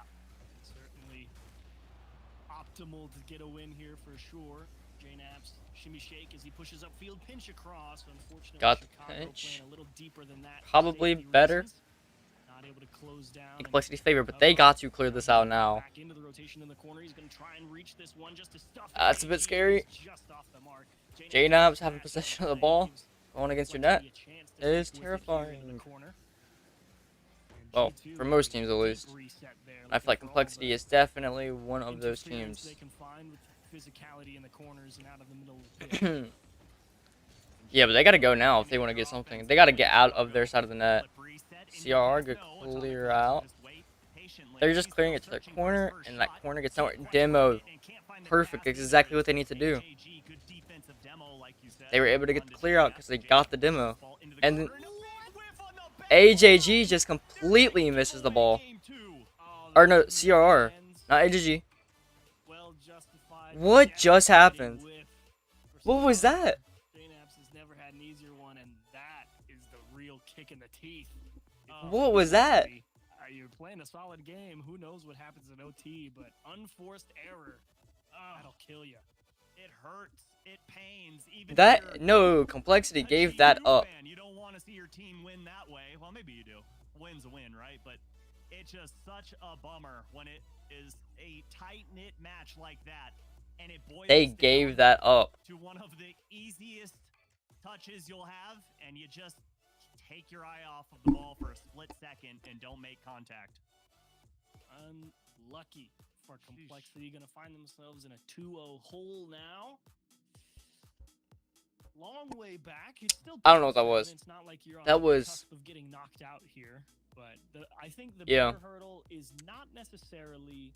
certainly optimal to get a win here for sure. JNaps shimmy shake as he pushes upfield, pinch across. Unfortunately, got the Chicago pinch. playing a little deeper than that. Probably better. Not able to close down. In Complexity's favor, but they got to clear this out now. Back into the rotation in the corner. He's going to try and reach this one just to stuff. That's a bit scary. Just off the mark. JNaps having possession of the ball, going against your net. It is terrifying. Well, for most teams at least. I feel like Complexity is definitely one of those teams. Yeah, but they gotta go now if they want to get something. They gotta get out of their side of the net. CRR good clear out. They're just clearing it to their corner, and that corner gets nowhere. Demo. Perfect. Exactly what they need to do. They were able to get the clear out because they got the demo. And then AJG just completely misses the ball. Or no, CRR. Not AJG. What just happened? What was that? JNaps has never had an easier one, and that is the real kick in the teeth. What was that? You're playing a solid game. Who knows what happens in OT, but unforced error. That'll kill you. It hurts. It pains. Even That no Complexity gave that up. You don't want to see your team win that way. Well, maybe you do. A win's a win, right? But it's just such a bummer when it is a tight-knit match like that, and it boils They down gave that up. to one of the easiest touches you'll have, and you just take your eye off of the ball for a split second and don't make contact. Unlucky for Complexity. Going to find themselves in a 2-0 hole now. Long way back. It's still I don't know what that was. It's not like you're on That the was- cusp of getting knocked out here, but I think the Yeah. bigger hurdle is not necessarily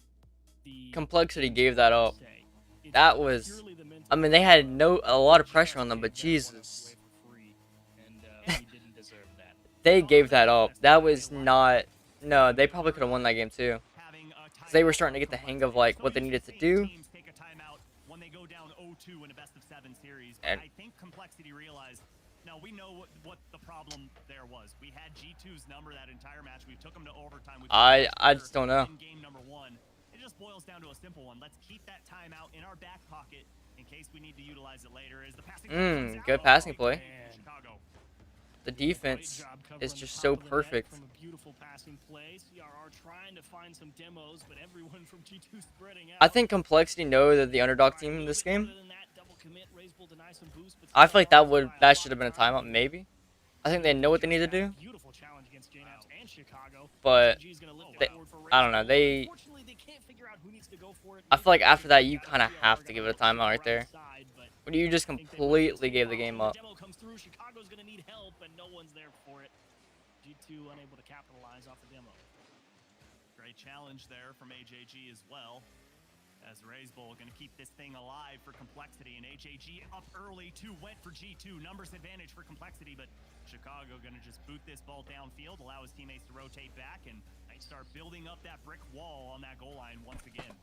the Complexity gave that up. say. It's That was. purely the mental I mean, they had a lot of pressure on them, but Jesus, and we didn't deserve that. they gave that up. That was not. No, they probably could have won that game too. 'Cause they were starting to get the hang of like what they needed to do. Teams take a timeout when they go down 0-2 in a best-of-7 series. But And- I think Complexity realized, no, we know what the problem there was. We had G2's number that entire match. We took them to overtime. We I just don't know. in game number 1. It just boils down to a simple one. Let's keep that timeout in our back pocket in case we need to utilize it later. As the passing play comes out. Good passing play. Chicago. The Doing a great defense job is covering the just top so of the net perfect. From a beautiful passing play. CRR trying to find some demos, but everyone from G2 spreading out. I think Complexity know they're the underdog Trying team a in little this bit harder game. than that. Double commit, Raze will deny some boost, but I feel like CRR by that lot should have been a of time, timeout, and maybe. I think they know what they need to do, Beautiful challenge against JNAPS and Chicago. but HAG is gonna lift they, it forward for I don't know. Raze. Unfortunately, they can't figure out who needs to go for it. I feel like after that, you Got kind of CRR, have to got give a it a little timeout right chip there. around the side, but When you just I think they win this completely gave the follow. game The up. demo comes through. Chicago's gonna need help, and no one's there for it. G2 unable to capitalize off the demo. Great challenge there from HAG as well. As Raze Bowl going to keep this thing alive for Complexity, and HAG up early too, went for G2. Numbers advantage for Complexity, but Chicago going to just boot this ball downfield, allow his teammates to rotate back, and they start building up that brick wall on that goal line once again.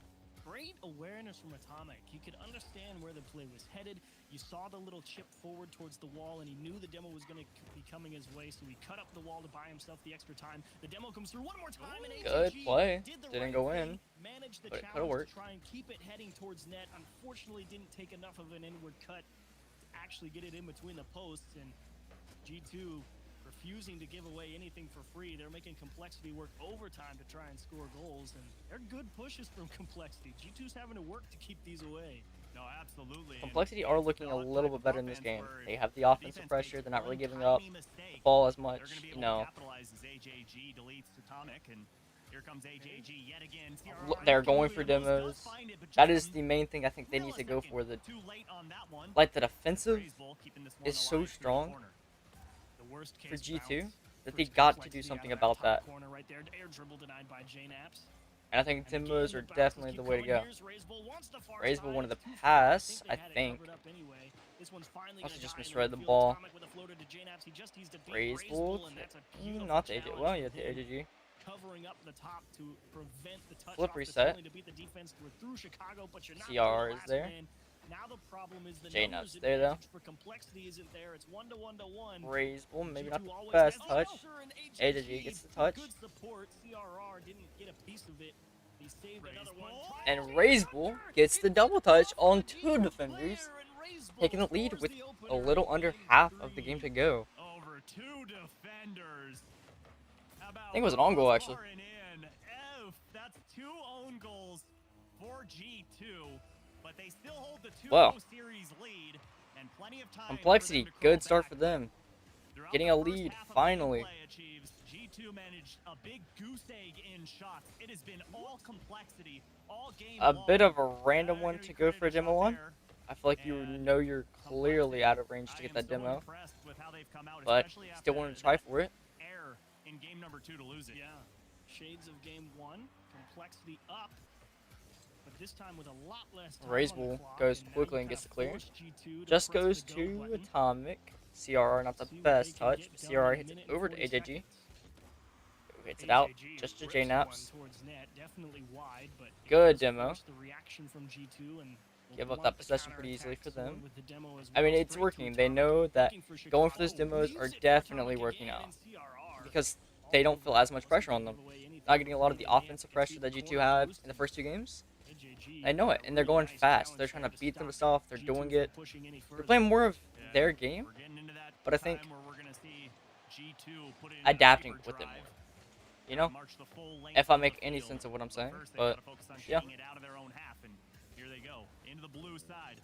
Great awareness from Atomic. He could understand where the play was headed. You saw the little chip forward towards the wall, and he knew the demo was going to be coming his way, so he cut up the wall to buy himself the extra time. The demo comes through one more time, and Good HAG play. did the Didn't right go thing, in, managed the but it coulda challenge worked. to try and keep it heading towards net. Unfortunately, didn't take enough of an inward cut to actually get it in between the posts, and G2 refusing to give away anything for free. They're making Complexity work overtime to try and score goals, and they're good pushes from Complexity. G2's having to work to keep these away. No, absolutely. Complexity are looking a little bit better in this game. They have the offensive pressure. They're not really giving up the ball as much. You know, HAG deletes Atomic, and here comes HAG yet again. they're going for demos. That is the main thing I think they need to go for. The like the defensive is so strong for G2 that they got to do something about that. And I think demos are definitely the way to go. Raze Bowl wanted the pass, I think. Also just misread the ball. Raze Bowl, not to AJ. Well, yeah, to AJG. Covering up the top to prevent the touch Flip off reset. to beat the defense through Chicago, but you're not CR the is last there. man. Now the problem is the J-Nut's numbers there, though. advantage for Complexity isn't there. It's 1-to-1-to-1. Raze Bowl, maybe not G2 the always best has touch. pressure, and AJG gets the touch. Good support. CRR didn't get a piece of it. He saved another one. And Raze Bowl gets the double touch on two defenders, taking the lead with a little under half of the game to go. Over two defenders. I think it was an own goal, actually. That's two own goals for G2, but they still hold the 2-0 Well, series lead, and plenty of time Complexity, for them to good crawl start back. for them. Throughout Getting the a first lead, half of finally. gameplay achieves, G2 managed a big goose egg in shots. It has been all Complexity, all game A long. bit of a random one to go for a Credited demo shot one. there. I feel like you know you're clearly out of range to get that demo, but still wanted to try for it. Error in game number 2 to lose it. Yeah. Shades of game 1. Complexity up. But this time with a lot less time Raze on the Bowl clock, goes and now quickly you and gets the kinda clear. force G2 to Just press goes the go to button. Atomic. CRR, not the See what best they can touch. get But done CRR in a hits it minute and over to 40 AJG. seconds. Hits it out HAG just to rips JNAPS. one towards net, definitely wide, but Good does demo. force the reaction from G2 and will Give up blunt that the possession pretty easily counterattack for them. going with the demo as I mean, well. it's Straight to working. They Atomic, know that looking for going for those Chicago. demos Leaves are it for definitely Atomic working again, out and CRR because they don't feel as much pressure on them. give away anything Not getting a lot of for the free. offensive pressure that G2 had in the first two games. HAG, I know it, and they're really going nice fast. They're challenge trying there to beat them stop off. They're G2 doing from it. pushing any They're further. playing more of Yeah, their game, we're getting into that but I think time where we're gonna see G2 put in adapting a with it more. hyperdrive, You know, march the full length if I of the make any field. sense of what I'm saying, First, they but gotta focus on yeah. getting it out of their own half, and here they go into the blue side.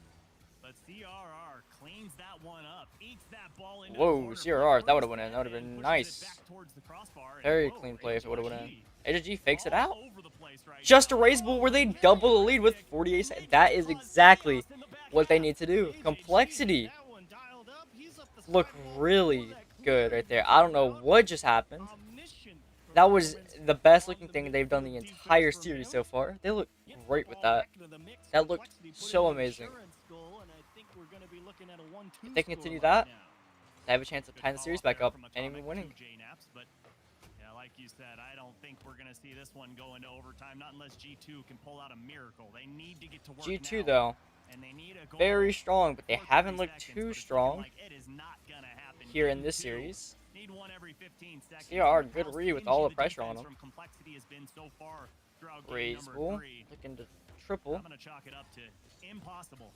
But CRR cleans that one up, eats that ball into the Whoa, corner, CRR, if that would have first went in, that would have and been pushes it nice. back towards the crossbar, and Very whoa, clean play if it would have went in. HAG AJG fakes it out. all over the place right Just a now. Raze Bowl where they double the lead with 48 seconds. That is exactly what they need to do. Complexity That one dialed up. He's up the look sideline. really That good clear right there. I don't know what just happened. omniscient That was performance the best on looking the thing they've done the midfield entire defense from series him. so far. They look Gets the great with ball that. back into the mix. That looked Complexity put so in an amazing. insurance goal, and I think we're gonna be looking at a 1-2 If they continue scoreline that, now. they have a chance of Good tying the call series out back there up from and Atomic even to winning. JNAPS, but yeah, like you said, I don't think we're gonna see this one go into overtime. Not unless G2 can pull out a miracle. They need to get to work G2 now, though, and they need a goal very strong, but they before haven't 30 looked seconds, but too it's looking strong like it is not gonna happen. here in this G2 series. need one every 15 seconds. CR, Look good how read with stingy all the pressure on defense them. from Complexity has been so far throughout game Raze number Bowl 3. looking to triple. I'm gonna chalk it up to impossible.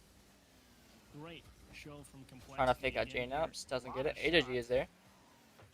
Great show from Complexity. Trying to fake out again here. JNAPS, doesn't Lot get it. of AJG shots. is there.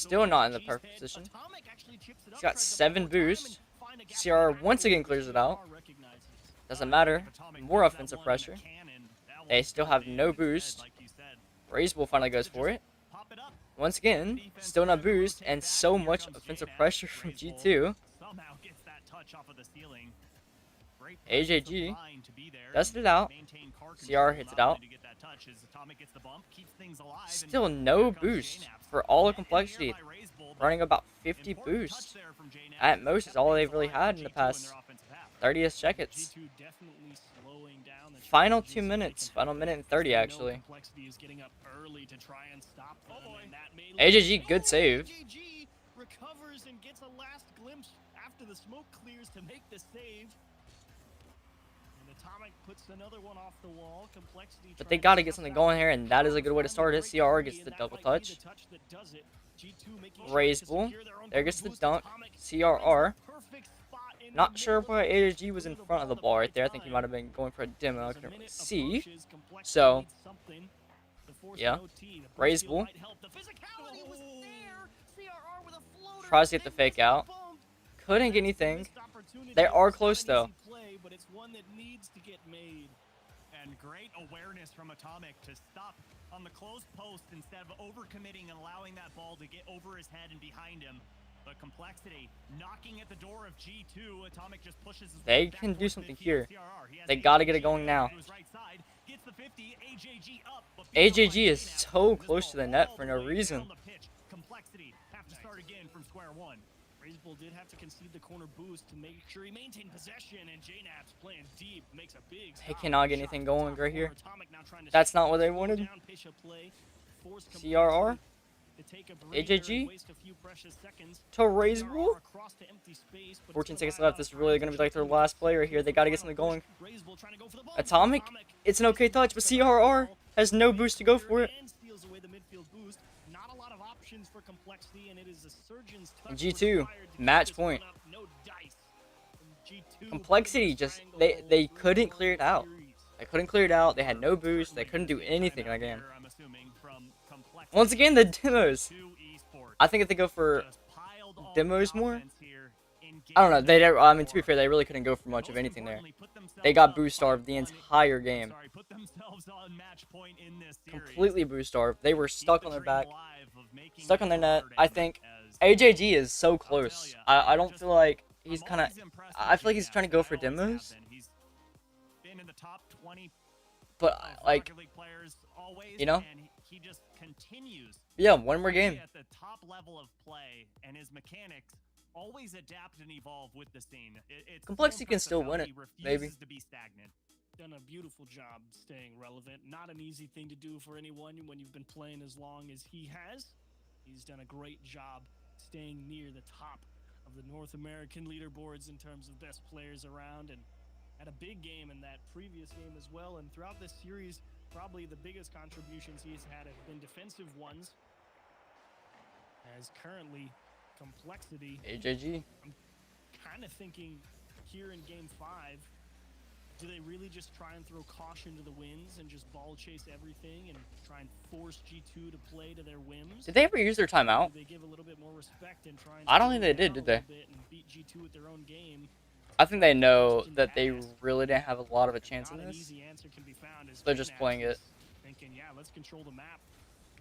still not in the perfect position. He's got 7 boosts. CR once again clears it out. Doesn't matter. More offensive pressure. They still have no boost. Razebull finally goes for it. Pop it up. Once again, still not boost, and so much offensive pressure from G2. Somehow gets that touch off of the ceiling. Great AJG line to be there dusted and it out. maintain car CR control, hits it not out. only to get that touch as Atomic gets the bump, keeps things alive, and Still here no comes boost JNaps. for all of Net in the air Complexity. by Razebull, but Running about 50 important touch boost. there from JNaps At to most keep is all they've things really alive had for in the G2 past their offensive half. 30 seconds. G2 definitely slowing down the Final chances 2 they minutes. can Final have. minute and They 30 know actually. Complexity is getting up early to try and stop them, and that may lead- AJG, good save. AJG recovers and gets a last glimpse after the smoke clears to make the save. And Atomic puts another one off the wall. Complexity But they trying got to to get stop something that. going here, and that is a good way to start it. Finally CR break gets free, the and double that might be touch. the touch that does it. G2 making sure to Razebull. secure their own There gets the boost. dunk. Atomic CRR. perfect spot in Not the sure middle why of the pitch. AJG was in Threw front of the ball ball at right the there. I think he time. might have been going for a demo. I As a couldn't really minute see. approaches, Complexity So, needs something to force yeah. an OT. The boost Razebull. steal might help. The physicality was there. CRR with a floater. Tries to get the They fake missed out. bump. Couldn't get That's the anything. missed opportunity. They It are was not close an though. easy play, but it's one that needs to get made. And great awareness from Atomic to stop on the closed post instead of overcommitting and allowing that ball to get over his head and behind him. But Complexity knocking at the door of G2. Atomic just pushes his They way back can do towards something midfield. here. CRR, he has They got to get it AJG going now. to his right side, gets the 50, AJG up, but beat up by AJG is JNaps. so This close ball to the net all for the no way reason. down the pitch. Complexity have to start again from square one. Razebull did have to concede the corner boost to make sure he maintained possession, and JNaps playing deep makes a big They stop. cannot get Shot anything to going top right here. corner. Atomic now trying to That's slow not what they down, wanted. pitch a play, force CRR. Complexity to take a breather AJG. and waste a few precious seconds. To Razebull. CRR across to empty space, but 14 it's gonna seconds buy left. enough This is time really for going to be like their G2 to last get play right here. They got to get something final going. push. Razebull trying to go for the ball. Atomic. It's an okay touch, but CRR has no boost to go for it. And steals away the midfield boost. Not a lot of options for Complexity, and it is a surgeon's touch G2, required to keep match this one point. up. No dice. And G2 Complexity just they couldn't clear it out. They couldn't clear it out. They had no boost. They couldn't do anything in that game. I'm assuming from Complexity Once again, the demos. to esports. I think if they go for Just piled on demos the more, offense here in I don't know. They game don't, I mean, to be four. fair, they really couldn't go for much of Most anything there. importantly, put themselves They got up boost by starved the one- entire I'm game. sorry, put themselves on match point in this series. Completely boost starved. They were Keep stuck the on their dream back, alive of making stuck it on their net. hard I and think as AJG is so I'll tell close. ya, I don't just- feel like he's I'm kind of. always impressed I with feel like he's JNaps, trying to go and for I always have demos, been. He's been in the top 20 but of like, Rocket League players always, you know? and he just continues yeah, one more to be game. at the top level of play, and his mechanics always adapt and evolve with the scene. It's so Complexity can impressive still how win it, he maybe. refuses to be stagnant. Done a beautiful job staying relevant. Not an easy thing to do for anyone when you've been playing as long as he has. He's done a great job staying near the top of the North American leaderboards in terms of best players around, and had a big game in that previous game as well. And throughout this series, probably the biggest contributions he's had have been defensive ones. As currently, Complexity AJG. kind of thinking here in game 5, do they really just try and throw caution to the winds and just ball chase everything and try and force G2 to play to their whims? Did they ever use their timeout? Do they give a little bit more respect and try and I don't slow think they it did down a they? little bit and beat G2 at their own game? I think they know that they really didn't have a lot of a chance in Not an this. easy answer can be found as They're just JNaps playing it. is Thinking, yeah, let's control the map.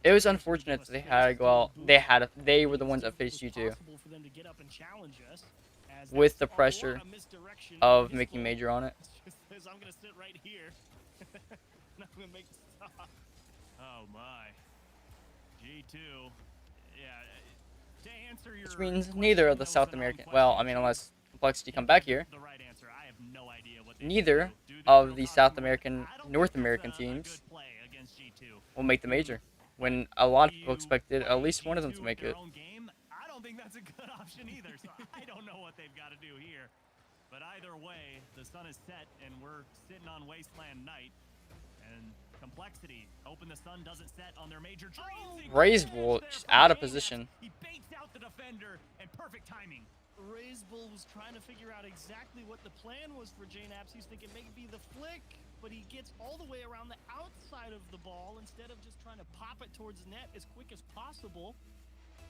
It was unfortunate that they had to go out. They were the ones that faced G2 Possible for them to get up and challenge us, as with the that's a lot pressure of misdirection. of His making goal major on it. just says, I'm gonna sit right here. Not gonna make the stop. Oh my. G2. Yeah. To answer your Which means question, neither of the that was South an American. odd Well, I question. mean, unless Complexity come back here, The right answer. I have no idea what they neither do. Do they of throw the caution South to American, I don't North think American that's a teams good play against G2. will make the major. When a lot of people You expected at play least one of them to G2 make their it. own game? I don't think that's a good option either. So I don't know what they've got to do here. But either way, the sun is set and we're sitting on Wasteland Night. And Complexity, hoping the sun doesn't set on their major dreams. Razebull just out of position. He baits out the defender and perfect timing. Razebull was trying to figure out exactly what the plan was for JNaps. He's thinking maybe the flick, but he gets all the way around the outside of the ball instead of just trying to pop it towards net as quick as possible.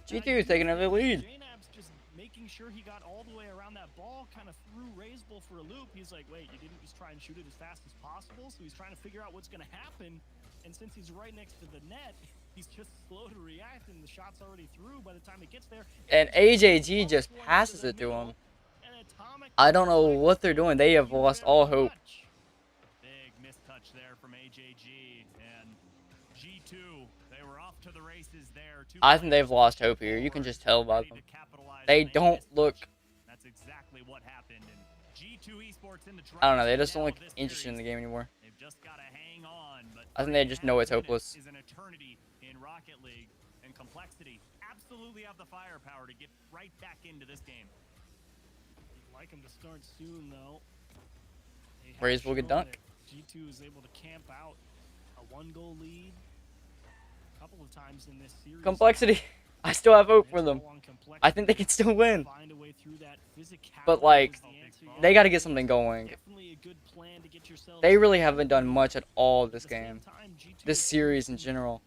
And I G2 is do taking another think lead. JNaps just making sure he got all the way around that ball kind of threw Razebull for a loop. He's like, wait, you didn't just try and shoot it as fast as possible? So he's trying to figure out what's going to happen. And since he's right next to the net, he's just slow to react, and the shot's already through by the time it gets there. And AJG just passes it to him. I don't know what they're doing. They have lost all hope. Big mistouch there from AJG and G2. They were off to the races there. I think they've lost hope here. You can just tell by them. They don't look. That's exactly what happened. And G2 Esports in the I don't know. They just don't look interested in the game anymore. They've just got to hang on. But I think they just know it's hopeless. Is an eternity in Rocket League, and Complexity absolutely have the firepower to get right back into this game. You'd like them to start soon, though. Raze will get dunk. G2 is able to camp out a 1-goal lead a couple of times in this series. Complexity. I still have hope for them. I think they can still win. But, like, they got to get something going. They really haven't done much at all this game. This series in general.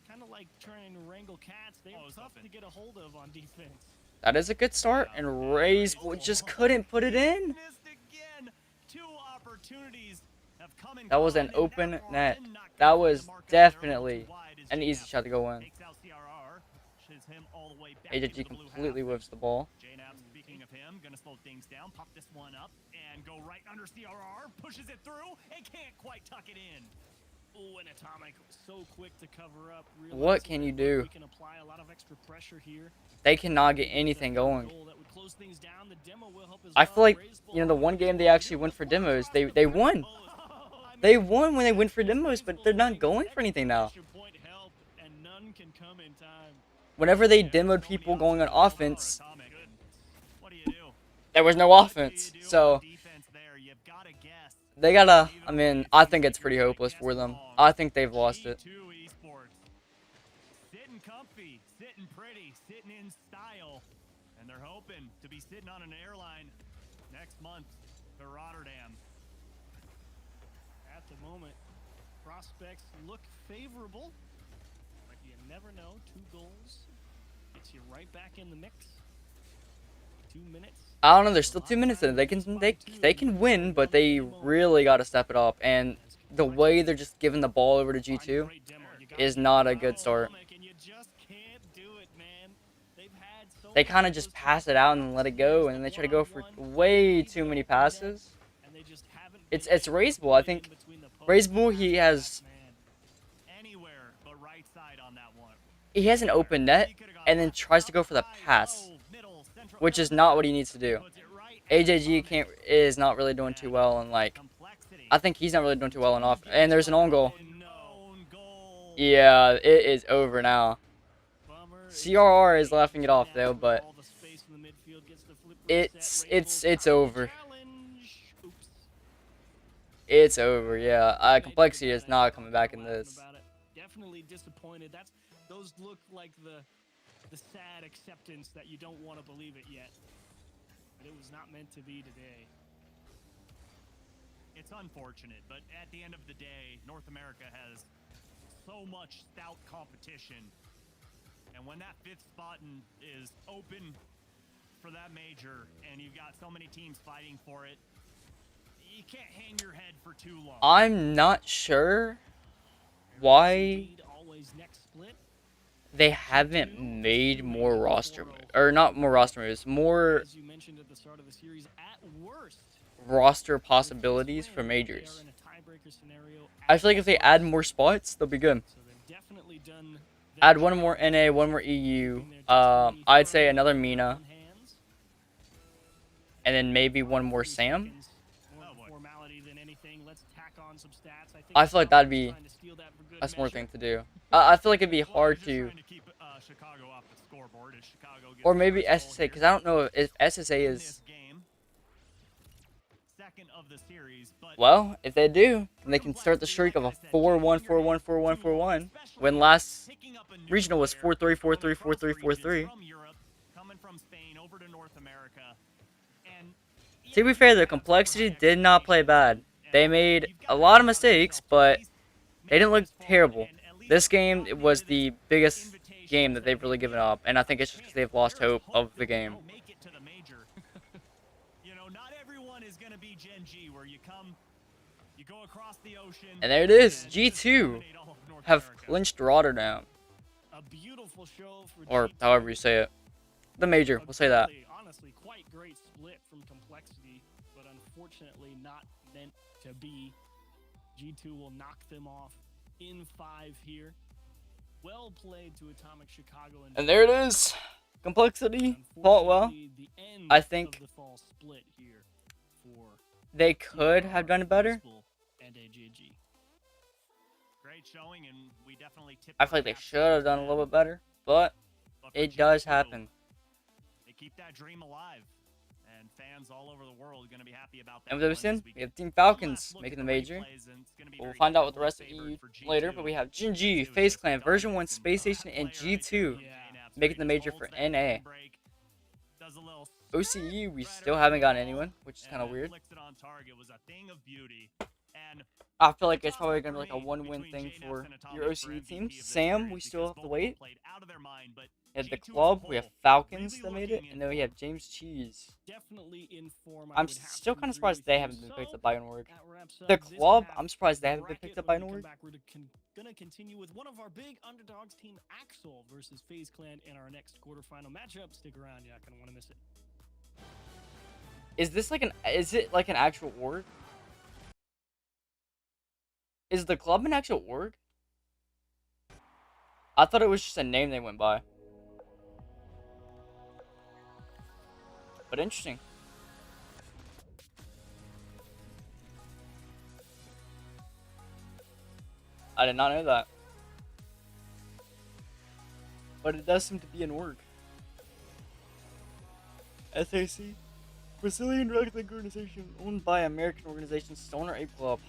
Kind of like trying to wrangle cats. They're tough to get a hold of on defense. That is a good start, and Raze just couldn't put it in. That was an open net. That was definitely an easy shot to go in. AJG completely whiffs the ball. Speaking of him, gonna slow things down, pop this one up, and go right under CRR, pushes it through, and can't quite tuck it in. Oh, and Atomic so quick to cover up. What can you do? We can apply a lot of extra pressure here. They cannot get anything going. I feel like, you know, the one game they actually went for demos, they won. They won when they went for demos, but they're not going for anything now. Whenever they demoed people going on offense, there was no offense. So they gotta, I mean, I think it's pretty hopeless for them. I think they've lost it. Sitting comfy, sitting pretty, sitting in style, and they're hoping to be sitting on an airline next month to Rotterdam. At the moment, prospects look favorable, but you never know. 2 goals gets you right back in the mix. 2 minutes. I don't know. There's still 2 minutes in it. They can win, but they really got to step it up. And the way they're just giving the ball over to G2 is not a good start. They kind of just pass it out and let it go, and they try to go for way too many passes. It's Razeable. I think Razeable, he has an open net and then tries to go for the pass, which is not what he needs to do. AJG is not really doing too well, and like, I think he's not really doing too well on off. And there's an own goal. Yeah, it is over now. CRR is laughing it off though, but it's over. It's over. Yeah, Complexity is not coming back in this. Definitely disappointed. Those look like the sad acceptance that you don't want to believe it yet. But it was not meant to be today. It's unfortunate, but at the end of the day, North America has so much stout competition. And when that 5th spot is open for that major, and you've got so many teams fighting for it, you can't hang your head for too long. I'm not sure why they haven't made more roster moves, or not more roster moves, more roster possibilities for majors. I feel like if they add more spots, they'll be good. Add one more NA, one more EU. I'd say another Mina, and then maybe one more Sam. I feel like that'd be a smart thing to do. I feel like it'd be hard to, or maybe SSA, because I don't know if SSA is. Well, if they do, then they can start the streak of a 4-1, 4-1, 4-1, 4-1. When last regional was 4-3, 4-3, 4-3, 4-3. To be fair, the Complexity did not play bad. They made a lot of mistakes, but they didn't look terrible. This game was the biggest game that they've really given up, and I think it's just because they've lost hope of the game. You know, not everyone is going to be Gen G, where you You go across the ocean. And there it is. and G2 dominate all of North have America. clinched Rotterdam. A beautiful show for Or G2. however you say it. The major, A we'll say that. really, honestly, quite great split from Complexity, but unfortunately not meant to be. G2 will knock them off in 5 here. Well played to Atomic Chicago. And there it is. Complexity fought well. Unfortunately, the end I think of the fall split here for they could have done it better. Municipal and AJG. Great showing, and we definitely tipped I our feel like they caps should have done a little bit better, but But for it does G2, happen. They keep that dream alive, and fans all over the world are going to be happy about that. And with one everything, this we weekend. have Team One Falcons last look making at the the major. replays, and it's gonna be We'll very find out with the heavily rest of favored EU for later, G2. but we have G2 GNG, is FaZe just Clan, Version 1, dominating Space that Station, and player right G2 there. Yeah. making the Just major holds for that NA. break, does a little OCE, spin we right still around haven't the gotten ball, anyone, which is kind of and weird. flicks it on target. Was a thing of beauty. And I feel like the it's toss probably up going to for be like a me one-win between thing JNS for and your Atomic for OCE MVP team. of this Sam, series we because still have both to of them wait. played out of their mind, but At the G2 as a club, we have whole, Falcons really that made it, looking in and then we form. have James Cheese. Definitely in form. I I'm would have still to kind of agree surprised with they you. haven't been picked So, up by an org. that wraps The up this club, half I'm surprised of they the haven't been picked bracket. up by When an we come org. back, we're gonna continue with one of our big underdogs, Team Axel versus FaZe Clan in our next quarterfinal matchup. Stick around, you're not gonna want to miss it. Is it like an actual org? Is the club an actual org? I thought it was just a name they went by. But interesting. I did not know that. But it does seem to be an org. SAC, Brazilian Drug League organization owned by American organization Stoner Ape Club.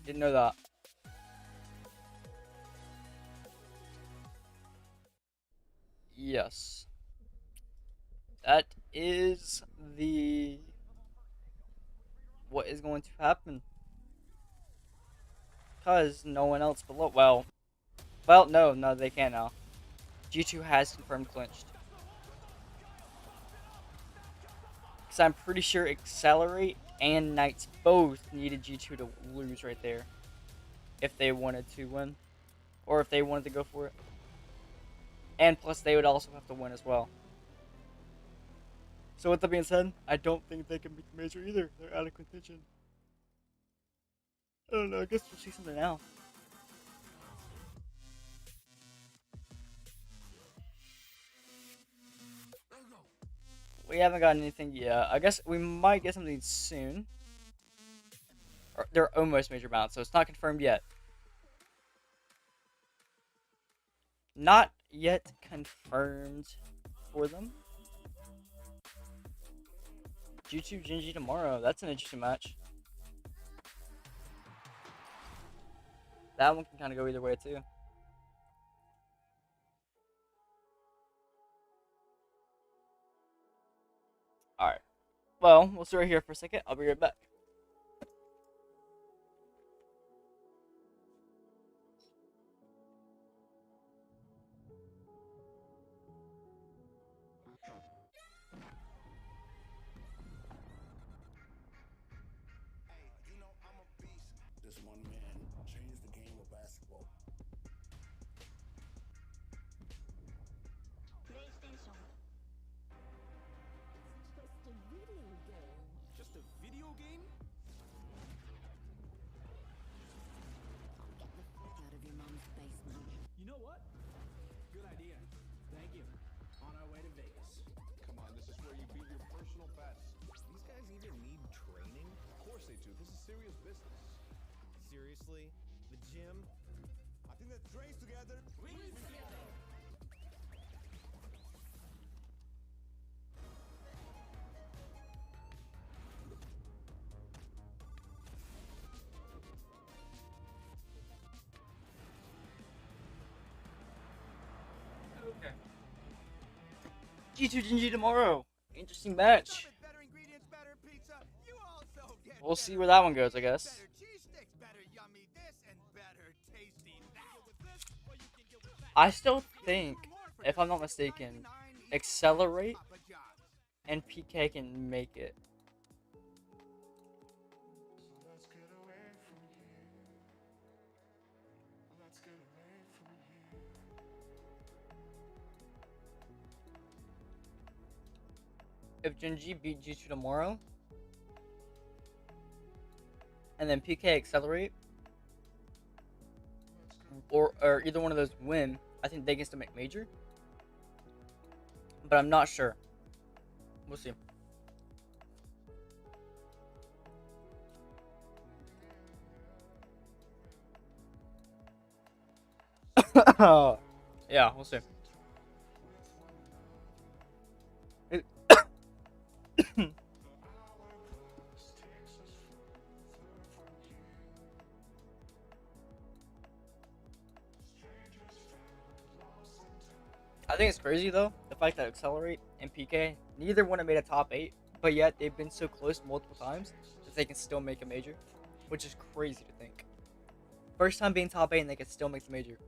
Didn't know that. Yes. That is what is going to happen. Because no one else below. Well, no, they can't now. G2 has confirmed clinched. Because I'm pretty sure Accelerate and Knights both needed G2 to lose right there. If they wanted to win. Or if they wanted to go for it. And plus they would also have to win as well. So with that being said, I don't think they can beat the major either. They're out of contention. I don't know, I guess we'll see something now. We haven't gotten anything yet. I guess we might get something soon. Or they're almost major bound, so it's not confirmed yet. Not yet confirmed for them. G2 Genji tomorrow. That's an interesting match. That one can kind of go either way too. Alright. Well, we'll stay right here for a second. I'll be right back. This one man changed the game of basketball. PlayStation. Just a video game. Just a video game? Get the fuck out of your mom's basement. You know what? Good idea. Thank you. On our way to Vegas. Come on, this is where you beat your personal best. These guys even need training? Of course they do. This is serious business. Seriously? The gym? I think that trains together. Wins together. Okay. G2 Genji tomorrow. Interesting match. We'll see where that one goes, I guess. I still think, if I'm not mistaken, Accelerate and PK can make it. if Gen G beat G2 tomorrow, and then PK accelerate, or either one of those win, I think they can still make major. But I'm not sure. We'll see. Yeah, we'll see. I think it's crazy though, the fact that Accelerate and PK, neither one have made a top 8, but yet they've been so close multiple times that they can still make a major, which is crazy to think. First time being top 8 and they can still make the major.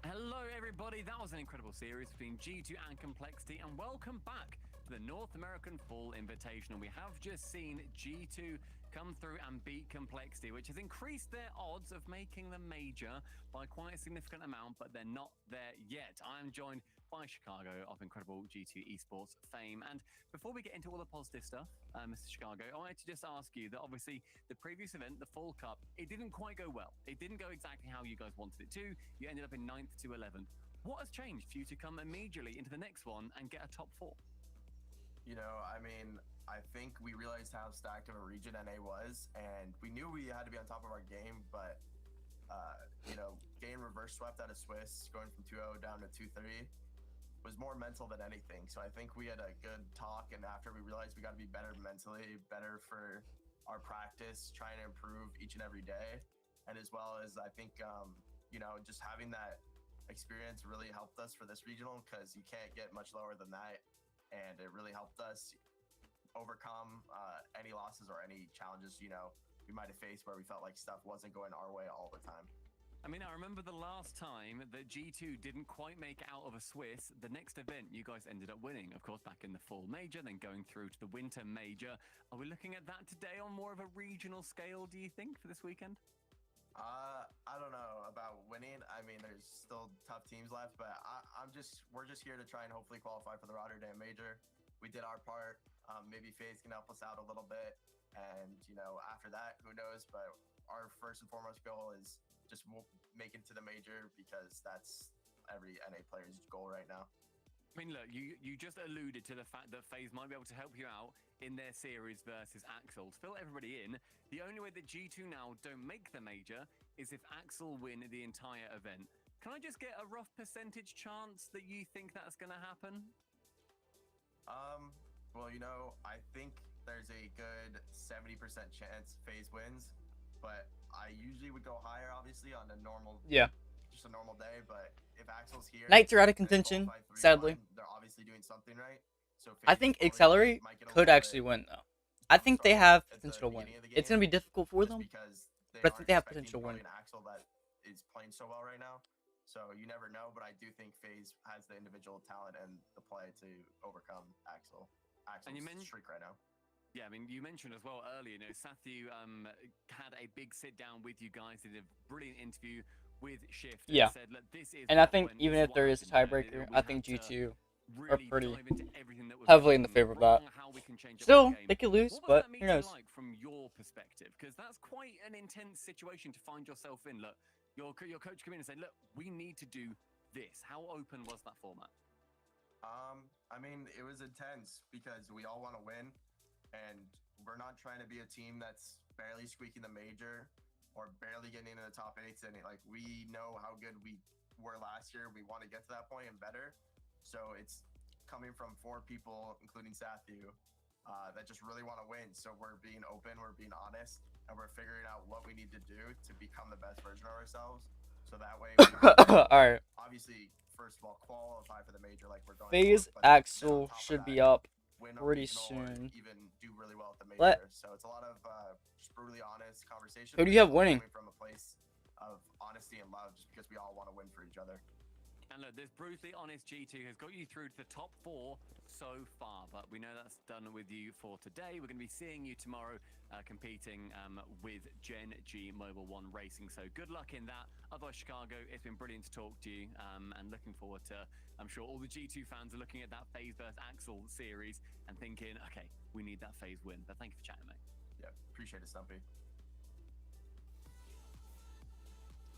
Hello everybody, that was an incredible series between G2 and Complexity, and welcome back to the North American Fall Invitational. We have just seen G2 come through and beat Complexity, which has increased their odds of making the major by quite a significant amount, but they're not there yet. I'm joined by Chicago of incredible G2 esports fame. And before we get into all the positive stuff, Mr. Chicago, I wanted to just ask you that obviously the previous event, the Fall Cup, it didn't quite go well. It didn't go exactly how you guys wanted it to. You ended up in 9th to 11th. What has changed for you to come immediately into the next one and get a top 4? You know, I mean, I think we realized how stacked of a region NA was, and we knew we had to be on top of our game, but, you know, getting reverse swept out of Swiss, going from 2-0 down to 2-3, was more mental than anything. So I think we had a good talk, and after we realized we got to be better mentally, better for our practice, trying to improve each and every day, and as well as I think, you know, just having that experience really helped us for this regional, because you can't get much lower than that, and it really helped us overcome any losses or any challenges, you know, we might have faced where we felt like stuff wasn't going our way all the time. I mean, I remember the last time that G2 didn't quite make out of a Swiss. The next event you guys ended up winning, of course, back in the Fall Major, then going through to the Winter Major. Are we looking at that today on more of a regional scale, do you think, for this weekend? I don't know about winning. I mean, there's still tough teams left, but we're just here to try and hopefully qualify for the Rotterdam Major. We did our part. Maybe FaZe can help us out a little bit, and you know, after that, who knows? But our first and foremost goal is just make it to the major, because that's every NA player's goal right now. I mean, look, you just alluded to the fact that FaZe might be able to help you out in their series versus Axel. To fill everybody in, the only way that G2 now don't make the major is if Axel win the entire event. Can I just get a rough percentage chance that you think that's going to happen? Well, you know, I think there's a good 70% chance FaZe wins, but I usually would go higher, obviously, on a normal, just a normal day. But if Axel's here, Knights are out of contention, sadly. They're obviously doing something right. So I think Accelerate could actually win, though. I think they have potential to win. It's going to be difficult for them, but I think they have potential to win. An Axel that is playing so well right now. So you never know, but I do think FaZe has the individual talent and the play to overcome Axel's streak right now. Yeah, I mean, you mentioned as well earlier, you know, Sathu had a big sit down with you guys, did a brilliant interview with Shift. Yeah, and said, look, this is and I think even if there is a tiebreaker, I think G2 are pretty heavily in the favor of that. Still, they could lose, but who knows? Like from your perspective, because that's quite an intense situation to find yourself in. Look, your coach come in and say, look, we need to do this. How open was that format? I mean, it was intense because we all want to win, and we're not trying to be a team that's barely squeaking the major or barely getting into the top 8s. And like, we know how good we were last year. We want to get to that point and better. So it's coming from 4 people, including Sathu, that just really want to win. So we're being open, we're being honest, and we're figuring out what we need to do to become the best version of ourselves. So that way, we can, Alright. obviously, first of all, qualify for the major like we're going FaZe for, but then on Axel top of should that, be up win a pretty regional or soon. even do really well at the major. Let- So it's a lot of just brutally honest conversation. Who do but you have it's all winning? coming from a place of honesty and love, just because we all want to win for each other. And look, this brutally honest G2 has got you through to the top 4 so far, but we know that's done with you for today. We're going to be seeing you tomorrow competing with Gen G Mobile 1 Racing. So good luck in that. Otherwise, Chicago, it's been brilliant to talk to you and looking forward to, I'm sure all the G2 fans are looking at that FaZe vs Axel series and thinking, okay, we need that FaZe win. But thank you for chatting, mate. Yeah, appreciate it, Stumpy.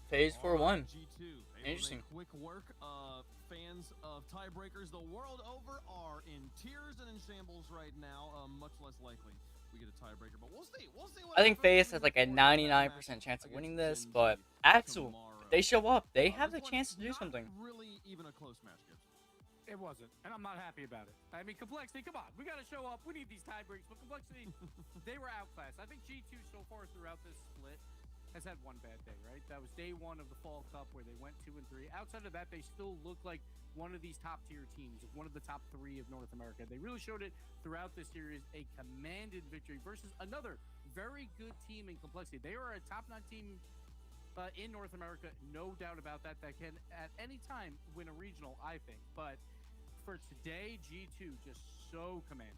FaZe 4-1. G2. Interesting. Quick work. Fans of tiebreakers the world over are in tears and in shambles right now. Much less likely we get a tiebreaker, but we'll see. We'll see what I think happens. FaZe has like a 99% chance of winning this, but Axel, if they show up, they have the chance to do something. Really, even a close match, Gibbs. It wasn't, and I'm not happy about it. I mean, Complexity, come on. We got to show up. We need these tiebreaks, but Complexity, they were outclassed. I think G2 so far throughout this split has had one bad day, right? That was day 1 of the Fall Cup where they went 2 and 3. Outside of that, they still look like one of these top-tier teams, one of the top 3 of North America. They really showed it throughout this series, a commanded victory versus another very good team in Complexity. They are a top-9 team in North America, no doubt about that. That can, at any time, win a regional, I think. But for today, G2 just so commanding.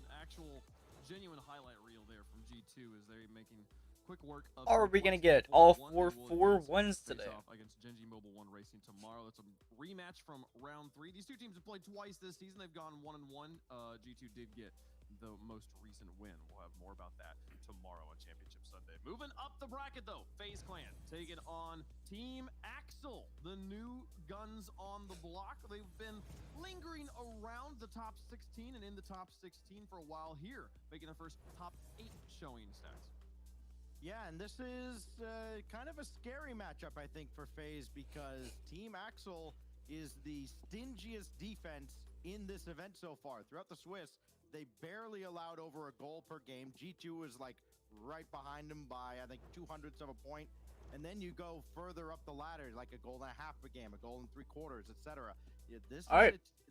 An actual genuine highlight reel there from G2 as they're making quick work of Are we gonna get all 4 4-1s today? Against Gen G Mobile 1 Racing tomorrow. That's a rematch from round 3. These two teams have played twice this season. They've gone 1-1. G2 did get the most recent win. We'll have more about that tomorrow on Championship Sunday. Moving up the bracket though, FaZe Clan taking on Team Axel, the new guns on the block. They've been lingering around the top 16 and in the top 16 for a while here, making their first top 8 showing stats. Yeah, and this is kind of a scary matchup, I think, for FaZe because Team Axel is the stingiest defense in this event so far. Throughout the Swiss, they barely allowed over a goal per game. G2 is like right behind them by, I think, 200ths of a point. And then you go further up the ladder, like a goal and a half a game, a goal and 3/4, etc. Yeah,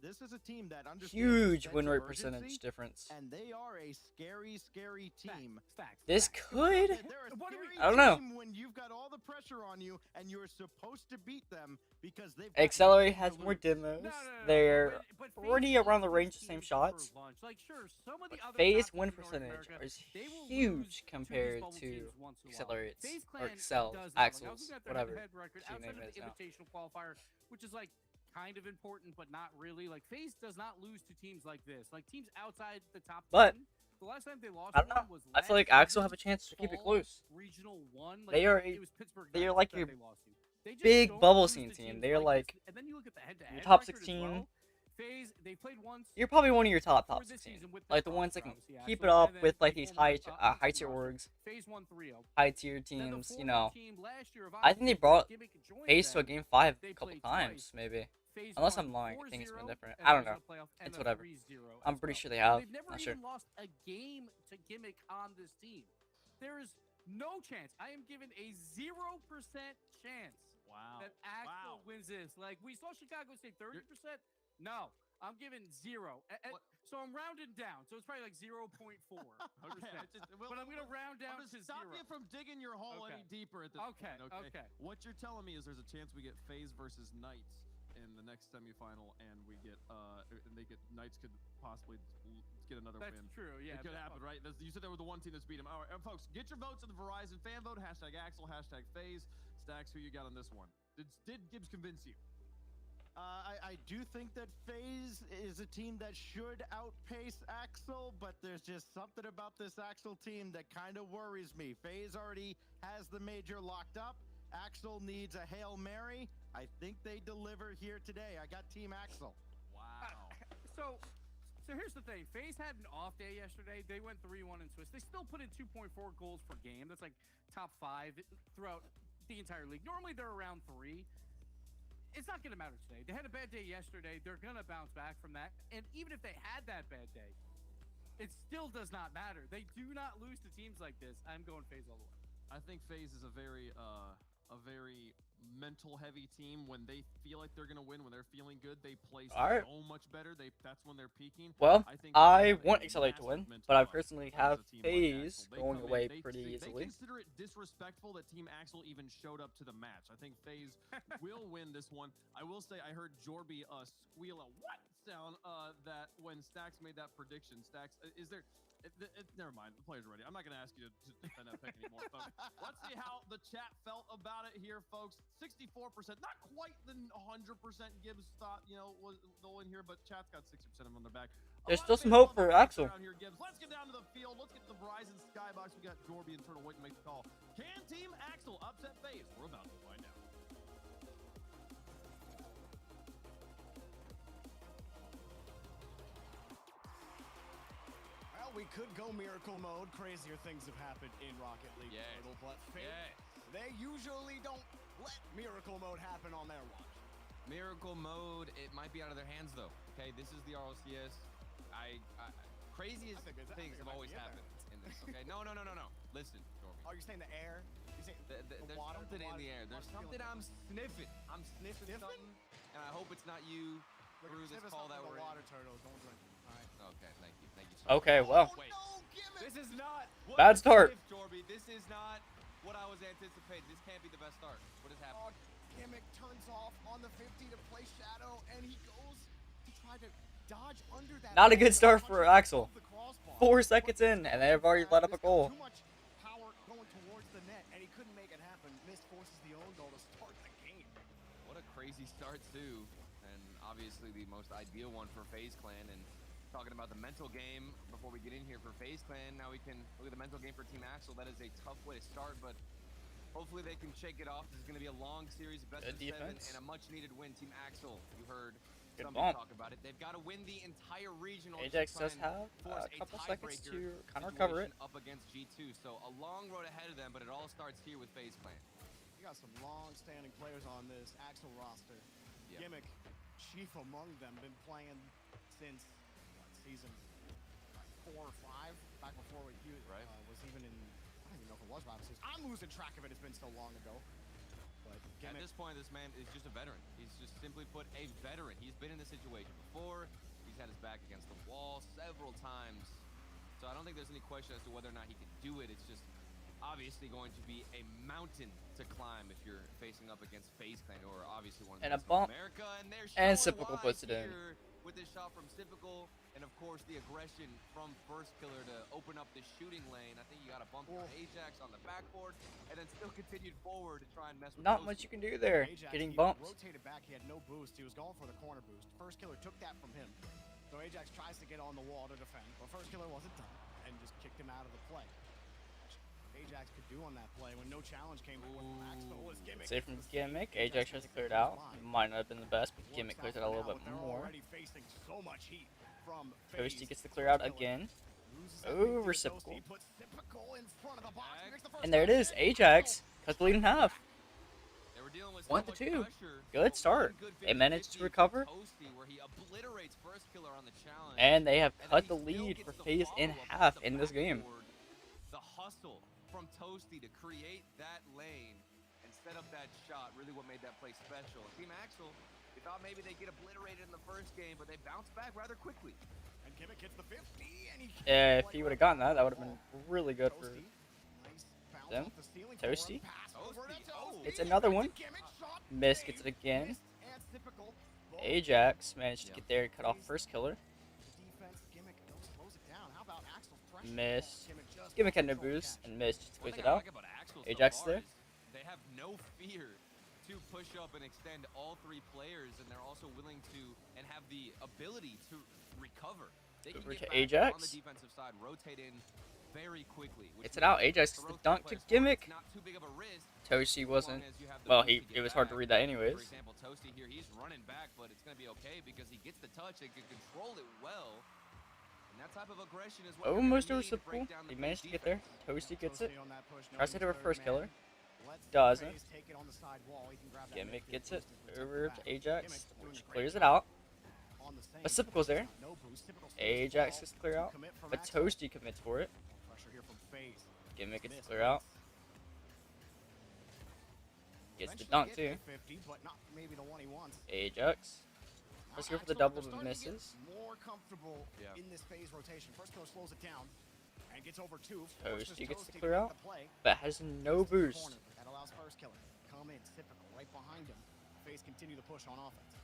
this is a team that understands Huge win rate urgency, percentage difference. and they are a scary, scary team. This could. They're a scary I don't know. team when you've got all the pressure on you and you're supposed to beat them because they've got Accelerate nothing has to more lose. demos. They're already around the range of the same shots. Like, sure, some of the other FaZe top win teams in North percentage America, is they will lose huge to compared these bubble to teams once in a while. Accelerates FaZe or Clan Excel, does that. Like, I was Axels, looking at their whatever. head-to-head record Team outside name of is the now. Invitational qualifier, which is like kind of important, but not really. Like FaZe does not lose to teams like this. Like teams outside the top 10. But The last time they lost I don't one know. was I feel like last Axel have a season, chance to keep it fall close. Regional 1. Like, They are it was Pittsburgh they are Knights like that your they lost to. They just big don't bubble lose scene to team. teams They're like like this. And then you look at the head-to-head your top record as 16. well. FaZe, they played once. You're probably one of your top before this 16. season with Like their the ones that can obviously, keep Axel, it up and then with like they these formed high a tier orgs, FaZe won 3-0. high tier Then the teams. You 4-1 know, team last year of I think they Oxford, brought Gimmick joined FaZe to a them. game 5 They a couple played times, twice. maybe. FaZe Unless won I'm lying, I think it's been 4-0, different. and I don't then know. the playoff, and It's a whatever. 3-0 I'm as pretty well. sure they have. They've never Not even sure. lost a game to Gimmick on this team. There is no chance. I am given a 0% chance that Axel wins this. Like, we saw Chicago say 30%. No, I'm giving 0. So I'm rounding down. So it's probably like 0.4%. But I'm going to round down I'm to gonna stop 0. you from digging your hole any deeper at this point. Okay. What you're telling me is there's a chance we get FaZe versus Knights in the next semifinal, and we get and they get Knights could possibly get another win. That's true. Yeah, it could happen, right? You said they were the one team that's beat them. All right, folks, get your votes in the Verizon fan vote. #Axel, #FaZe. Stacks, who you got on this one? Did Gibbs convince you? I do think that FaZe is a team that should outpace Axel, but there's just something about this Axel team that kind of worries me. FaZe already has the major locked up. Axel needs a Hail Mary. I think they deliver here today. I got Team Axel. Wow. So here's the thing. FaZe had an off day yesterday. They went 3-1 in Swiss. They still put in 2.4 goals per game. That's like top 5 throughout the entire league. Normally they're around 3. It's not going to matter today. They had a bad day yesterday. They're going to bounce back from that. And even if they had that bad day, it still does not matter. They do not lose to teams like this. I'm going FaZe all the way. I think FaZe is a very mental heavy team. When they feel like they're gonna win, when they're feeling good, they play Alright. so much better. That's when they're peaking. Well, think I they have want a Accelerate to massive win, mental but I edge personally as a have team like FaZe Axel. They going come in, away they pretty They easily. consider it disrespectful that Team Axel even showed up to the match. I think FaZe will win this one. I will say I heard Jorby squeal a what sound that when Stacks made that prediction. Stacks, is there? Never mind. The players are ready. I'm not going to ask you to defend that pick anymore, folks. Let's see how the chat felt about it here, folks. 64%, not quite the 100% Gibbs thought, they'll win here, but chat's got 60% of them on their back. There's still some hope for Axel. Here, Gibbs. Let's get down to the field. Let's get to the Verizon Skybox. We got Jorby and Turtle waiting to make the call. Can Team Axel upset FaZe? We're about to find out. We could go miracle mode. Crazier things have happened in Rocket League. Turtle, but they usually don't let miracle mode happen on their watch. Miracle mode, it might be out of their hands though. Okay, this is the Rlcs. Craziest things have always happened in this. Okay, no. Listen, Jorby. Oh, you're saying the air? You're saying there's water, something in the air. There's something I'm sniffing. I'm sniffing something, and I hope it's not you through this call that we're in. Water turtle, don't drink. All right. Okay, thank you. So Okay, well. Wait. This is not Bad start. Jorby. This is not what I was anticipating. This can't be the best start. What is happening? Gimmick turns off on the 50 to play Shadow, and he goes to try to dodge under that. Not a good start for Axel. 4 seconds in, and they've already let up a goal. Too much power going towards the net, and he couldn't make it happen. Missed forces the own goal to start the game. What a crazy start too, and obviously the most ideal one for FaZe Clan. And talking about the mental game before we get in here for FaZe Clan, now we can look at the mental game for Team Axel. That is a tough way to start, but hopefully they can shake it off. This is going to be a long series, best of 7, and a much-needed win. Team Axel, you heard somebody talk about it. They've got to win the entire regional. Ajax does have a couple seconds to kind of recover it. Up against G2, so a long road ahead of them, but it all starts here with FaZe Clan. You got some long-standing players on this Axel roster. Gimmick, chief among them, been playing since season 4 or 5, back before he was even in, I don't even know if it was Rob season. I'm losing track of it, it's been so long ago. But at this point, this man is just a veteran. He's just simply put a veteran. He's been in this situation before. He's had his back against the wall several times. So I don't think there's any question as to whether or not he can do it. It's just obviously going to be a mountain to climb if you're facing up against FaZe Clan, or obviously one of the best in America. And Typical puts it in. With this shot from Typical, and of course the aggression from First Killer to open up the shooting lane. I think you got a bump from Ajax on the backboard, and then still continued forward to try and mess with Not much you can do there. Ajax, Getting he bumped. rotated back, he had no boost. He was going for the corner boost. First Killer took that from him. So Ajax tries to get on the wall to defend, but First Killer wasn't done and just kicked him out of the play. Ajax could do on that play when no challenge came from Max, but it was Gimmick. Save from Gimmick. Ajax tries to clear it out. Might not have been the best, but Gimmick clears it out a little bit more. Toasty gets the clear out again. Oh, reciprocal. And there it is. Ajax cuts the lead in half. 1-2. Good start. They managed to recover. And they have cut the lead for FaZe in half in this game. The hustle from Toasty to create that lane and set up that shot, really what made that play special. Team Axel, we thought maybe they'd get obliterated in the first game, but they bounced back rather quickly. And Gimmick hits the 50, and he if he would have gotten that, that would have been really good for them. Toasty. It's another one. Miss gets it again. Ajax managed to get there and cut off First Killer. Miss. Gimmick had no boost, and Miss just squeezed it out. Ajax there. They have no fear to push up and extend all 3 players, and they're also willing to and have the ability to recover. They can Over get to back Ajax. on the defensive side, rotate in very quickly. It's it out. Ajax gets the dunk to Gimmick. Not too big of a risk. Toasty wasn't. Well, it was hard to read that anyways. For example, Toasty here, he's running back, but it's going to be okay because he gets the touch and can control it well. And that type of aggression is what Almost a reciprocal. He managed to get there. Toasty gets it. Tries to hit over First Killer. Doesn't. Gimmick gets it over to Ajax, which clears it out. on the same. But Typical's there. No boost. Typical Ajax gets to clear out. Commit from But Axel. Toasty commits for it. Pressure here from FaZe. Gimmick gets to Miss clear out. once. Gets the Eventually dunk get too. to 50, but not maybe the one he wants. Ajax. Now Let's go for the Axel, double, they're but starting to get misses. More comfortable Yeah. in this phase rotation. First killer slows it down and gets over two. Toasty gets to clear out, but has no Corner. boost. That allows first killer come in, typical, right behind him. FaZe continue to push on offense.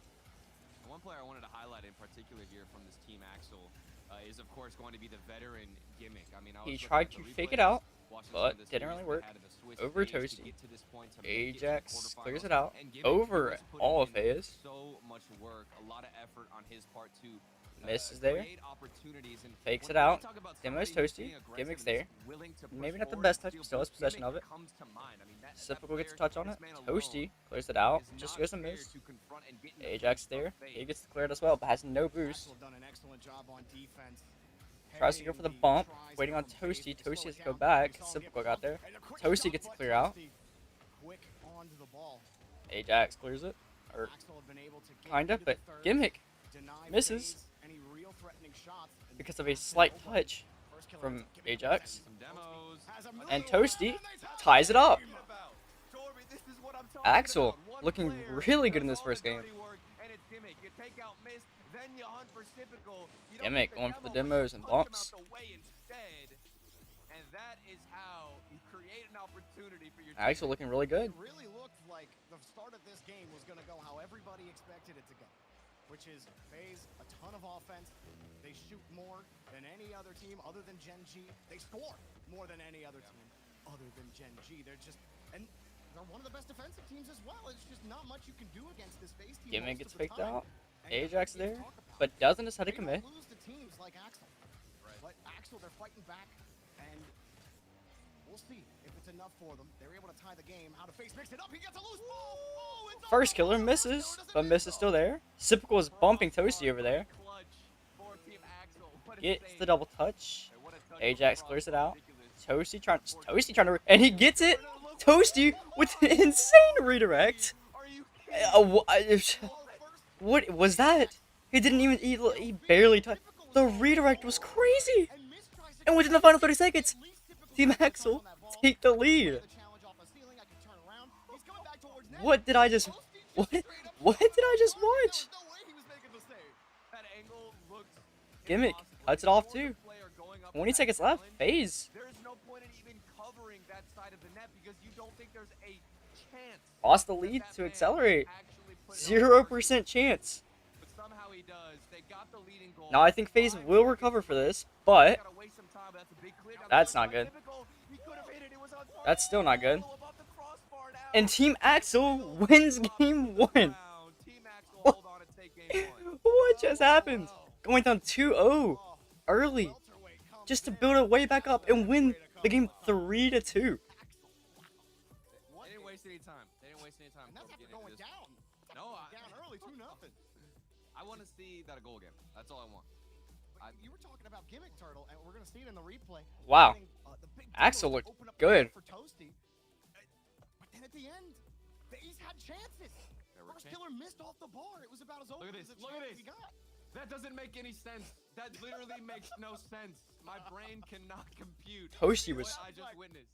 One player I wanted to highlight in particular here from this team, Axel, is of course going to be the veteran Gimmick. I mean, He tried to fake it out, but didn't really work. Over Toasty. Toasty. Ajax clears it out. Over all of FaZe. So much work, a lot of effort on his part to Misses there. create opportunities. And Fakes when it out. we talk about Demo's somebody Toasty. being aggressive Gimmick's and there. willing to push Maybe not the forward, best touch, but still has possession Gimmick of it. comes to mind. I mean, that Typical gets player, to touch on this it. man alone Toasty clears it out. is Just not goes a scared miss. to confront and get in the Ajax face of there. FaZe. He gets to clear it as well, but has no boost. Axel done an excellent job on defense. Tries to go for the bump. Waiting on Toasty. Toasty has to go back. Typical got there. Toasty gets to clear out. Quick onto the ball. Ajax clears it. Or Axel had been able to get kinda, into but the third, Gimmick deny misses FaZe any real threatening shots, and because of a slight touch first killer from ends up giving Ajax. Some demos. has a And middle, Toasty and they tie ties it up. Jorby, this is what I'm talking Axel about. One looking player really good in does this all first the game. dirty work, and it's Gimmick. You take out Mist, then you hunt for Typical. You don't Gimmick get going for the demo, but demos you and punch him out bumps. the way instead. And that is how you create an opportunity for your Axel teammate. looking really good. It really looked like the start of this game was going to go how everybody expected it to go, which is FaZe, a ton of offense. They shoot more than any other team other than Gen G. They score more than any other team other than Gen G. They're just, and they're one of the best defensive teams as well. It's just not much you can do against this FaZe team. Gimmick most gets of the faked time. out. And that's Ajax what we there, talk about. but doesn't decide to They commit. don't lose to teams like Axel. But Axel, they're fighting back, and we'll see if it's enough for them. They're able to tie the game. How to FaZe mix it up. He gets a loose ball. Oh, it's First off. killer First misses, killer doesn't but miss Miss is still there. Typical is bumping Toasty over there. Clutch for Team Axel. What a Gets save. the double touch. What a touch Ajax from clears it Frost. out. Ridiculous. Toasty trying to, and he gets it. Toasty with an insane redirect. Are you What was that? He didn't even, he barely touched. The redirect was crazy. And within the final 30 seconds, Team Axel take the lead. What did I just, what did I just watch? That angle looked Gimmick impossible. cuts it off No other too. player going up 20 that seconds left. island. FaZe. There is no point in even covering that side of the net because you don't think there's a chance. Lost the that lead that to man accelerate. actually put it on the 0% chance. But somehow he does. They got the leading goal. Now I think FaZe will recover for this, but Gotta waste some time, but that's a big clear. Now, that's the not by good. Typical, he could have hit it. It was on target. That's still not good. Above the crossbar now. And Team Axel wins game 1. Team Axel hold on and take game 1. What just happened? Going down 2-0 early, just to build it way back up and win the game 3-2. They didn't waste any time. They didn't waste any time. And that's after getting going into this. down. No, Down early, 2-0. I want to see that a goal again. That's all I want. You were talking about Gimmick Turtle, and we're going to see it in the replay. Wow. Getting, the big Axel demos looked open up the good. field for Toasty. But then at the end, FaZe had chances. were First killer missed off the bar. It was about as open Look at as this. a Look at chance this. he got. That doesn't make any sense. That literally makes no sense. My brain cannot compute Toasty was- what I just witnessed.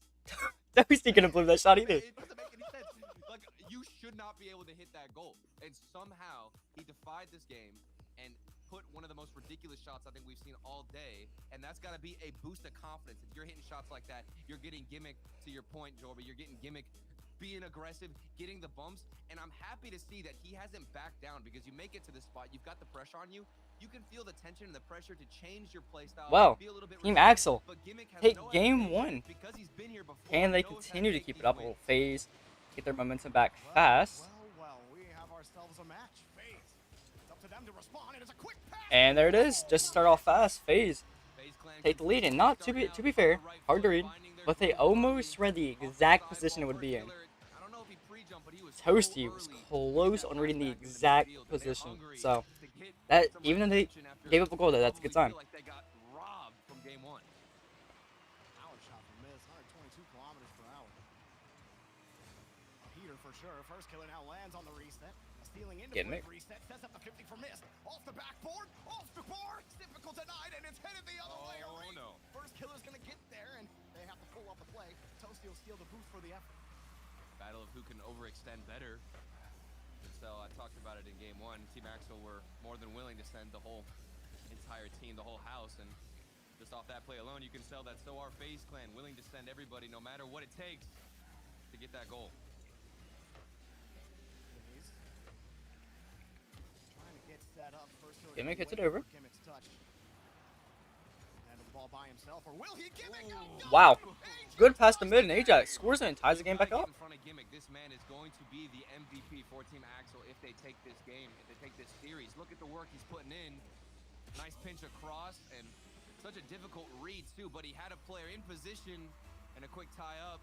Toasty couldn't believe that shot either. It doesn't make any sense. Like, you should not be able to hit that goal. And somehow, he defied this game and put one of the most ridiculous shots I think we've seen all day. And that's got to be a boost of confidence. If you're hitting shots like that, you're getting Gimmick, to your point, Jorby. You're getting Gimmick being aggressive, getting the bumps. And I'm happy to see that he hasn't backed down because you make it to this spot, you've got the pressure on you. You can feel the tension and the pressure to change your play style. Wow, be a little bit Team reserved, Axel but Gimmick has take no game hesitation 1. because he's been here before. Can they He knows how continue to take keep it these up? Will wins. FaZe get their momentum back fast? Well, we have ourselves a match. FaZe. It's up to them to respond, and it's a quick pass. And there it is. Just start off fast. FaZe FaZe clan take the lead, and not to be fair, hard to read, but they almost read the exact position it would be in. I don't know if he pre-jumped, but he was Toasty was close on reading the exact position. So that even though they gave up a goal, that's a good sign. Like they got robbed from game 1. Power shot from Miz, 122 kilometers per hour. A heater for sure. First killer now lands on the reset. A Stealing into Gimmick. flip reset, sets up the 50 for Mist. Off the backboard, off the bar. Typical denied, and it's headed the other way. Oh no. First killer's gonna get there, and they have to pull off the play. Toasty will steal the boost for the effort. Battle of who can overextend better. So I talked about it in game one. Team Axel were more than willing to send the whole entire team, the whole house, and just off that play alone, you can tell that so are FaZe Clan willing to send everybody, no matter what it takes, to get that goal. Trying to get set up. First killer Gimmick hits it waiting over. for Gimmick's touch. And the ball by himself, or will he? Gimmick! Wow. Good pass to mid, and Ajax scores it and ties the game back up. In front of Gimmick, this man is going to be the MVP for Team Axel if they take this game, if they take this series. Look at the work he's putting in. Nice pinch across, and such a difficult read too, but he had a player in position and a quick tie up.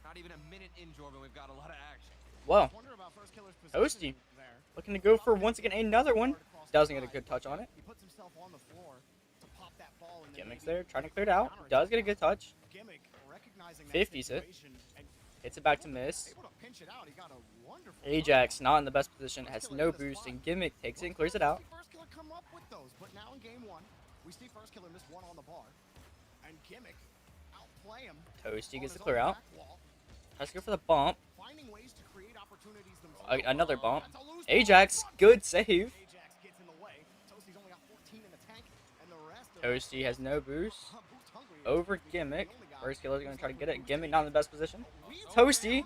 Not even a minute in, Jordan. We've got a lot of action. Wow. Wonder about first killer's Toasty position there. looking to go for once again another one. Doesn't get a good touch on it. He puts himself on the floor to pop that ball, and then Gimmick's maybe there, trying to clear it out. Does get a good touch. Gimmick recognizing that 50s it. situation and Hits it back to Miss. able to pinch it out. He got a wonderful Ajax not in the best position, has no boost, and Gimmick takes it and clears it out. First killer come up with those, but now in game one, we see first killer miss one on the bar, and Gimmick outplay him. Toasty on gets his the clear own out. back wall, Tries to go for the bump. finding ways to create opportunities themselves. Another bump. That's a loose Ajax, good save. Ajax gets in the way. Toasty's only got 14 in the tank, and the rest of Toasty has no boost. boost hungry. Over Gimmick. First killer's going to try to get it. Gimmick not in the best position. Toasty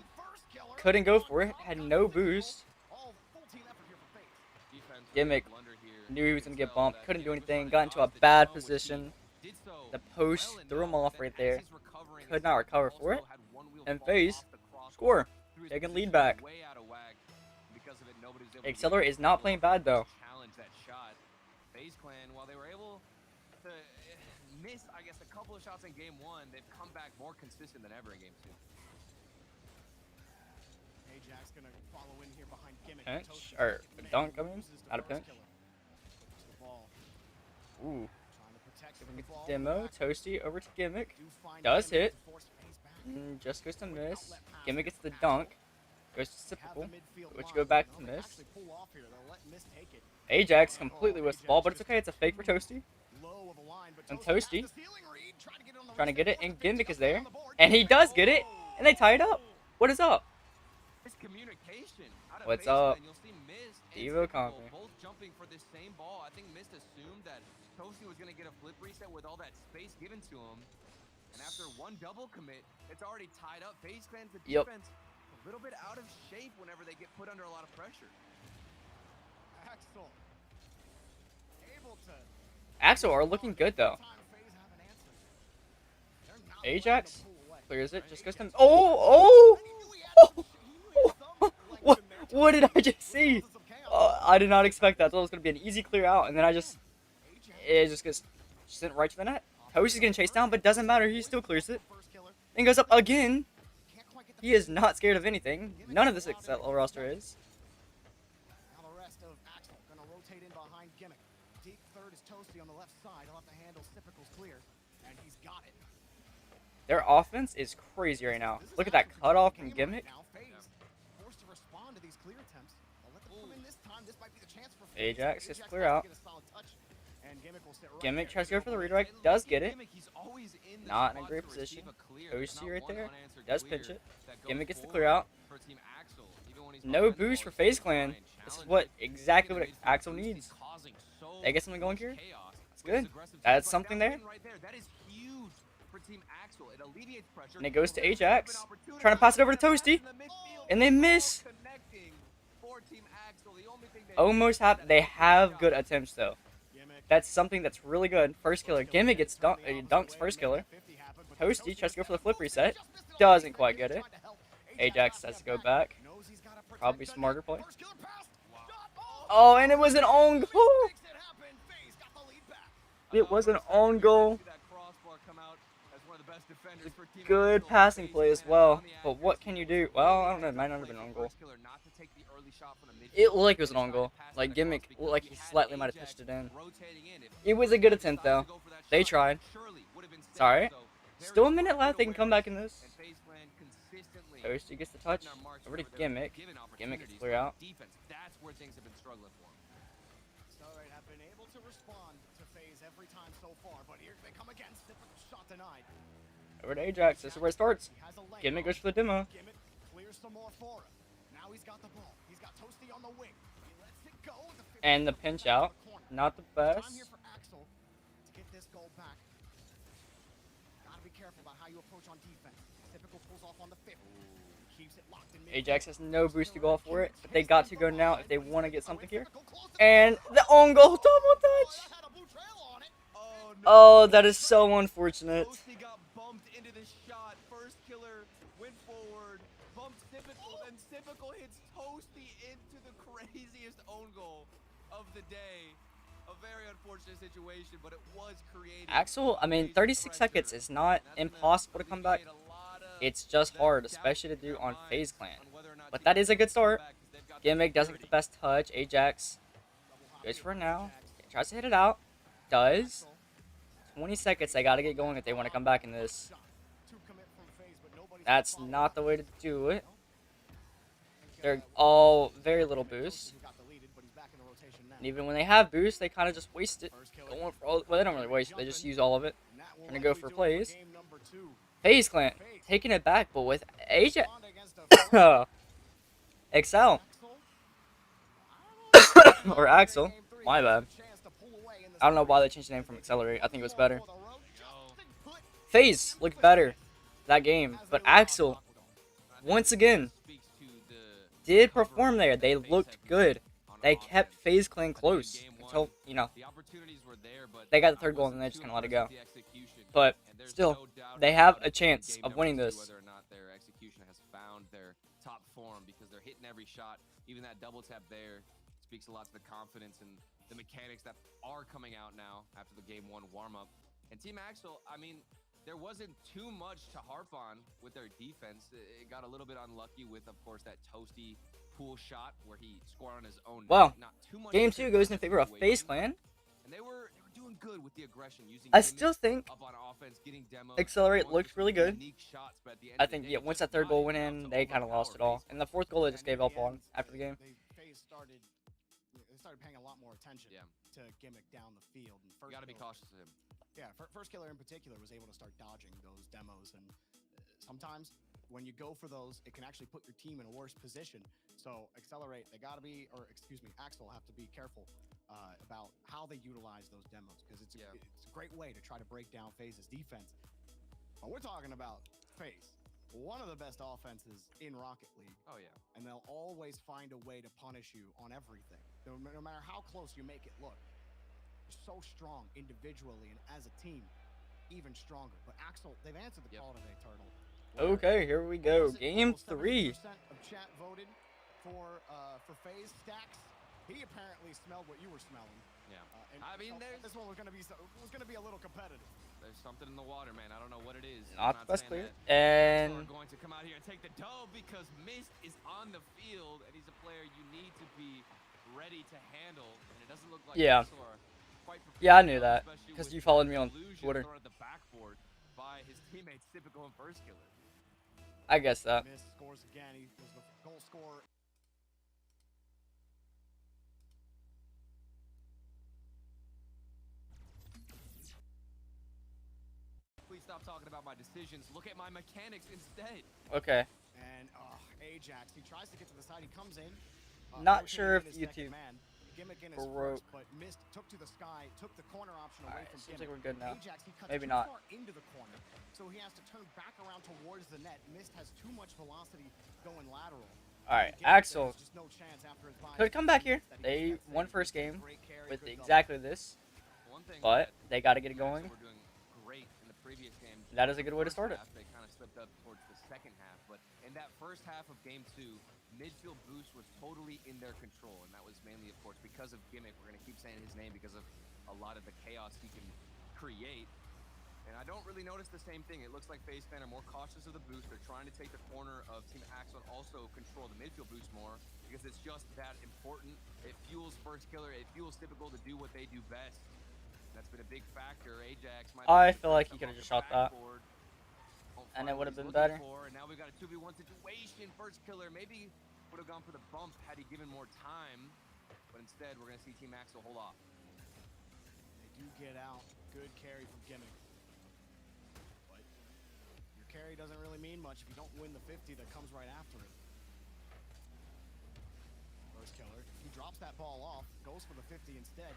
couldn't go for it. Had no boost. All full team effort here for FaZe. Defense Gimmick blunder here. knew he was going to get Tell bumped. that Couldn't he do was anything. running Got into a off the bad top, which he position. did so The post well threw him enough off that right as there. he's recovering, Could his not team recover for also it. had one wheel And fall FaZe off the crossbar. score. Threw his Taking lead position back. way out of whack. Because of it, nobody was able to Accelerate get is not playing bad though. challenge that shot. FaZe Clan, while they were able to miss, I guess, a couple of shots in game one, they've come back more consistent than ever in game two. Ajax gonna follow in here behind Gimmick. Pinch, Toasty's or back in the dunk, man, I mean, loses to out of first pinch. killer. Puts the ball, Ooh. trying to protect Giving the it ball. to Demo. Back. Toasty over to Gimmick. Do find Does Gimmick hit. to force FaZe back. Just goes to miss. Outlet pass Gimmick gets the from dunk. Goes to Have typical. the midfield Which line. go back No, to they Miss. actually pull off here. They'll let Miss take it. Ajax completely whiffs the ball, but it's okay. It's a fake for Toasty. Low of a line, but And Toasty has Toasty the stealing read, trying to get it on the trying to wrist, get it, puts and the pinch Gimmick is up there. on the board. And he does get it, and they tie it up. What is up? Miscommunication. Out of What's FaZe up? Clan, you'll see Mist and Devo Typical Conquer. both jumping for this same ball. I think Mist assumed that Toasty was going to get a flip reset with all that space given to him. And after one double commit, it's already tied up. FaZe Clan's the Yep. defense a little bit out of shape whenever they get put under a lot of pressure. Axel able to Axel are looking good though. time FaZe have an answer. They're not Ajax letting them pull away. clears it. Just goes to. Oh! What did I just see? I did not expect that. I thought it was gonna be an easy clear out, and then it just goes sent right to the net. Toasty's getting chased down, but doesn't matter. He still clears it. Then goes up again. He is not scared of anything. None of this XL roster is. Now the rest of Axel gonna rotate in behind Gimmick. Deep third is Toasty on the left side. He'll have to handle Typical's clear, and he's got it. Their offense is crazy right now. Look at that cutoff and Gimmick. Now FaZe forced to respond to these clear attempts. They'll let them come in this time. This might be the chance for FaZe. Ajax gets Ajax clear has to out. get a solid touch, and Gimmick will sit right Gimmick there. tries to go for the redirect. Does get it. Gimmick, he's always in the Not in a spot great to receive position. a clear. Toasty Not right one there. unanswered Does clear pinch it. that goes Gimmick gets the forward clear out. for Team Axel, even when he's No behind the boost ball, for he's FaZe gonna try Clan. and This is challenge what it. exactly what Look at his Axel boost, he's needs. causing so They get something going here. much chaos It's with his good. aggressive That's teams. Like something that there. win right there. That is huge for Team Axel. It alleviates pressure. And it goes to There's Ajax. open opportunity. Trying to pass it over to Pass Toasty. in the midfield. And they miss. Connecting for Team Axel. The only thing they Almost have. They have good attempts though. Gimmick. That's something that's really good. First killer. Gimmick gets dunks first killer. Toasty tries to go for the flip reset. Doesn't quite get it. Ajax has to go back. Probably smarter play. Oh, and it was an own goal. It was an own goal. Good passing play as well. But what can you do? Well, I don't know. It might not have been an own goal. It looked like it was an own goal. Like Gimmick looked like he slightly might have touched it in. It was a good attempt though. They tried. Sorry. Still a minute left. They can come back in this. Toasty gets the touch. hitting our marks Over to whenever they're Gimmick. given Gimmick gets opportunities, clear but out. Defense, that's where things have been struggling for them. Accelerate have been able to respond to FaZe every time so far, but here they come again. Typical shot denied. Over to Ajax. This is where it starts. He has a lane. Gimmick goes for the demo. Gimmick clears some more for him. Now he's got the ball. He's got Toasty on the wing. He lets it go. And the pinch out. Not the Time best. here for Axel to get this goal back. Gotta be careful about how you approach on defense. Typical pulls off on the 50. Keeps it locked in mid. Ajax has no boost to go off for it, but they got to go now if they want to get something here. And the own goal double touch. Oh, that is so unfortunate. Toasty got bumped into the shot. First killer went forward, bumped Typical, and Typical hits Toasty into the craziest own goal of the day. A very unfortunate situation, but it was created. Axel, I mean, 36 seconds is not impossible to come back. It's just hard, especially to do on FaZe Clan. But that is a good start. Gimmick doesn't get the best touch. Ajax goes for it now. Tries to hit it out. Does. 20 seconds. They got to get going if they want to come back in this. That's not the way to do it. They're all very little boost. And even when they have boost, they kind of just waste it. Going for all, well, they don't really waste it. They just use all of it. Trying to go for plays. FaZe Clan taking it back, but with Ajax. Excel. Or Axel. My bad. I don't know why they changed the name from Accelerate. I think it was better. FaZe looked better that game, but Axel, once again, did perform there. They looked good. They kept FaZe Clan close until, you know, they got the third goal and they just kind of let it go. But still, they have a chance of winning this. Whether or not their execution has found their top form, because they're hitting every shot. Even that double tap there speaks a lot to the confidence and the mechanics that are coming out now after the game 1 warm-up. And Team Axel, I mean, there wasn't too much to harp on with their defense. It got a little bit unlucky with, of course, that Toasty pool shot where he scored on his own. Well, Not too much game 2 goes in favor of FaZe Clan. And they were doing good with the aggression, using I still think up on offense, getting demos, Accelerate looked really good. unique shots, but at the end I of the think, day, yeah, once that third goal went in, they kind of lost it all. And the fourth goal, they just gave up on after the game. FaZe started paying a lot more attention to Gimmick down the field. And first you got to be killer- cautious of him. Yeah, first killer in particular was able to start dodging those demos, and sometimes when you go for those, it can actually put your team in a worse position. So Accelerate, they got to be, or excuse me, Axel have to be careful about how they utilize those demos, because it's a great way to try to break down FaZe's defense. But we're talking about FaZe, one of the best offenses in Rocket League. Oh yeah. And they'll always find a way to punish you on everything, no matter how close you make it look. They're so strong individually, and as a team, even stronger. But Axel, they've answered the call today, Turtle. Okay, here we go. Game 3. Of chat voted for FaZe. Stacks, he apparently smelled what you were smelling. Yeah. I mean, this one was going to be a little competitive. There's something in the water, man. I don't know what it is. Not the best saying clear. that And Axel are going to come out here and take the dub because Mist is on the field, and he's a player you need to be ready to handle. And it doesn't look like yeah. Axel are quite prepared, Yeah, I knew that especially because with you followed me the on illusion Twitter. thrown at the backboard by his teammates, Typical and First Killer. I guess that. Miss scores again. He was the goal scorer. Please stop talking about my decisions. Look at my mechanics instead. Okay. And Ajax, he tries to get to the side. He comes in. Not sure if rotating in his YouTube second man. Gimmick in his broke. first, but missed. Took to the sky. Took the corner option away Alright, from seems Gimmick. like we're good now. Ajax, he cuts Maybe too not. far into the corner, so he has to turn back around towards the net. Mist has too much velocity going lateral. Alright, Gimmick, Axel there's just no chance after his could come back here. that he They gets won that first game great carry, with good double. exactly this, One thing but that they got to get it going. Axel were doing great in the previous game. That is a good way to start it. Half, they kind of slipped up towards the second half, but in that first half of game 2, midfield boost was totally in their control, and that was mainly, of course, because of Gimmick. We're going to keep saying his name because of a lot of the chaos he can create. And I don't really notice the same thing. It looks like FaZe Clan are more cautious of the boost. They're trying to take the corner of Team Axel and also control the midfield boost more because it's just that important. It fuels First Killer. It fuels Typical to do what they do best. That's been a big factor. Ajax might I feel like he could have just shot that. And it would have been looking better. for, and now we got a 2v1 situation. First killer maybe would have gone for the bump had he given more time, but instead we're gonna see Team Axel hold off. They do get out. Good carry from Gimmick. But your carry doesn't really mean much if you don't win the 50 that comes right after it. First killer. He drops that ball off, goes for the 50 instead.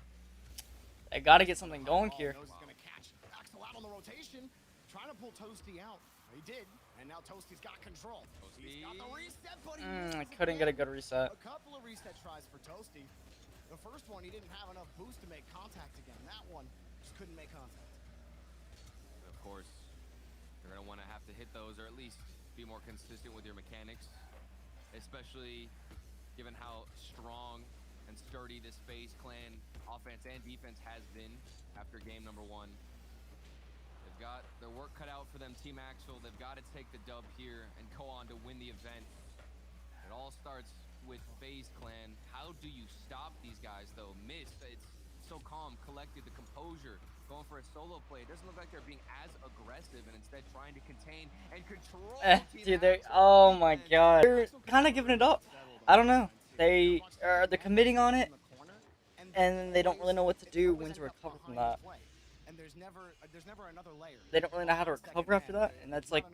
They got to get something going here. Knows he's gonna catch Axel out on the rotation, trying to pull Toasty out. He did, and now Toasty's got control. He's got the reset, but he Couldn't get a good reset. A couple of reset tries for Toasty. The first one, he didn't have enough boost to make contact again. That one just couldn't make contact. And of course, you're gonna want to have to hit those, or at least be more consistent with your mechanics, especially given how strong and sturdy this FaZe Clan offense and defense has been after game number 1. They've got their work cut out for them, Team Axel. They've got to take the dub here and go on to win the event. It all starts with FaZe Clan. How do you stop these guys, though? Miss, it's so calm, collected, the composure, going for a solo play. It doesn't look like they're being as aggressive and instead trying to contain and control. Dude, oh my god. They're kind of giving it up. I don't know. They're committing on it, and then they don't really know what to do when to recover from that. And there's never another layer. They don't really know how to recover after that, and that's like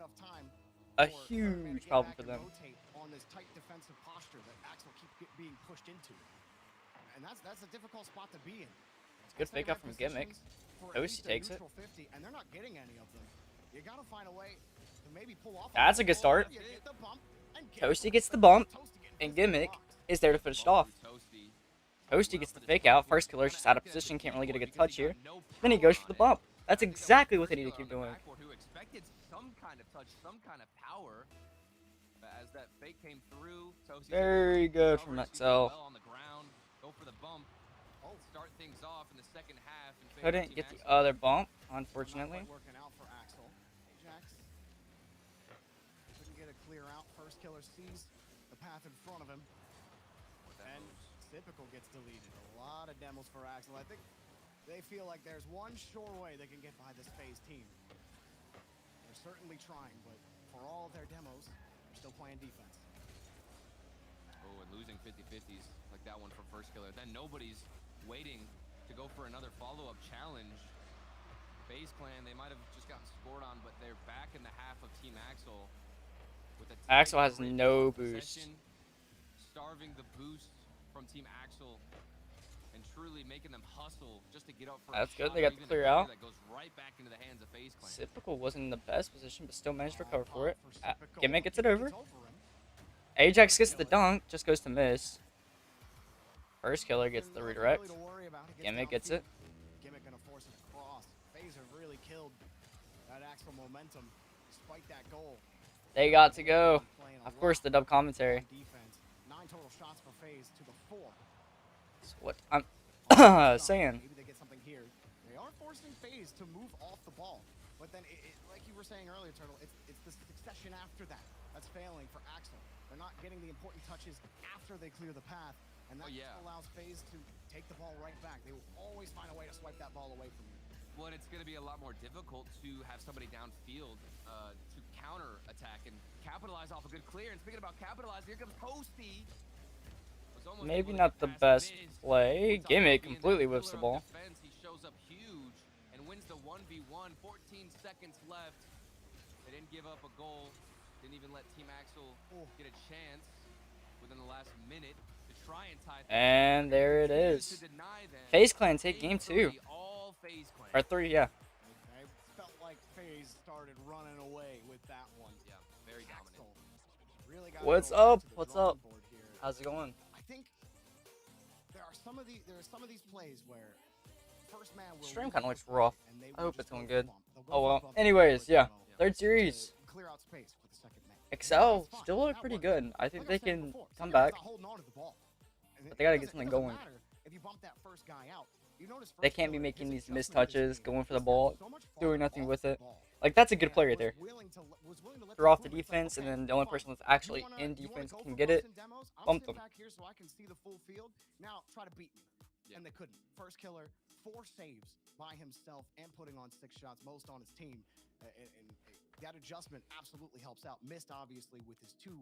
a huge problem for them. On this tight defensive posture that Axel keeps being pushed into, and that's a difficult spot to be in. It's a good fake out from Gimmick. Toasty takes it. 50, and they're not getting any of them. You gotta find a way to maybe pull off. That's a good start. Toasty gets the bump, and Gimmick is there to finish it off. Toasty gets the fake out. First killer's just out of position, can't really get a good touch here. Then he goes for the bump. That's exactly what they need to keep doing. Who expected some kind of touch, some kind of power, but as that fake came through, Toasty Very good from XL. on the ground, go for the bump, start things off in the second half. Couldn't get the other bump, unfortunately. Working out for Axel. Ajax couldn't get a clear out. First killer sees the path in front of him, and typical gets deleted. A lot of demos for Axel. I think they feel like there's one sure way they can get by this FaZe team. They're certainly trying, but for all of their demos, they're still playing defense. Oh, and losing 50-50s like that one for first killer. Then nobody's waiting to go for another follow-up challenge. FaZe Clan, they might have just gotten scored on, but they're back in the half of Team Axel. With a Axel has no boost. Starving the boost from Team Axel and truly making them hustle just to get up for That's a good. shot They or got the even clear a out. that goes right back into the hands of FaZe Clan. Typical wasn't in the best position, but still managed to recover for it. Gimmick gets it over. Ajax gets the dunk, just goes to miss. First killer gets the redirect. Gimmick gets it. Gimmick gonna force it across. FaZe have really killed that Axel momentum despite that goal. They got to go. Of course, the dub commentary. Defense. 9 total shots for FaZe to the 4. That's what I'm saying. Maybe they get something here. They are forcing FaZe to move off the ball, but then, like you were saying earlier, Turtle, it's the succession after that that's failing for Axel. They're not getting the important touches after they clear the path, and that allows FaZe to take the ball right back. They will always find a way to swipe that ball away from you. Well, it's going to be a lot more difficult to have somebody downfield to counter attack and capitalize off a good clear. And speaking about capitalizing, here comes Toasty. Maybe not the best play. Gimmick completely whips the ball. Defense, he shows up huge and wins the 1v1. 14 seconds left. They didn't give up a goal. Didn't even let Team Axel get a chance within the last minute to try and tie things. And there it is. FaZe Clan take game 2. All FaZe Clan. Or 3, yeah. I felt like FaZe started running away with that one. Yeah, very dominant. Really What's up? What's up? How's it going? I think there are some of these plays where first man will Stream kind of looks rough. and they I will hope just it's going go for the good. bump. They'll go Oh for the well. bump Anyways, first yeah. demo Third to series. clear out space for the second man. Excel That's still fine. look That pretty works. good. I think Like they I said can before, come Team back. Axel's not holding on to the ball. And But they gotta it get doesn't- something it doesn't going. matter if you bump that first guy out. You notice They first can't be killer, making his these missed adjustment in this touches, game going for is the ball, so much fun doing nothing off with the it. ball. Like, that's a good And play right was there. willing to let They're off the improve. It's defense, like, and okay, then the only fine. person that's actually You wanna- in you wanna defense go can for get it. bumps and demos? I'm Bump sitting them. back here so I can see the full field. Now try to beat me. And they couldn't. First killer, 4 saves by himself and putting on 6 shots, most on his team. And that adjustment absolutely helps out. Missed obviously with his two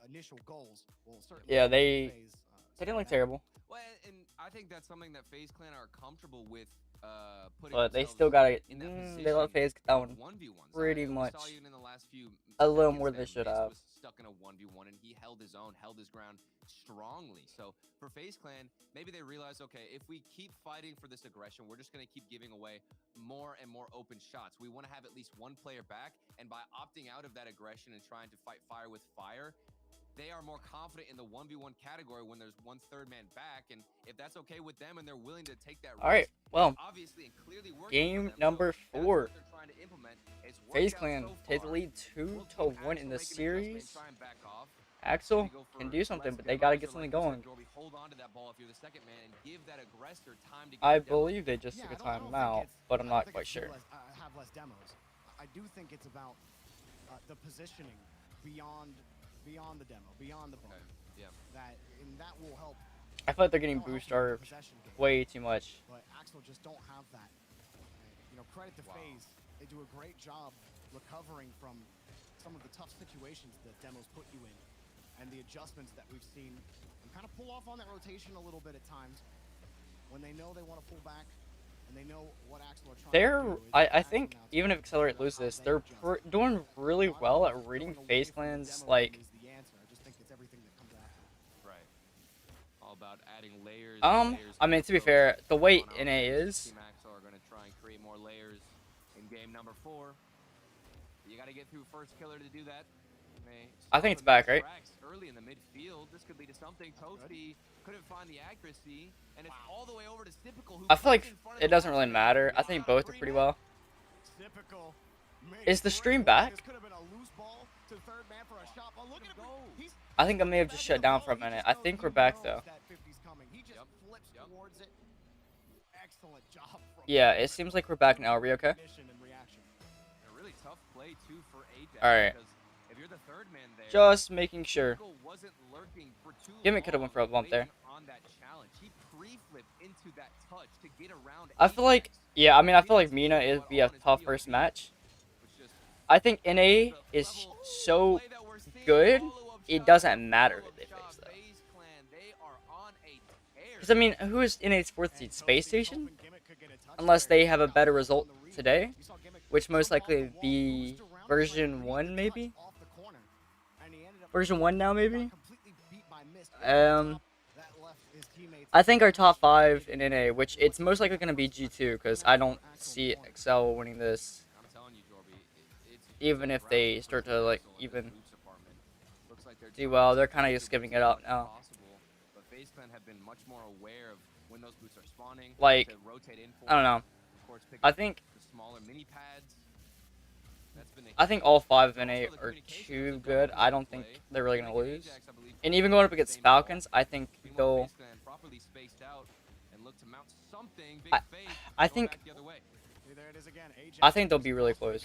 initial goals. Well, certainly Yeah, FaZe, they didn't look that- terrible, Well, and I think that's something that FaZe Clan are comfortable with. Putting but they themselves still gotta. in that They let position FaZe get that of one 1v1s. pretty We much. saw even in the last few A little seconds more than they there, should Mist have. was stuck in a 1v1 and he held his own, held his ground strongly. So for FaZe Clan, maybe they realize, okay, if we keep fighting for this aggression, we're just going to keep giving away more and more open shots. We want to have at least one player back, and by opting out of that aggression and trying to fight fire with fire, they are more confident in the 1v1 category when there's one third man back. And if that's okay with them and they're willing to take that risk, All right, well, obviously and clearly working game for them. number So 4. that's what they're trying to implement. It's worked FaZe out Clan so take the far. lead We'll 2-1 keep in the Axel making adjustments, series. try and back off. Axel Maybe go can for do something, less but they gotta conversion get something like you going. said, Jorby. Hold on to that ball if you're the second man and give that aggressor time to get I the demo. believe they just Yeah, took a I don't think timeout, it's- but I'm I not don't think quite it's sure. have less demos. I do think it's about the positioning beyond the demo, beyond the ball. Yeah. That will help. I feel like they're getting That'll help boost you in the arc possession game. way too much. But Axel just don't have that. Credit to FaZe. They do a great job recovering from some of the tough situations that demos put you in, and the adjustments that we've seen, and kind of pull off on that rotation a little bit at times when they know they want to pull back and they know what Axel are trying to do. I think even if Accelerate loses this, they're doing really well at reading FaZe Clan's like. Is the answer. I just think it's everything that comes after. Right. All about adding layers. and layers I mean, of to be approach fair, the way on NA offense. is, Team Axel are going to try and create more layers in game number 4. You got to get through first killer to do that. I think it's back, right? Early in the midfield, this could lead to something. Toasty couldn't find the accuracy, and it's all the way over to Typical. I feel like it doesn't really matter. I think both are pretty well. Is the stream back? I think I may have just shut down for a minute. I think we're back though. Yeah, it seems like we're back now. Are we okay? A really tough play too for Ajax. All right. Because if you're the third man there, Just making sure. Typical wasn't lurking for too Gimmick could have long, went for a bump there. waiting on that challenge. He pre-flipped into that touch to get around I feel like, yeah, I mean, I feel like Mina would be a tough first match. I think NA is so good, it doesn't matter who they face, though. Because, I mean, who is NA's 4th seed? Space Station? Unless they have a better result today, which most likely would be version 1, maybe? Version 1 now, maybe? I think our top 5 in NA, which it's most likely going to be G2, because I don't see Excel winning this. Even if they start to, like, even do well, they're kind of just giving it up now. But FaZe Clan have been much more aware of when those boots are spawning. Like, to rotate in for I don't know. Of course, pick I up think the smaller mini pads. That's been I think all 5 of NA are too good. I don't think they're really going to lose. And even going up against Falcons, I think they'll... properly spaced out and look to mount something. Big fade, I go think... back the other way. I think they'll be really close.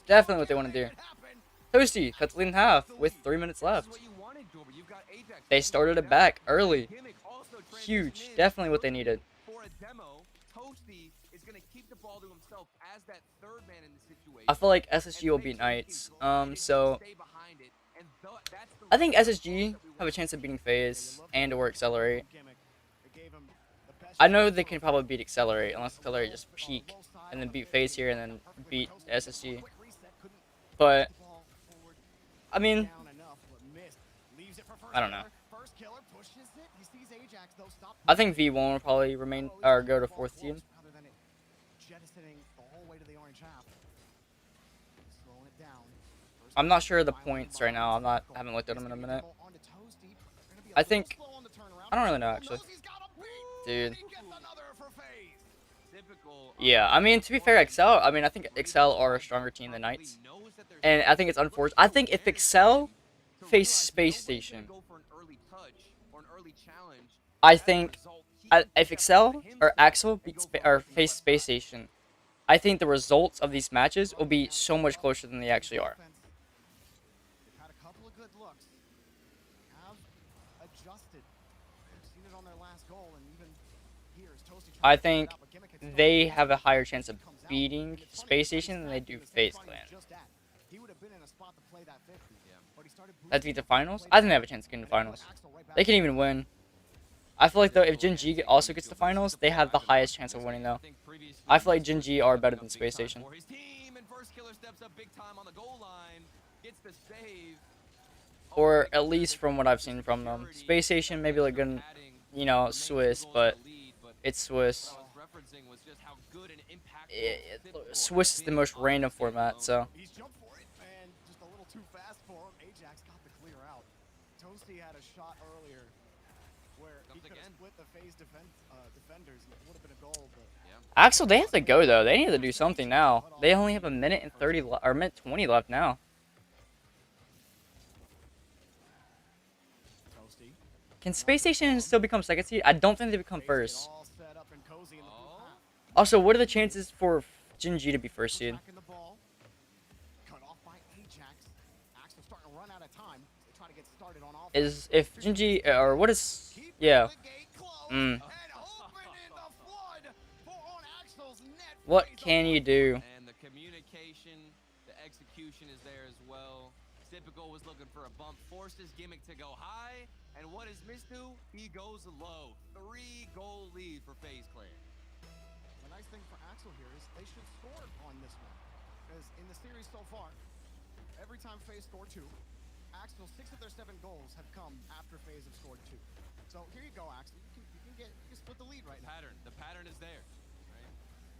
Definitely what they want to do. Toasty cuts the lead in half with 3 minutes left. They started it back early. Huge. Definitely what they needed. For a demo, Toasty is going to keep the ball to himself as that third man in the situation. I feel like SSG will beat Knights. So I think SSG have a chance of beating FaZe and or Accelerate. I know they can probably beat Accelerate unless Accelerate just peak and then beat FaZe here and then beat SSG. But I mean, I don't know. I think V1 will probably remain or go to 4th team. I'm not sure of the points right now. I haven't looked at them in a minute. I think I don't really know actually. Dude. Yeah, I mean, to be fair, Excel, I mean, I think Excel are a stronger team than Knights. And I think it's unfortunate. I think if Excel face Space Station, I think if Excel or Axel face Space Station, I think the results of these matches will be so much closer than they actually are. I think they have a higher chance of beating Space Station than they do FaZe Clan. That's beat the finals? I think they have a chance of getting the finals. They can even win. I feel like, though, if Gen G also gets the finals, they have the highest chance of winning, though. I feel like Gen G are better than Space Station. Or at least from what I've seen from them. Space Station maybe like good, you know, Swiss, but it's Swiss. Swiss is the most random format, so. He's jumped for it, and just a little too fast for him. Ajax got the clear out. Toasty had a shot earlier where he could have split the FaZe defenders. It would have been a goal, but Axel, they have to go though. They need to do something now. They only have a minute and 30 or minute 20 left now. Can Space Station still become second seed? I don't think they become first. Also, what are the chances for Gen G to be first seed? Is if Gen G or what is yeah? What can you do? And the communication, the execution is there as well. Typical was looking for a bump, forced his gimmick to go high, and what does Miss do? He goes low. 3-goal lead for FaZe Clan. The nice thing for Axel here is they should score on this one, because in the series so far, every time FaZe scored 2, Axel 6 of their 7 goals have come after FaZe have scored 2. So here you go, Axel. You can split the lead right now. The pattern is there.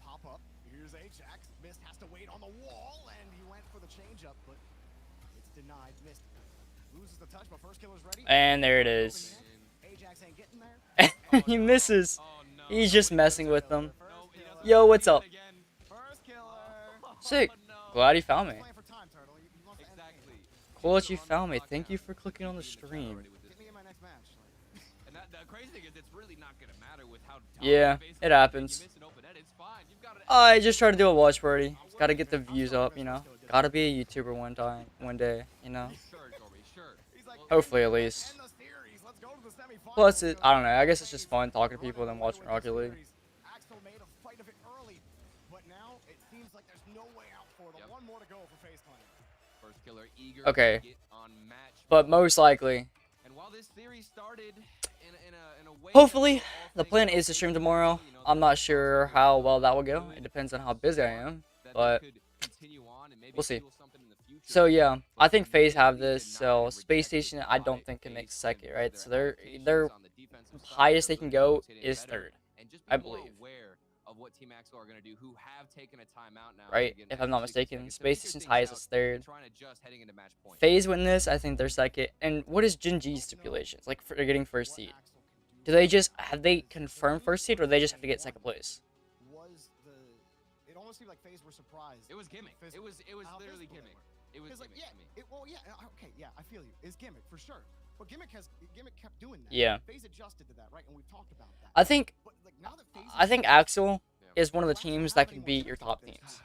Pop up. Here's Ajax. Mist has to wait on the wall, and he went for the changeup, but it's denied. Mist loses the touch, but first killer's ready. And there it is. Ajax ain't getting there. He misses. He's just messing with them. Yo, what's up? Sick. Glad you found me. Cool that you found me. Thank you for clicking on the stream. The crazy thing is, it's really not gonna matter with how. Yeah, it happens. I just try to do a watch party. Gotta get the views up, you know. Gotta be a YouTuber one day, you know. Hopefully, at least. Plus, I don't know. I guess it's just fun talking to people and then watching Rocket League. Okay, but most likely. Hopefully, the plan is to stream tomorrow. I'm not sure how well that will go. It depends on how busy I am, but we'll see. So yeah, I think FaZe have this. So Space Station, I don't think can make second, right? So their highest they can go is third, I believe. Right, if I'm not mistaken, Space Station's highest is third. FaZe win this, I think they're second. And what is Gen G's stipulations like for getting first seed? Do they just have they confirmed first seed, or they just have to get second place? It almost seemed like FaZe were surprised. It was gimmick. It was literally gimmick. It was like, gimmick. Okay, yeah, I feel you. It's gimmick for sure. But gimmick kept doing that. Yeah. FaZe adjusted to that, right? And we've talked about that. I think but, like, now that FaZe Axel is one of the teams that can beat your top teams.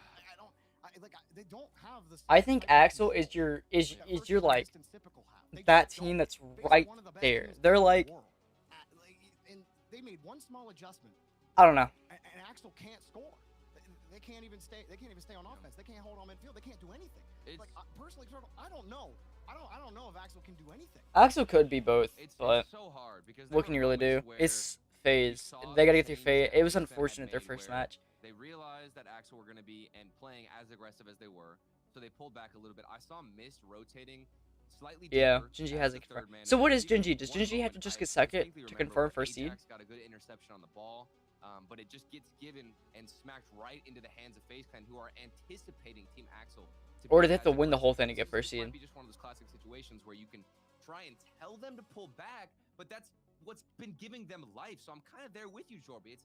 They don't have the I think Axel is your like that team that's right there. They're like, and they made one small adjustment. I don't know. And Axel can't score. They can't even stay. They can't even stay on offense. They can't hold on midfield. They can't do anything. Like personally, Turtle, I don't know. I don't know if Axel can do anything. Axel could be both, but it's so hard because what can you really do? It's FaZe. They gotta get through FaZe. It was unfortunate their first match. They realized that Axel were going to be and playing as aggressive as they were, so they pulled back a little bit. I saw Mist rotating slightly. Yeah, Gen G has a confirm. So what is Gen G? Does Gen G have to just get second to confirm first seed? Got a good interception on the ball, but it just gets given and smacked right into the hands of FaZe Clan, who are anticipating Team Axel. Or do they have to win the whole thing to get first seed? Might be just one of those classic situations where you can try and tell them to pull back, but that's what's been giving them life. So I'm kind of there with you, Jorby. It's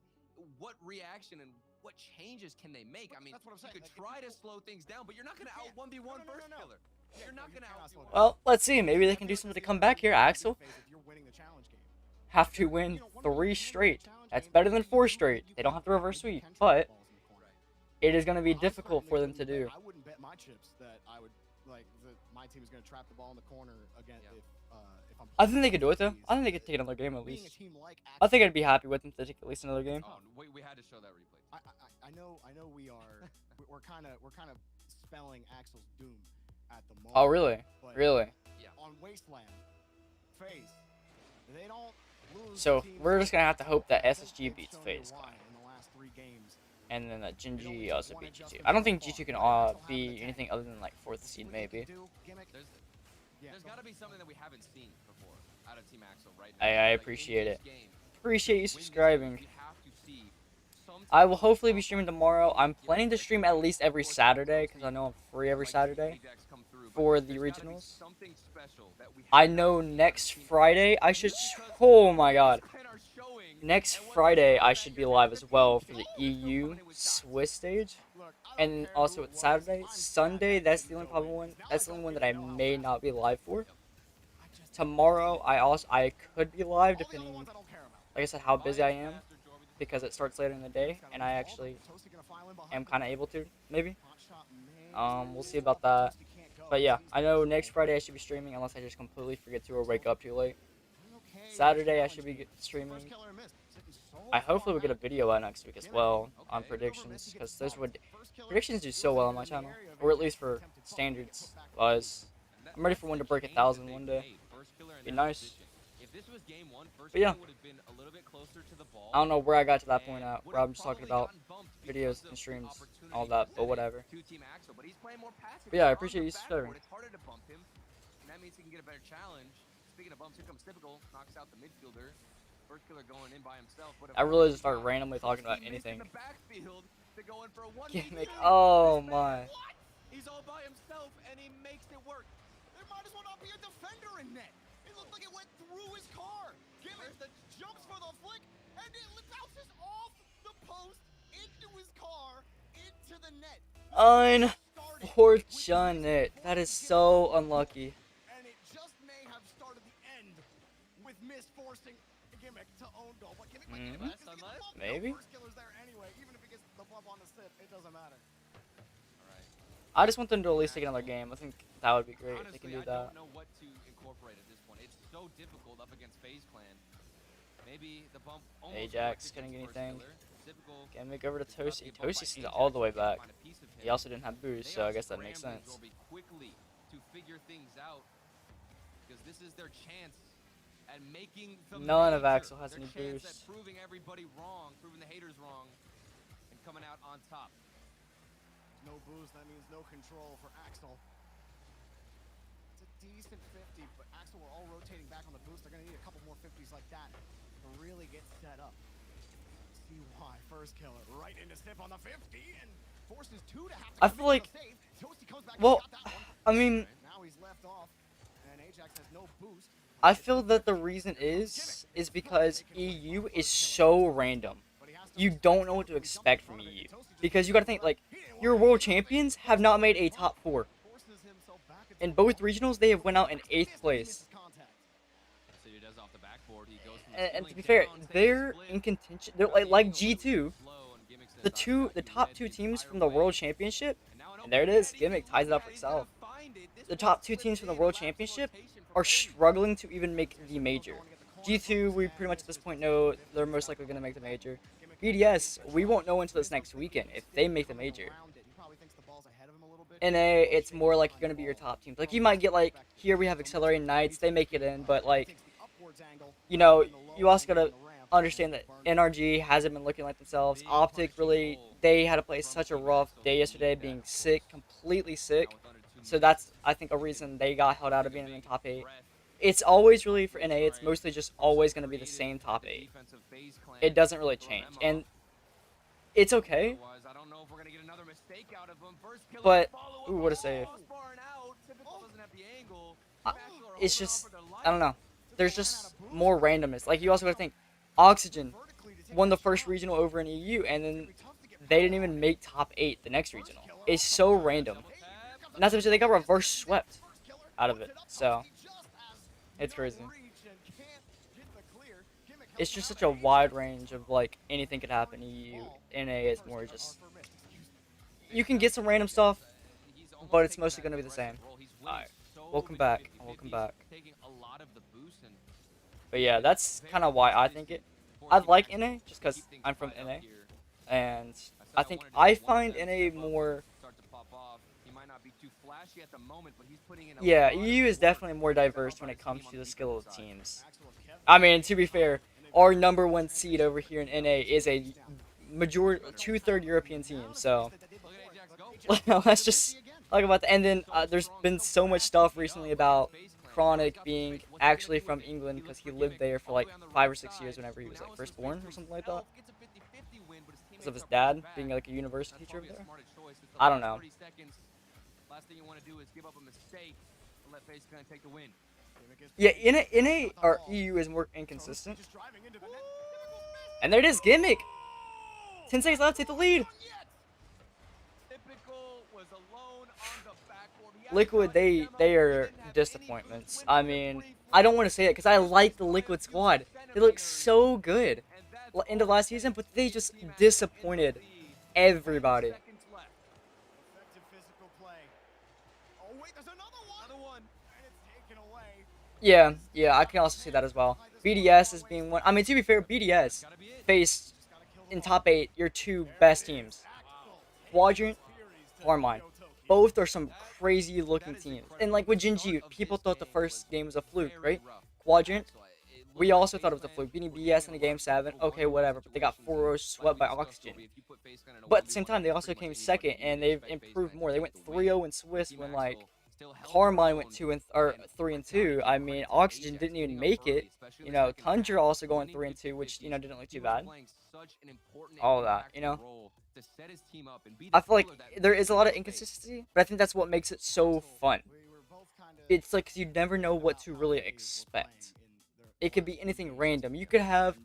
what reaction and what changes can they make? I mean, you could try to slow things down, but you're not going to out 1v1 first killer. You're not going to out. Well, let's see. Maybe they can do something to come back here, Axel. Have to win 3 straight. That's better than 4 straight. They don't have to reverse sweep, but it is going to be difficult for them to do. I wouldn't bet my chips that I would my team is going to trap the ball in the corner again if I'm. I think they could do it though. I think they could take another game at least. I think I'd be happy with them to take at least another game. Oh, we had to show that replay. I know we're kind of spelling Axel's doom at the moment. Oh, really? But Really? on Wasteland, FaZe, they don't lose. So to teams we're just gonna have to hope that haven't SSG been beats shown you FaZe, why in the last 3 games. and then that It only G took also one beat G2. adjustment I don't so think far. G2 can Axel having be a anything tank. other than like 4th If seed we look to maybe. do, Gimmick, There's got to be something that we haven't seen before out of Team Axel right I now. appreciate in it. this game, Appreciate you win this game, subscribing. we have to see some I type will of hopefully be bump streaming up tomorrow. I'm performance, planning to like stream how at least every fortunate Saturday those because I teams know I'm free every like to see Saturday Ajax come through, but for the there's gotta be regionals. something special that we I have know not seen out of next Team Friday I should. Just because Oh my god. FaZe Clan are showing, Next and once Friday they I show should that be you're live gonna as well compete, for the you're still EU coming in with shots. Swiss stage. look, I don't And care also who it's it was. Saturday. I'm sad Sunday, that that's didn't the only go probably in. one. Now That's I the only don't one that really I know how may fast not be live for. I just Tomorrow, I could be live all the other depending, ones I don't care about. like I said, how busy I am because it starts later in the day and I actually am kind of able to maybe. We'll see about that. But yeah, I know next Friday I should be streaming unless I just completely forget to or wake up too late. Saturday I should be streaming. I hopefully will get a video out next week as well on predictions because those would predictions do so well on my channel, or at least for standards wise. I'm ready for one to break 1,000 one day. Be nice. If this was game 1, first But yeah, would have been a little bit closer to the ball. I don't know where I got to that point at where I'm just talking about videos and streams, all that, but whatever. But he's playing more passive. But yeah, I He's on appreciate the you subscribing. backboard. It's harder to bump him, and that means he can get a better challenge. Speaking of bumps, here comes Typical, knocks out the midfielder. First killer going in by himself. But I really just start randomly talking about anything. In the backfield to go in for a 1v2. Gimmick. Oh my. What? He's all by himself, and he makes it work. There might as well not be a defender in net. It looked like it went through his car. Gimmick jumps for the flick, and it bounces off the post into his car, into the net. Unfortunate. That is so unlucky. And it just may have started the end with Miss forcing Gimmick to own goal. But Gimmick might get it. Maybe. First killer's there anyway. Even if he gets the bump on the sip, it doesn't matter. I just want them to at least take another game. I think that would be great if they can do I that. don't know what to incorporate at this point. It's so difficult up against FaZe Clan. Maybe the bump almost Ajax worked couldn't get against anything. First Killer. Typical. Gimmick over to Toasty. Bumped by Toasty seems Ajax, all the way they can't back. find a piece of He him. also didn't have boost, They so I are guess that makes scrambling, sense. Zorby, quickly to figure things out because this is their chance at making the None of major. Axel has Their any chance boost. at proving everybody wrong, proving the haters wrong, and coming out on top. No boost, that means no control for Axel. It's a decent 50, but Axel were all rotating back on the boost. They're going to need a couple more 50s like that to really get set up. See why. First killer right into Sip on the 50 and forces 2 to have to I come feel in like, with a save. Toasty comes back and well, got that one. I mean, Now he's left off, and Ajax has no boost. I feel that the reason is because EU is so random. You don't know what to expect from EU. Because you gotta think, like, your world champions have not made a top 4. In both regionals, they have went out in 8th place. So he does off the backboard. He goes from And to be fair, they're in contention. They're like G2. The top 2 teams from the World Championship, and there it is. Gimmick ties it up for itself. The top 2 teams from the World Championship are struggling to even make the major. G2, we pretty much at this point know they're most likely going to make the major. BDS, we won't know until this next weekend if they make the major. NA, it's more like going to be your top teams. Like, you might get, like, here we have Accelerating Knights, they make it in, but, like, you know, you also got to understand that NRG hasn't been looking like themselves. Optic, really, they had to play such a rough day yesterday, being sick, completely sick. So that's, I think, a reason they got held out of being in the top 8. It's always really, for NA, it's mostly just always going to be the same top 8. It doesn't really change. And it's okay. But, ooh, what a save. It's just, I don't know. There's just more randomness. Like, you also got to think, Oxygen won the first regional over in EU, and then they didn't even make top 8 the next regional. It's so random. Not to mention, they got reverse swept out of it. So, it's crazy. It's just such a wide range of, like, anything could happen. EU, NA is more just, you can get some random stuff, but it's mostly going to be the same. Alright, welcome back. Welcome back. But yeah, that's kind of why I think it. I like NA, just because I'm from NA. and I think I find NA more. Yeah, EU is definitely more diverse when it comes to the skill of teams. I mean, to be fair, our #1 seed over here in NA is a majority 2/3 European team. So let's just talk about that. And then there's been so much stuff recently about Chronic being actually from England because he lived there for like 5 or 6 years whenever he was like first born or something like that. Because of his dad being like a university teacher over there. I don't know. Last thing you want to do is give up a mistake and let FaZe Clan take the win. Yeah, NA or EU is more inconsistent. And there it is, Gimmick. 10 seconds left, take the lead. Liquid, they are disappointments. I mean, I don't want to say it because I like the Liquid squad. They look so good end of last season, but they just disappointed everybody. Yeah, I can also see that as well. BDS is being one. I mean, to be fair, BDS faced in top 8 your 2 best teams, Quadrant, Carmine. Both are some crazy looking teams. And like with Jinji, people thought the first game was a fluke, right? Quadrant, we also thought it was a fluke. Beating BS in the game 7, okay, whatever. But they got 4-0 swept by Oxygen. But at the same time, they also came second, and they've improved more. They went 3-0 in Swiss when like Carmine went 3-2. I mean, Oxygen didn't even make it. You know, Tundra also going 3-2, which didn't look too bad. All of that, I feel like there is a lot of inconsistency, but I think that's what makes it so fun. It's like you never know what to really expect. It could be anything random. You could have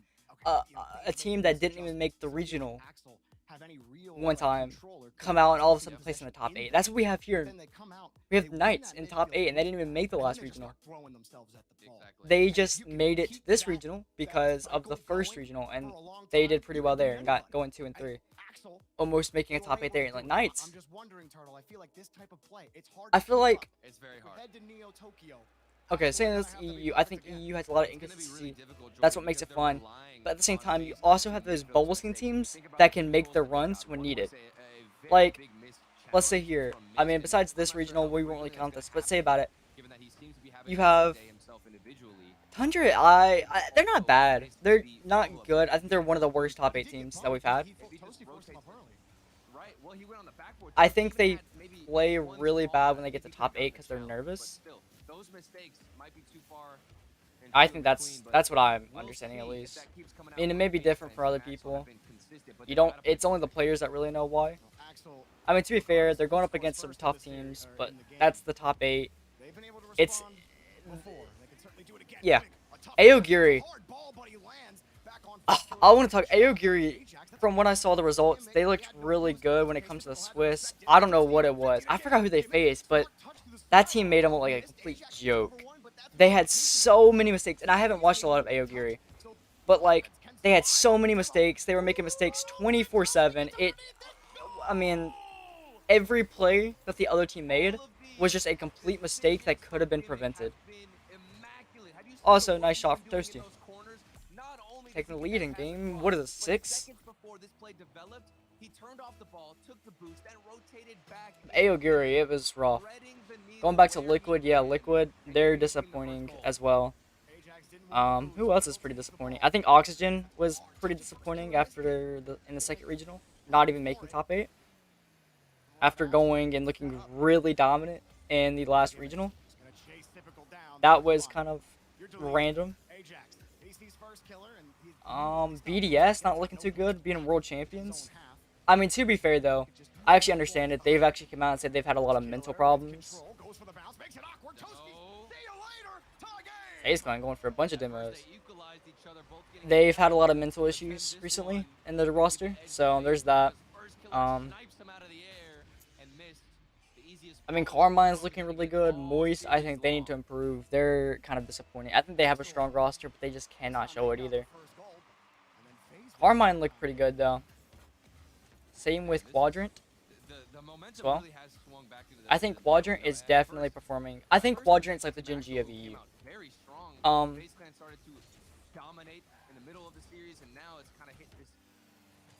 a team that didn't even make the regional one time come out and all of a sudden place in the top 8. That's what we have here. We have Knights in top 8, and they didn't even make the last regional. They just made it to this regional because of the first regional, and they did pretty well there and got going 2 and 3, almost making a top 8 there. And like Knights, I feel like it's very hard. Okay, saying this EU, I think EU has a lot of inconsistency. That's what makes it fun. But at the same time, you also have those bubble skin teams that can make their runs when needed. Like, let's say here, I mean, besides this regional, we won't really count this, but say about it. You have Tundra, they're not bad. They're not good. I think they're one of the worst top 8 teams that we've had. I think they play really bad when they get to top 8 because they're nervous. I think that's what I'm understanding at least. I mean, it may be different for other people. It's only the players that really know why. I mean, to be fair, they're going up against some tough teams, but that's the top 8. It's yeah. Aogiri. I want to talk Aogiri. From when I saw the results, they looked really good when it comes to the Swiss. I don't know what it was. I forgot who they faced, but that team made them look like a complete joke. They had so many mistakes, and I haven't watched a lot of Aogiri, but like they had so many mistakes. They were making mistakes 24/7. I mean, every play that the other team made was just a complete mistake that could have been prevented. Also, nice shot from Toasty. Taking the lead in game, what is it, 6? Aogiri, it was rough. Going back to Liquid, yeah, Liquid, they're disappointing as well. Who else is pretty disappointing? I think Oxygen was pretty disappointing after in the second regional, not even making top 8. After going and looking really dominant in the last regional. That was kind of random. BDS not looking too good, being world champions. I mean, to be fair though, I actually understand it. They've actually come out and said they've had a lot of mental problems. FaZe Clan going for a bunch of demos. They've had a lot of mental issues recently in the roster, so there's that. I mean, Carmine's looking really good. Moist, I think they need to improve. They're kind of disappointing. I think they have a strong roster, but they just cannot show it either. Carmine looked pretty good, though. Same with Quadrant as well. I think Quadrant is definitely performing. I think Quadrant's like the Jinji of EU.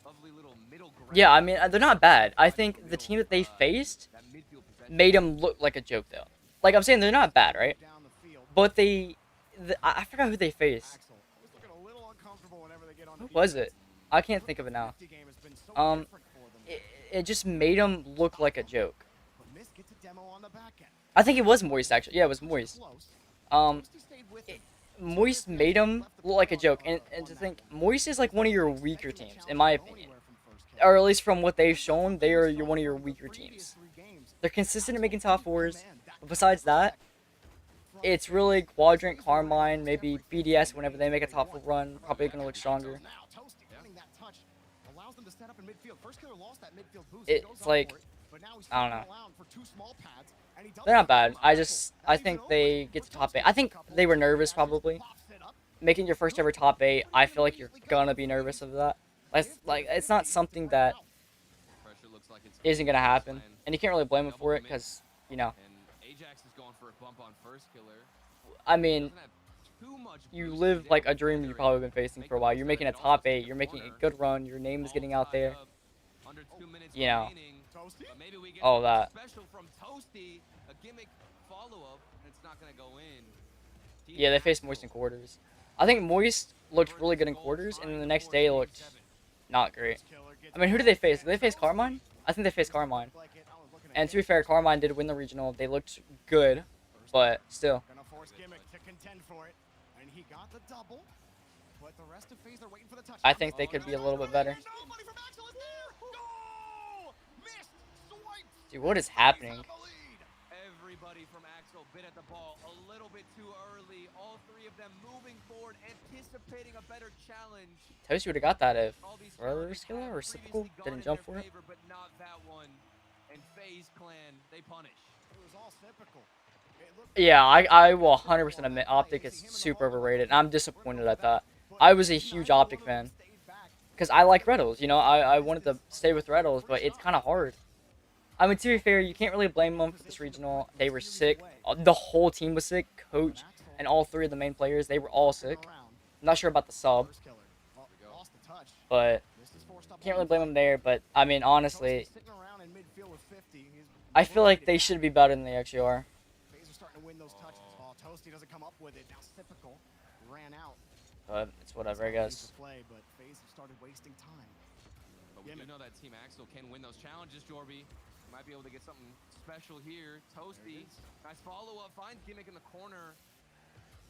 lovely little middle ground. Yeah, I mean, they're not bad. I think the team that they faced made them look like a joke, though. Like I'm saying, they're not bad, right? But I forgot who they faced. Who was it? I can't think of it now. It just made them look like a joke. I think it was Moist, actually. Yeah, it was Moist. Moist made him look like a joke, and to think, Moist is like one of your weaker teams, in my opinion. Or at least from what they've shown, they are one of your weaker teams. They're consistent at making top 4s, but besides that, it's really Quadrant, Carmine, maybe BDS whenever they make a top 4 run, probably going to look stronger. It's like, I don't know. They're not bad. I think they get to top 8. I think they were nervous, probably. Making your first ever top 8, I feel like you're gonna be nervous of that. It's not something that isn't gonna happen, and you can't really blame them for it, because, you know. I mean, you live like a dream you've probably been facing for a while. You're making a top 8, you're making a good run, your name is getting out there. You know, all that. Yeah, they faced Moist in quarters. I think Moist looked really good in quarters, and then the next day looked not great. I mean, who did they face? Did they face Carmine? I think they faced Carmine. And to be fair, Carmine did win the regional. They looked good, but still. I think they could be a little bit better. Dude, what is happening? Everybody from Axel bit at the ball a little bit too early. All three of them moving forward, anticipating a better challenge. Toasty would have got that if Rlcs or Reciprocal didn't jump for it. But not that one. And FaZe Clan, they punish. It was all typical. Yeah, I will 100% admit Optic is super overrated, and I'm disappointed at that. I was a huge Optic fan, because I like Rlcs, you know, I wanted to stay with Rlcs, but it's kind of hard. I mean, to be fair, you can't really blame them for this regional. They were sick. The whole team was sick. Coach and all 3 of the main players, they were all sick. I'm not sure about the sub, but can't really blame them there. But, I mean, honestly, I feel like they should be better than they actually are. But it's whatever, I guess. But we do know that Team Axel can win those challenges, Jorby. Might be able to get something special here. Toasty, nice follow-up, finds Gimmick in the corner.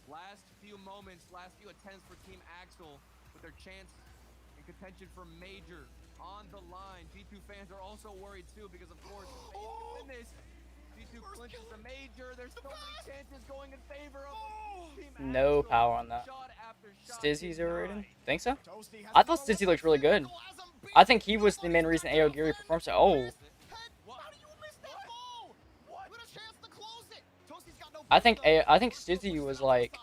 Last few moments, last few attempts for Team Axel with their chance and contention for Major on the line. G2 fans are also worried too because, of course, if they win this, G2 clinches the Major. There's so many chances going in favor of Team Axel. No power on that. Stizzy's overrated? Think so? I thought Stizzy looked really good. I think he was the main reason AO Geary performed so. Oh. I think Stizzy was like,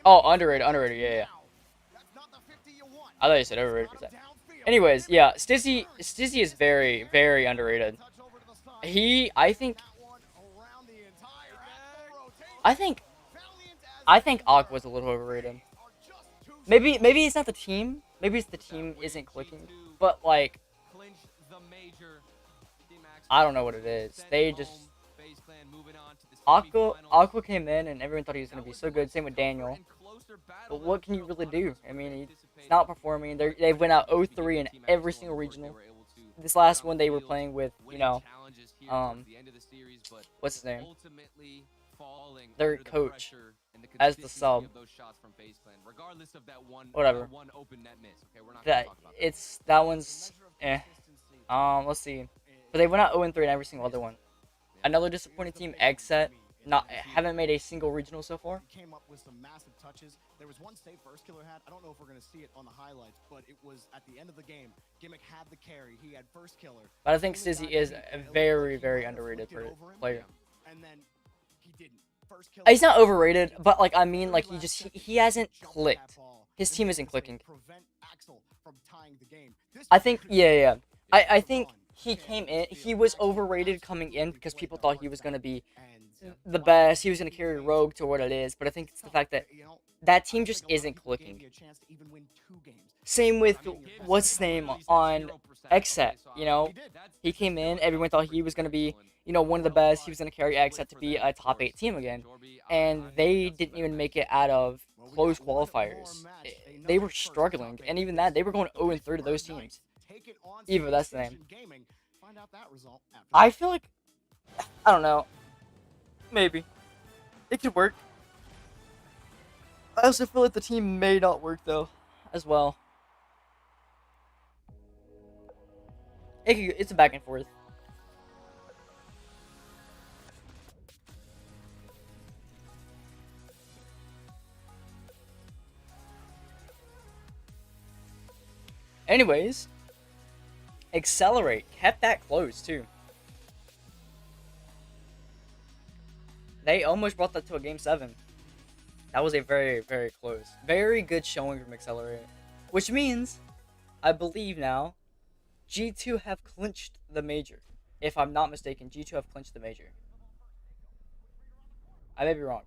oh, underrated, yeah. I thought you said overrated for a second. Anyways, yeah, Stizzy is very, very underrated. I think Aqua's a little overrated. Maybe it's not the team. Maybe it's the team isn't clicking. But like, I don't know what it is. They just Aqua came in and everyone thought he was gonna be so good. Same with Daniel. But what can you really do? I mean, he's not performing. They went out 0-3 in every single regional. This last one they were playing with, you know, what's his name? Their coach as the sub. Whatever. That one's eh. Let's see. But they went out 0-3 in every single other one. Another disappointing team, Eggset, haven't made a single regional so far. Came up with some massive touches. There was one save First Killer had. I don't know if we're going to see it on the highlights, but it was at the end of the game. Gimmick had the carry. He had First Killer. But I think Stizzy is a very, very underrated player. And then he didn't. First Killer. He's not overrated, but like I mean, like he hasn't clicked. His team isn't clicking. I think I think he came in. He was overrated coming in because people thought he was going to be the best. He was going to carry Rogue to what it is, but I think it's the fact that that team just isn't clicking. Same with what's his name on XSET. You know, he came in, everyone thought he was going to be, you know, one of the best. He was going to carry XSET to be a top 8 team again, and they didn't even make it out of close qualifiers. They were struggling, and even that, they were going 0-3 to those teams. Evo, that's the name. I feel like, I don't know, maybe it could work. I also feel like the team may not work though, as well. It's a back and forth. Anyways, Accelerate kept that close too. They almost brought that to a game 7. That was a very, very close. Very good showing from Accelerate. Which means, I believe now, G2 have clinched the major. If I'm not mistaken, G2 have clinched the major. I may be wrong.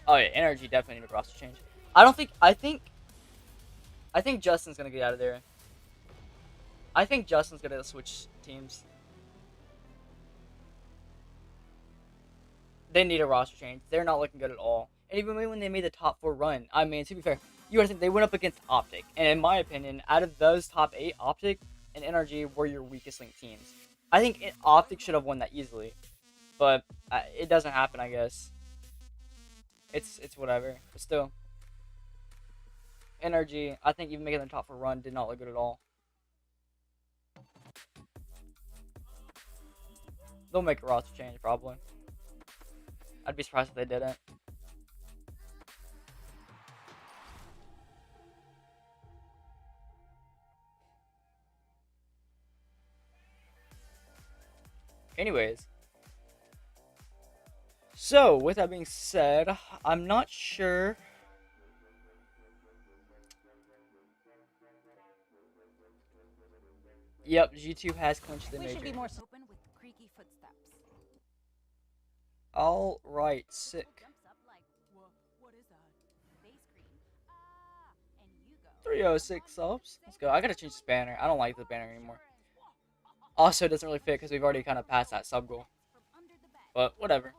Oh yeah, energy definitely need a roster change. I think Justin's gonna get out of there. I think Justin's gonna switch teams. They need a roster change. They're not looking good at all. And even when they made the top 4 run, I mean, to be fair, you gotta think they went up against Optic. And in my opinion, out of those top 8, Optic and NRG were your weakest link teams. I think Optic should have won that easily. But it doesn't happen, I guess. It's whatever. But still. NRG, I think even making the top 4 run did not look good at all. They'll make a roster change, probably. I'd be surprised if they didn't. Anyways. So, with that being said, I'm not sure. Yep, G2 has clinched the major. We should be more open with creaky footsteps. All right, sick. 306 subs. Let's go. I gotta change this banner. I don't like the banner anymore. Also, it doesn't really fit because we've already kind of passed that sub goal. But whatever.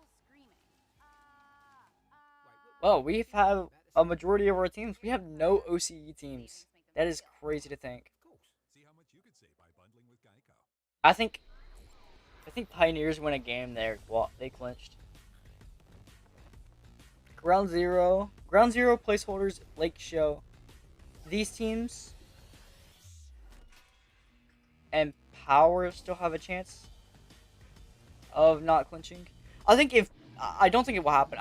Well, we've had a majority of our teams. We have no OCE teams. That is crazy to think. I think Pioneers win a game there. Well, they clinched. Ground Zero placeholders, Lake Show. These teams and Power still have a chance of not clinching. I don't think it will happen.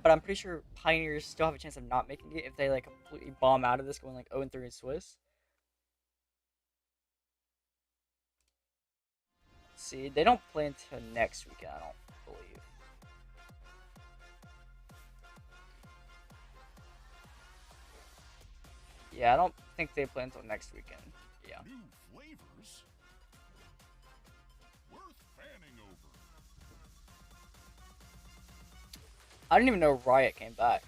But I'm pretty sure Pioneers still have a chance of not making it if they like completely bomb out of this, going like 0-3 in Swiss. See, they don't play until next weekend, I don't believe. Yeah, I don't think they play until next weekend. Yeah. New flavors worth fanning over. I didn't even know Riot came back.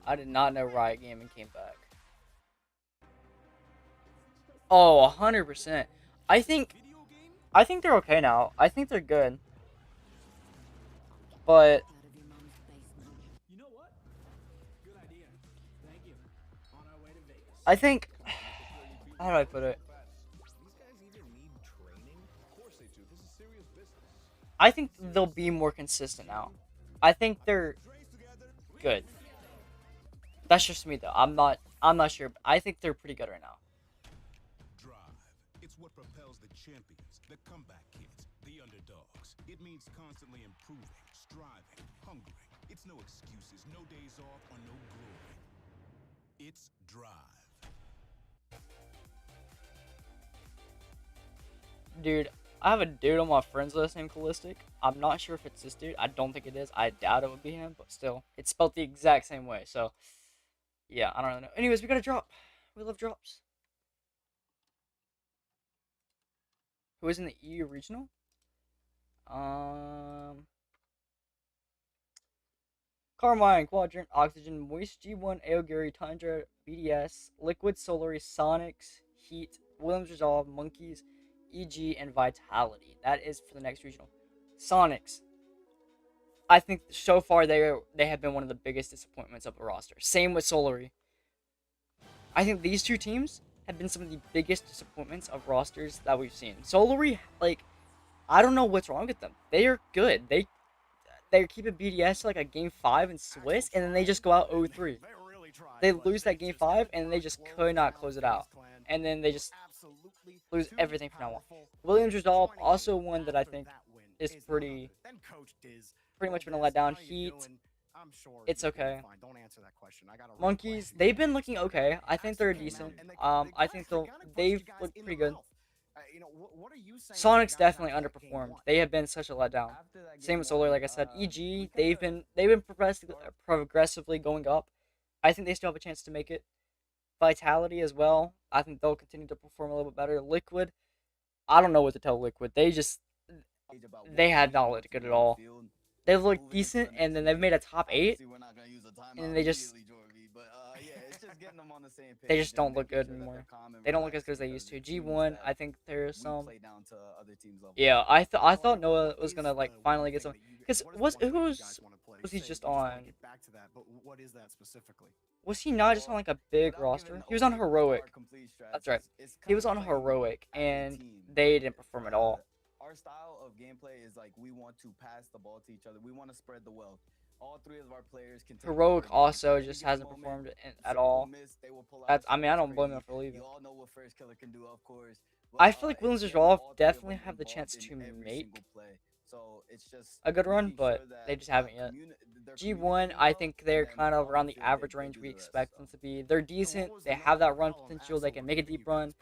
I did not know Riot Gaming came back. Oh, 100%. I think they're okay now. I think they're good. But You know what? Good idea. Thank you. On our way to Vegas. I think, how do I put it? I think they'll be more consistent now. I think they're good. That's just me though. I'm not sure, but I think they're pretty good right now. It's what propels the champions, the comeback kids, the underdogs. It means constantly improving, striving, hungering. It's no excuses, no days off, or no glory. It's drive. Dude, I have a dude on my friends list named Callistic. I'm not sure if it's this dude. I don't think it is. I doubt it would be him, but still, it's spelled the exact same way. So, yeah, I don't really know. Anyways, we got a drop. We love drops. Who is in the EU regional? Carmine, Quadrant, Oxygen, Moist, G1, Aogiri, Tundra, BDS, Liquid, Solary, Sonics, Heat, Williams Resolve, Monkeys, EG, and Vitality. That is for the next regional. Sonics. I think so far they have been one of the biggest disappointments of the roster. Same with Solary. I think these two teams have been some of the biggest disappointments of rosters that we've seen. Solary, like, I don't know what's wrong with them. They are good. They keep a BDS to like a game 5 in Swiss, and then they just go out 0-3. They lose that game 5, and they just could not close it out. And then they just lose everything from now on. Williams Resolve, also one that I think is pretty much been a letdown. Heat, it's okay. Monkeys, they've been looking okay. I think they're decent. I think they've looked pretty good. Sonic's definitely underperformed. They have been such a letdown. Same with Solar, like I said. EG, they've been progressively going up. I think they still have a chance to make it. Vitality as well. I think they'll continue to perform a little bit better. Liquid, I don't know what to tell Liquid. They had not looked good at all. They've looked decent, and then they've made a top 8, and then they just don't look good anymore. They don't look as good as they used to. G1, I think there's some. Yeah, I thought Noah was gonna like finally get some, because was he just on? Was he not just on like a big roster? He was on Heroic. That's right. He was on Heroic, and they didn't perform at all. Our style of gameplay is like we want to pass the ball to each other. We want to spread the wealth. All 3 of our players can. Heroic also just hasn't performed at all. That's, I mean, I don't blame him for leaving. You all know what First Killer can do, of course. I feel like Williams Resolve definitely have the chance to make a good run, but they just haven't yet. G1, I think they're kind of around the average range we expect them to be. They're decent. They have that run potential. They can make a deep run.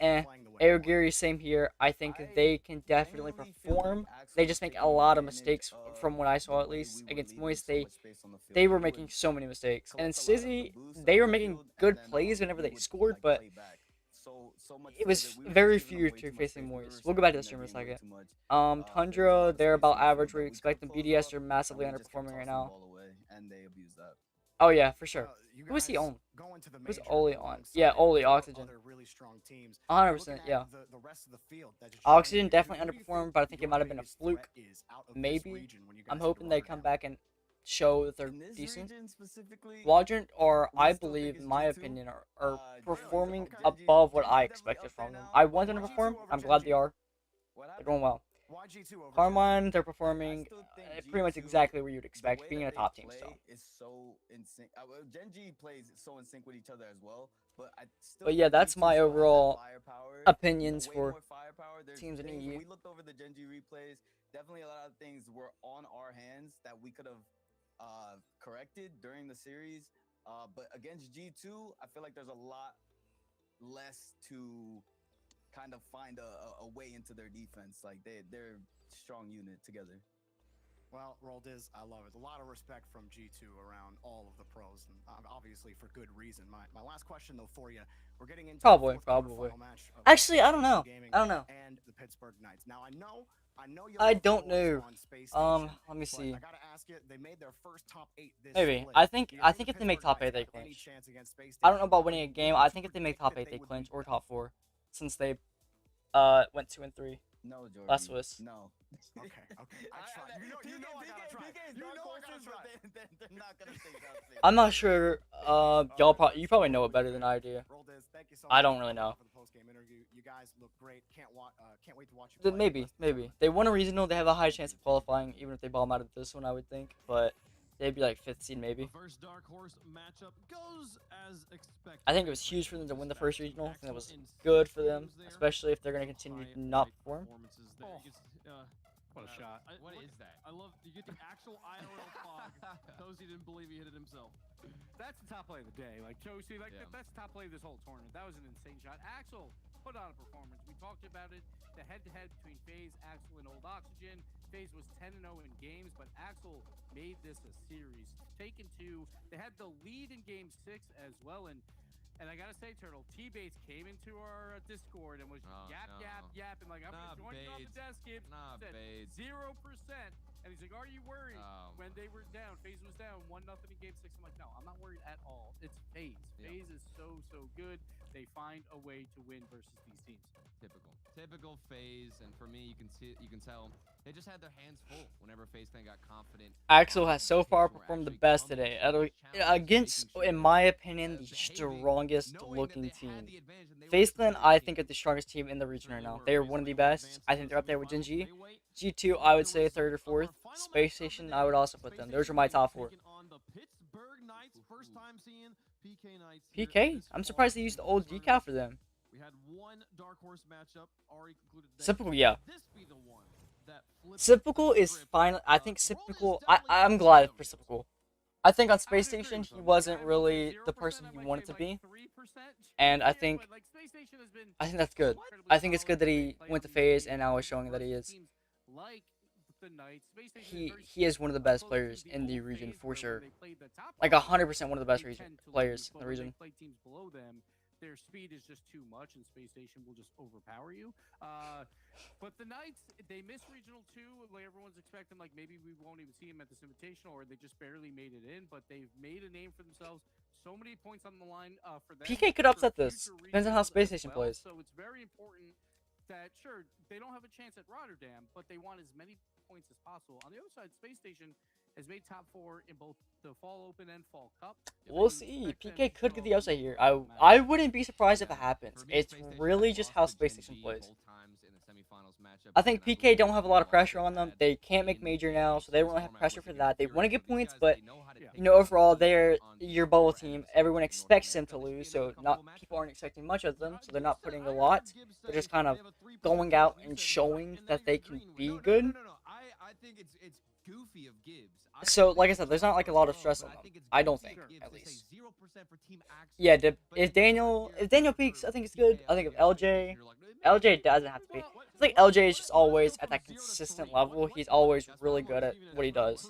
Aogiri, same here. I think they can definitely perform. They just make a lot of mistakes from what I saw, at least. Against Moist, they were making so many mistakes. And Sizzy, they were making good plays whenever they scored, but it was very few to facing Moist. We'll go back to the stream in a second. Tundra, they're about average where you expect them. BDS are massively underperforming right now. Oh yeah, for sure. Who was he on? Who's Oli on? Yeah, Oli, Oxygen. 100%, yeah. Oxygen definitely underperformed, but I think it might have been a fluke. Maybe. I'm hoping they come back and show that they're decent. Quadrant are, I believe, in my opinion, are performing above what I expected from them. I want them to perform. I'm glad they are. They're doing well. Carmine, they're performing pretty much exactly where you'd expect, being a top team still. Is so in sync. Gen G plays so in sync with each other as well, but yeah, that's my overall opinions for teams in EU. We looked over the Gen G replays. Definitely a lot of things were on our hands that we could have corrected during the series. But against G2, I feel like there's a lot less to kind of find a way into their defense. Like they're a strong unit together. Well, Roldiz, I love it. A lot of respect from G2 around all of the pros, and obviously for good reason. My last question though for you, we're getting into probably. Actually, I don't know. And the Pittsburgh Knights. Now I know I don't know. Let me see. I gotta ask you, they made their first top 8 this Maybe. split. I think if they make top 8, they clinch. I don't know about winning a game. I think if they make top 8, they clinch, or top 4, since they went 2-3. No, Jordan. Last Swiss. No. Okay. You know I gotta try. They're not gonna say that. I'm not sure. You probably know it better than I do. I don't really know. You guys look great. Can't wait to watch you play. Maybe. They won a regional. They have a high chance of qualifying, even if they bomb out of this one, I would think. But they'd be like 5th seed, maybe. First dark horse matchup goes as expected. I think it was huge for them to win the first regional. I think that was good for them, especially if they're going to continue to not perform. What a shot. What is that? I love, you get the actual IRL fog. Tozy didn't believe he hit it himself. That's the top play of the day. Like, Tozy, that's the top play of this whole tournament. That was an insane shot. Axel, put on a performance. We talked about it, the head-to-head between FaZe, Axel, and Old Oxygen. FaZe was 10-0 in games, but Axel made this a series. Taken two, they had the lead in Game 6 as well, and I gotta say, Turtle, T-Bates came into our Discord and was yapping like, I'm gonna join you on the desk, Gibbs. Said 0%. And he's like, are you worried? When they were down, FaZe was down 1-0 in Game 6. I'm like, no, I'm not worried at all. It's FaZe. FaZe is so good. They find a way to win versus these teams. Typical FaZe, and for me, you can tell they just had their hands full whenever FaZe Clan got confident. Axel has so far performed the best today against, in my opinion, the strongest looking team. FaZe Clan, I think, are the strongest team in the region right now. They are one of the best. I think they're up there with Gen G. G2, I would say third or fourth. Space Station, I would also put them. Those are my top four. PK? I'm surprised they used the old decal for them. We had one dark horse matchup already concluded. Typical, yeah. Typical is fine. I think Typical. I'm glad for Typical. I think on Space Station he wasn't really the person he wanted to be, and I think that's good. I think it's good that he went to FaZe and now is showing that he is. He is one of the best players in the region for sure. Like 100% one of the best players in the region. Their speed is just too much, and Space Station will just overpower you. But the Knights, they missed Regional 2. Like everyone's expecting, like maybe we won't even see them at this Invitational, or they just barely made it in. But they've made a name for themselves. So many points on the line for them. PK could upset this. Depends on how Space Station plays. So it's very important that, sure, they don't have a chance at Rotterdam, but they want as many points as possible. On the other side, Space Station has made top 4 in both the Fall Open and Fall Cup. We'll see. PK could get the upside here. I wouldn't be surprised if it happens. It's really just how Space Station plays. I think PK don't have a lot of pressure on them. They can't make major now, so they don't have pressure for that. They want to get points, but you know, overall, they're your bubble team. Everyone expects them to lose, so people aren't expecting much of them, so they're not putting a lot. They're just kind of going out and showing that they can be good. I think it's goofy of Gibbs. So, like I said, there's not like a lot of stress on them. I don't think, at least. Yeah, if Daniel peaks, I think it's good. I think if LJ doesn't have to peak. I think LJ is just always at that consistent level. He's always really good at what he does.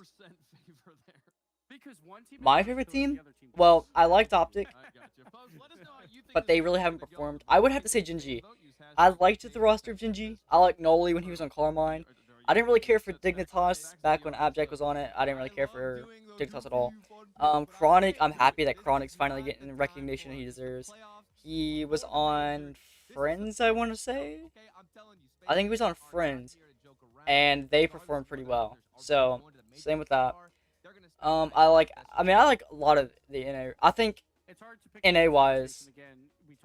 My favorite team? Well, I liked Optic, but they really haven't performed. I would have to say Gen G. I liked the roster of Gen G. I liked Noli when he was on Carmine. I didn't really care for Dignitas back when Abject was on it. I didn't really care for Dignitas at all. Chronic, I'm happy that Chronic's finally getting the recognition he deserves. He was on Friends, I want to say. I think he was on Friends, and they performed pretty well. So, same with that. I like a lot of the NA. I think NA-wise,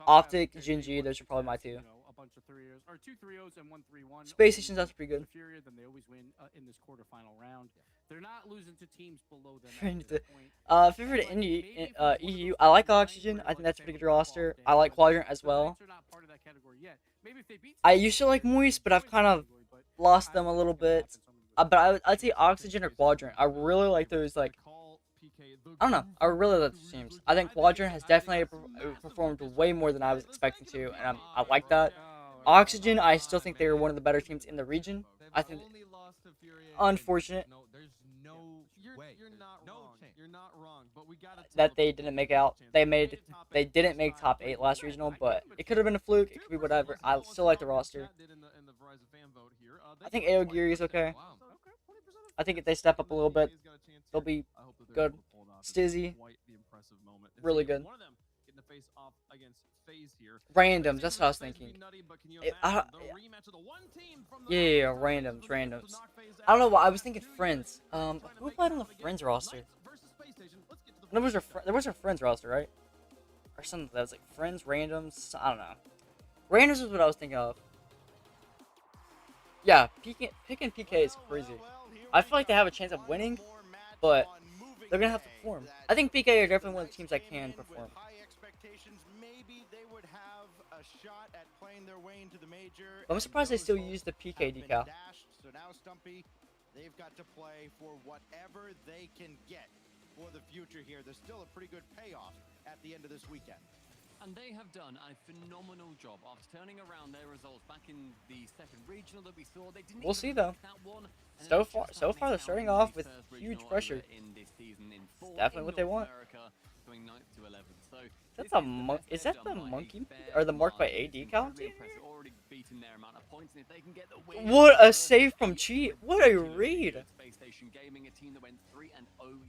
Optic, Gen G, those are probably my two. Bunch of 3-0s, or 2 3-0s and 1 3-1. Space Station's that's pretty good. Inferior, then they always win in this quarterfinal round. They're not losing to teams below them. Favorite indie EU. I like Oxygen. I think that's a pretty good roster. I like Quadrant as well. I used to like Moist, but I've kind of lost them a little bit. But I'd say Oxygen or Quadrant. I really like those, like, I don't know. I really like those teams. I think Quadrant has definitely performed way more than I was expecting to, and I like that. Oxygen, I still think they were one of the better teams in the region. I think, unfortunate that they didn't make out. They didn't make top 8 last regional, but it could have been a fluke. It could be whatever. I still like the roster. I think Aogiri is okay. I think if they step up a little bit, they'll be good. Stizzy, really good. Randoms, that's what I was thinking. Yeah, randoms. I don't know why, I was thinking Friends. Who played on the Friends roster? There was a Friends roster, right? Or something that was like Friends, randoms, I don't know. Randoms is what I was thinking of. Yeah, picking PK is crazy. I feel like they have a chance of winning, but they're gonna have to perform. I think PK are definitely one of the teams that can perform. I'm surprised they still use the PK decal. So now Stumpy, they've got to play for whatever they can get for the future here. There's still a pretty good payoff at the end of this weekend. And they have done a phenomenal job after turning around their results back in the second regional that we saw. They didn't We'll even see though. make that one. And So they're far, just so about far they're missed out starting in off the with first huge regional pressure. over in this season in fourth Definitely in what they North want. America, going 9th to 11th. So That's this a is the monk. best Is they've that done the by a monkey fair or the mark by margin. It's AD count? incredibly impressive. Already beaten their amount of points, and if they can get the win, What a first save from a Cheat! What a ridiculously read! good Space Station Gaming, a team that went 3-0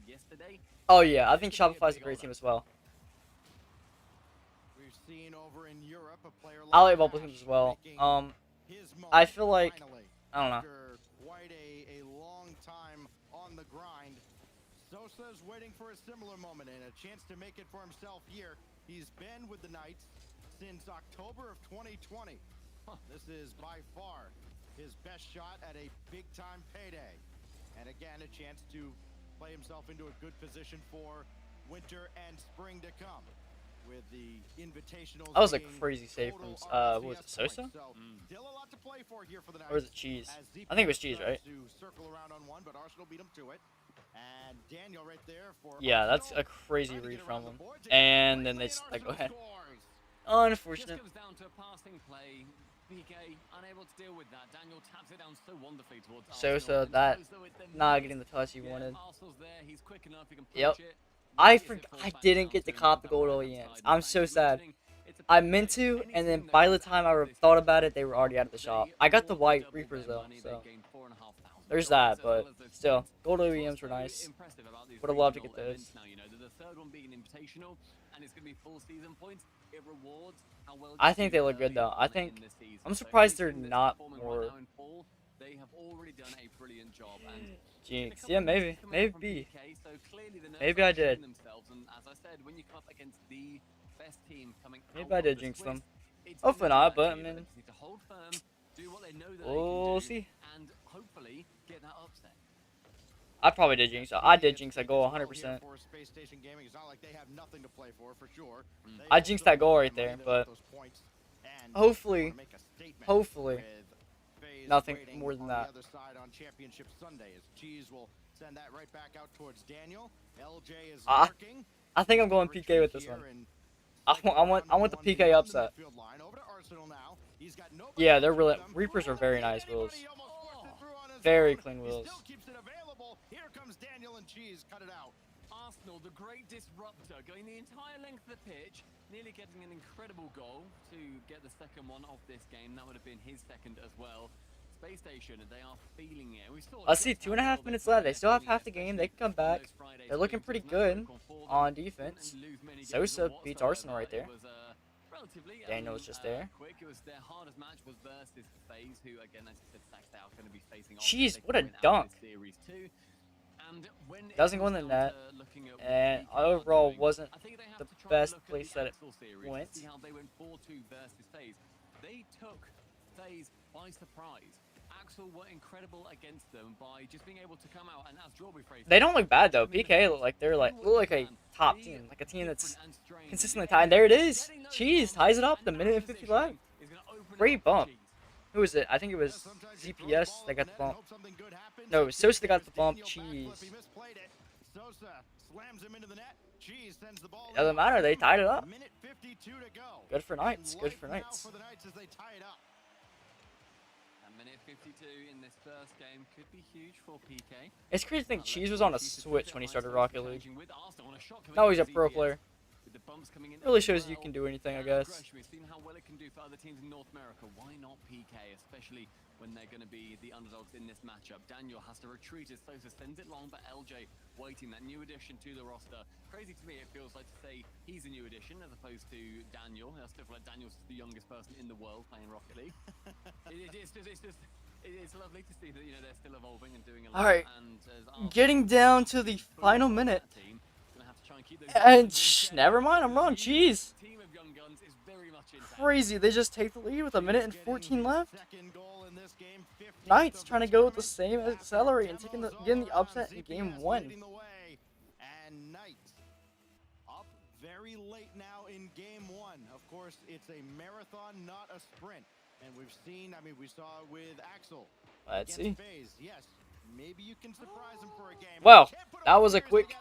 yesterday. Oh yeah, I This think could be Shopify's a big great order. team as well. We've seen over in Europe a player I like like bubble Crash teams as well. making his I moment feel like finally, I don't know. after quite a long time on the grind. Sosa's waiting for a similar moment and a chance to make it for himself here. He's been with the Knights since October of 2020. This is by far his best shot at a big-time payday. And again, a chance to play himself into a good position for winter and spring to come. With the Invitational. That was a crazy save from what was it, Sosa? Still a lot to play for here for the Or was it Cheese? I think it was Cheese, right? To circle around on one, but Arsenal beat him to it. And Daniel right there for Yeah, that's a crazy read from him. And then they just like go ahead. Unfortunate. Just comes down to passing play. PK unable to deal with that. Daniel taps it down so wonderfully towards Arsenal. Sosa, that Sosa with the not miss. getting the touch he Yeah, wanted. Arsenal's there. He's quick enough. He can Yep. punch it. I Gets it I forced back didn't down get to to cop the that gold right-hand OEMs. side. I'm Thanks so for sad. mentioning. It's a I payday. meant to, Any and then team that by the gets time I this thought season, about it, they were already out of the shop. they I got the more white than Reapers double their though, money. so They gained $4,500 there's that. as well But as those still, points. gold What's OEMs were very nice. impressive about these Would have loved to regional get events those. now, you know, the third one being an invitational, and it's going to be full season points. It rewards how well I you think do they look good early though. I on think in the season. I'm So surprised any they're team that's not performing more right now in fall, they have already done a brilliant job. And Jinx. a couple Yeah, of maybe, misses coming out from maybe. PK, so clearly the nerves Maybe are I did. showing themselves. And as I said, when you come up against the best team coming Maybe out I of did the jinx Swiss, them. it's Hopefully gonna do not, that but to I you. They mean, just need to hold firm, do what they know that we'll they can do, see. and hopefully get that upset. I probably did jinx. I did jinx that goal 100%. For Space Station Gaming, it's not like they have nothing to play for sure. They I jinxed that goal right also there, money but those points and hopefully, wanna make a statement hopefully, with FaZe nothing waiting more than on that. the other side on Championship Sunday as Cheese will send that right back out towards Daniel. LJ is working. I think I'm going PK with this one. I want the PK upset. Yeah, they're really Reapers are very nice wheels. Very clean wheels. Here comes Daniel and Cheese, cut it out. Arsenal, the great disruptor, going the entire length of the pitch, nearly getting an incredible goal to get the second one of this game. That would have been his second as well. Space Station, they are feeling it. We saw Let's see, 2.5 minutes left. They still have half the game. They can come back. They're looking pretty good on defense. Sosa beats Arsenal right there. Daniel's just there. Quick. It was their hardest match was versus FaZe, who again, as I said, stacked out, going to be facing off. Jeez, what a out of dunk! this series too. And when it Doesn't go in comes the down net, to looking at what and PK are overall doing, wasn't I think they have the to try and best look at place the that it Axel series went. to see how they went 4-2 versus FaZe. They took FaZe by surprise. Axel were incredible against them by just being able to come out and, as Jorby phrased, They don't look bad though. PK look like they're look like a top team, like a team that's consistently tied. There it is. Cheese ties it up. The minute and 50 left. Great bump. Who was it? I think it was ZPS that got the bump. No, it was Sosa that got the bump. Cheese. Doesn't matter. They tied it up. Good for Knights. Good for Knights. Minute 52 in this first game could be huge for PK. It's crazy to think Cheese was on a Switch when he started Rocket League. Now he's a pro player. Really shows you can do anything, I guess. We've seen how well it can do for other teams in North America. Why not PK, especially when they're going to be the underdogs in this matchup? Daniel has to retreat as Sosa sends it long, but LJ waiting, that new addition to the roster. Crazy to me, it feels like to say he's a new addition as opposed to Daniel. I still feel like Daniel's the youngest person in the world playing Rocket League. It's lovely to see that, you know, they're still evolving and doing a lot. All right, And getting down to the final minute. And never mind, I'm wrong. Jeez. Crazy, they just take the lead with a minute and 14 left. Knights trying to go with the same accelerate and getting the upset in game 1. And Knights up very late now in game 1. Of course, it's a marathon, not a sprint. And we've seen, I mean, we saw with Axel. Let's see. FaZe. Yes, maybe you can surprise him for a game. Well, that was a quick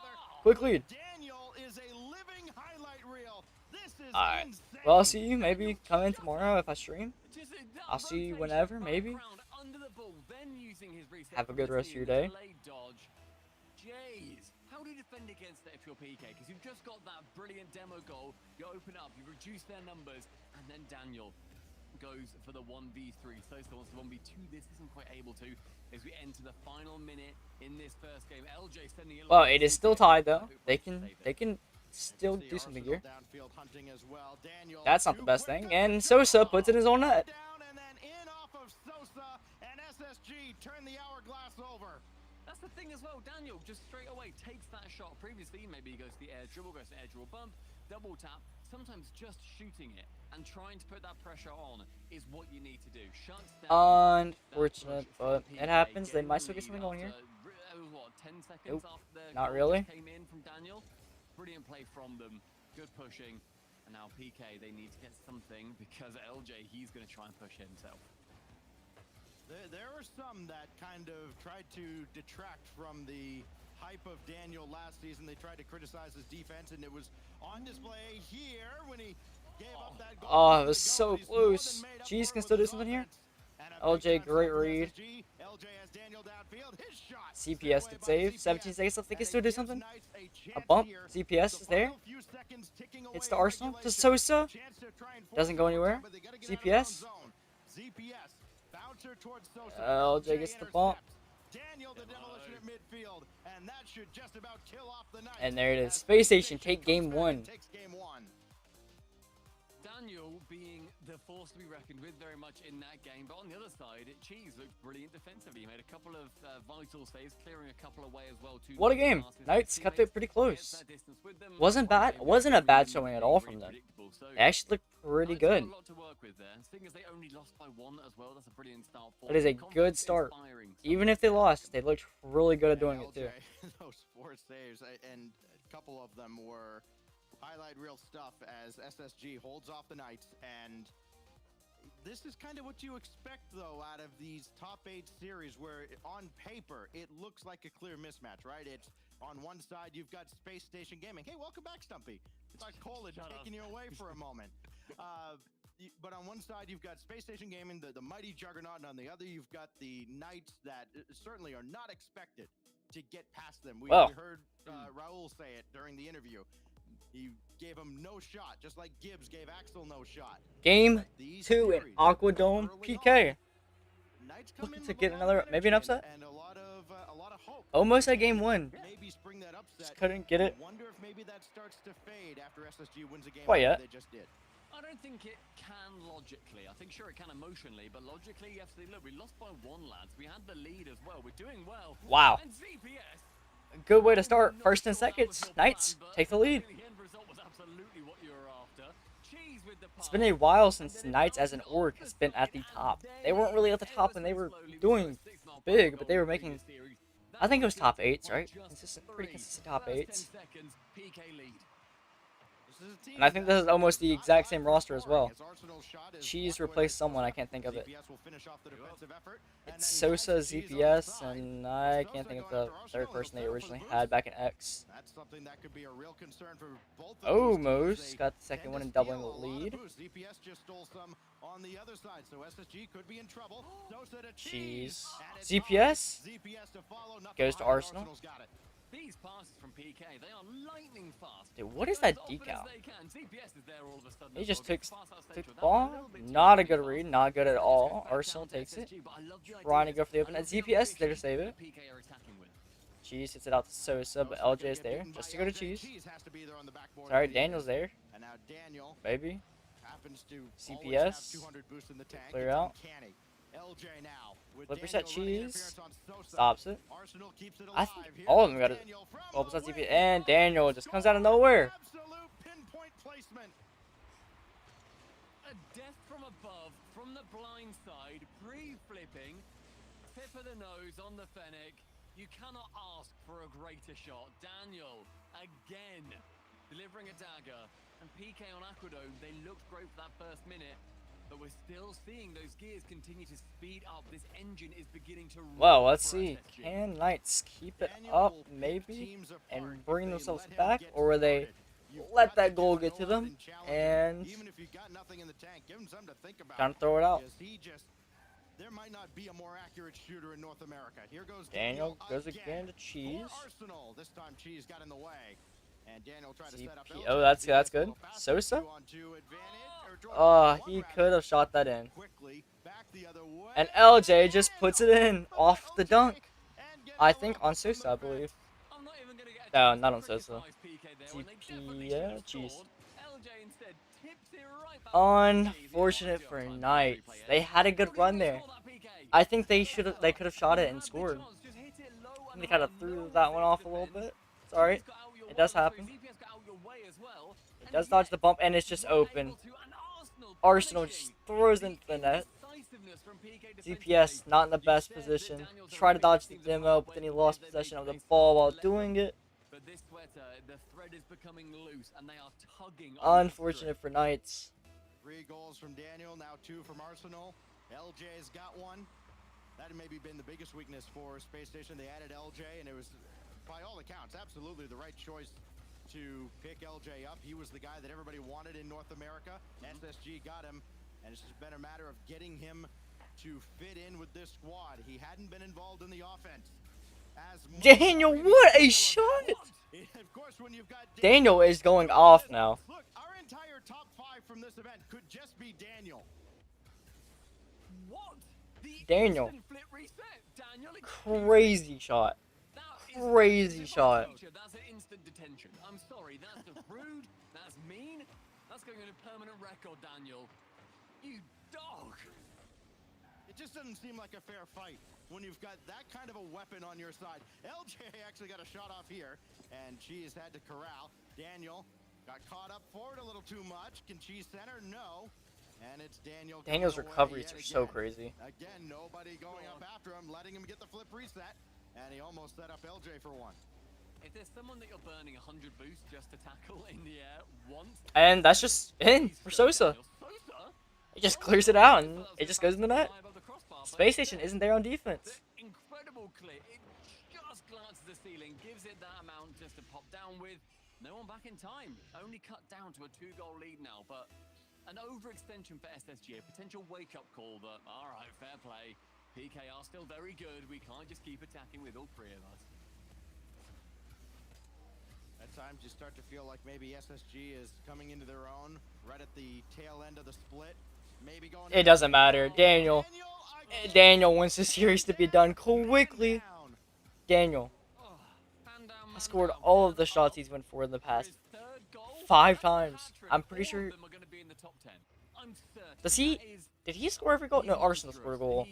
lead. Daniel is a living highlight reel. This Alright. Well, I'll see you. Maybe come in tomorrow if I stream. I'll see you whenever, maybe. Have a good rest of your day. Jeez, how do you defend against that if you're PK? Because you've just got that brilliant demo goal. You open up, you reduce their numbers, and then Daniel goes for the 1v3. Sosa wants the 1v2. This isn't quite able to as we enter the final minute in this first game. LJ sending it. Well, it is still tied though. They can still do something here. That's not the best thing. And Sosa puts it in his own net. That's the thing as well. Daniel just straight away takes that shot. Previously, maybe he goes to the air dribble, goes to air dribble bump, double tap. Sometimes just shooting it and trying to put that pressure on is what you need to do. Shuts down. Unfortunate, but it happens. They might still get something going here. What, 10 seconds Nope, after the not goal really. just came in from Daniel. Brilliant play from them. Good pushing. And now PK, they need to get something because LJ, he's going to try and push himself. There are some that kind of tried to detract from the hype of Daniel last season. They tried to criticize his defense, and it was on display here when he gave up that goal. Oh, it was so close. Cheese can still do something here. LJ, great read. CPS could save. 17 seconds left. They can still do something. A bump. CPS is there. It's the Arsenal. To Sosa. Doesn't go anywhere. CPS. LJ gets the bump. And there it is. Space Station take game 1. Daniel being the force to be reckoned with very much in that game, but on the other side, Cheese looked brilliant defensively. He made a couple of vital saves, clearing a couple away as well. What a game. Knights kept it pretty close. Wasn't bad. Wasn't a bad showing at all from them. They actually looked pretty good. That is a good start. Even if they lost, they looked really good at doing it too. Those 4 saves, and a couple of them were highlight reel stuff as SSG holds off the Knights. And this is kind of what you expect, though, out of these top 8 series, where on paper it looks like a clear mismatch, right? It's on one side you've got Space Station Gaming. Hey, welcome back, Stumpy. It's like Coleridge taking you away for a moment. But on one side you've got Space Station Gaming, the mighty juggernaut, and on the other you've got the Knights that certainly are not expected to get past them. We heard Raul say it during the interview. He gave him no shot, just like Gibbs gave Axel no shot. Game 2 in Aqua Dome PK. Looking to get another, maybe an upset. Almost at game 1. Just couldn't get it. Wonder if maybe that starts to fade after SSG wins a game Quite yet. they just did. I don't think it can logically. I think sure it can emotionally, but logically you have to say, look, we lost by 1, lads. We had the lead as well. We're doing well. Wow. And ZPS, Good way to start. First 10 seconds. Knights take the lead. the end result was absolutely what you were after. Cheese with the It's been a while since Knights as an org has been at the top. They weren't really at the top when they were doing big, but they were making, I think it was top 8s, right? Pretty consistent top 8s. And I think this is almost the exact same roster as well. Cheese replaced someone, I can't think of it. It's Sosa, ZPS, and I can't think of the third person they originally had back in X. Oh, Mose got the second one and doubling the lead. Cheese. ZPS goes to Arsenal. These passes from PK, they are lightning fast. Dude, what is that As decal? they can. ZPS is there all of a sudden. He just Well, took pass out the stage ball. Not a good read. Not good at all. Arsenal takes it. Trying to go for the open. And ZPS is there to save it. PK are attacking with. Cheese hits it out to Sosa, but LJ is there just to go to Cheese. Sorry, Daniel's there. Baby. CPS. Clear out. Flip reset Cheese. Stops it. I think all of them got it. Oh, besides CPS. And Daniel just comes out of nowhere. A death from above, from the blind side, pre-flipping, tip of the nose on the Fennec. You cannot ask for a greater shot. Daniel, again, delivering a dagger. And PK on Aquadome, they looked great for that first minute. But we're still seeing those gears continue to speed up. This engine is beginning to roll. Well, let's see. Can Knights keep it up, maybe, and bring themselves back? Or will they let that goal get to them, and even if you got nothing in the tank, give him something to think about. kind of throw it out. There might not be a more accurate shooter in North America. Here goes Daniel goes again to Cheese. Arsenal. This time Cheese got in the way. And Daniel tried to set up Oh, that's good. Sosa? Oh, he could have shot that in. And LJ just puts it in off the dunk. I think on Sosa, I believe. No, not on Sosa. Yeah, Cheese. Unfortunate for Knights. They had a good run there. I think they could have shot it and scored. They kind of threw that one off a little bit. It's alright. It does happen. It does dodge the bump, and it's just open. Arsenal just throws into the net. ZPS not in the best position. Tried to dodge the demo, but then he lost possession of the ball while doing it. Unfortunate for Knights. 3 goals from Daniel, now 2 from Arsenal. LJ's got one. That had maybe been the biggest weakness for Space Station. They added LJ, and it was, by all accounts, absolutely the right choice to pick LJ up. He was the guy that everybody wanted in North America. SSG got him, and it's just been a matter of getting him to fit in with this squad. He hadn't been involved in the offense. Daniel, what a shot! Daniel is going off now. Look, our entire top 5 from this event could just be Daniel. What? Daniel. Crazy shot. Crazy shot. That's an instant detention. I'm sorry, that's rude, that's mean. That's going on a permanent record, Daniel. You dog. It just doesn't seem like a fair fight when you've got that kind of a weapon on your side. LJ actually got a shot off here, and Cheese had to corral. Daniel got caught up forward a little too much. Can Cheese center? No. And it's Daniel. Daniel's recoveries are so crazy. Again, nobody going up after him, letting him get the flip reset. And he almost set up LJ for one. If there's someone that you're burning 100 boosts just to tackle in the air once, And that's just in for Sosa. He just clears it out and it just goes in the net. Space Station isn't there on defense. incredible clear. It just glances the ceiling, gives it that amount just to pop down with. No one back in time. Only cut down to a 2-goal lead now, but an overextension for SSG, a potential wake-up call that, all right, fair play. PK are still very good. We can't just keep attacking with all 3 of us. At times you start to feel like maybe SSG is coming into their own right at the tail end of the split. Maybe going. It doesn't matter. Daniel wants the series to be done quickly. Daniel. I scored all of the shots he's went for in the past 5 times. I'm pretty sure. Does he? Did he score every goal? No, Arsenal scored a goal.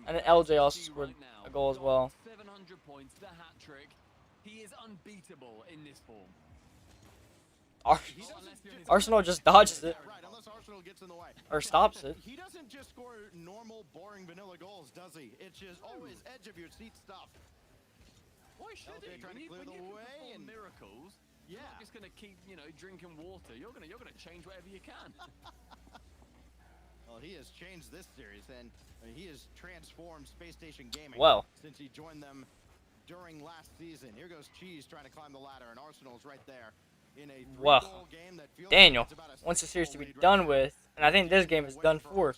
And then LJ also scored a goal as well. 700 points, the hat trick. He is unbeatable in this form. Arsenal just dodges it. Right, unless Arsenal gets in the way. Or stops it. He doesn't just score normal, boring, vanilla goals, does he? It's just always edge of your seat stuff. Why should he? Trying to clear the way and miracles. Yeah. You're not just gonna keep, drinking water. You're gonna change whatever you can. Well, he has changed this series, and he has transformed Space Station Gaming since he joined them during last season. Here goes Cheese trying to climb the ladder, and Arsenal's right there in a 3-goal game that feels Daniel like it's about a wants the series to be 6-goal lead done with, and I think this game is done for.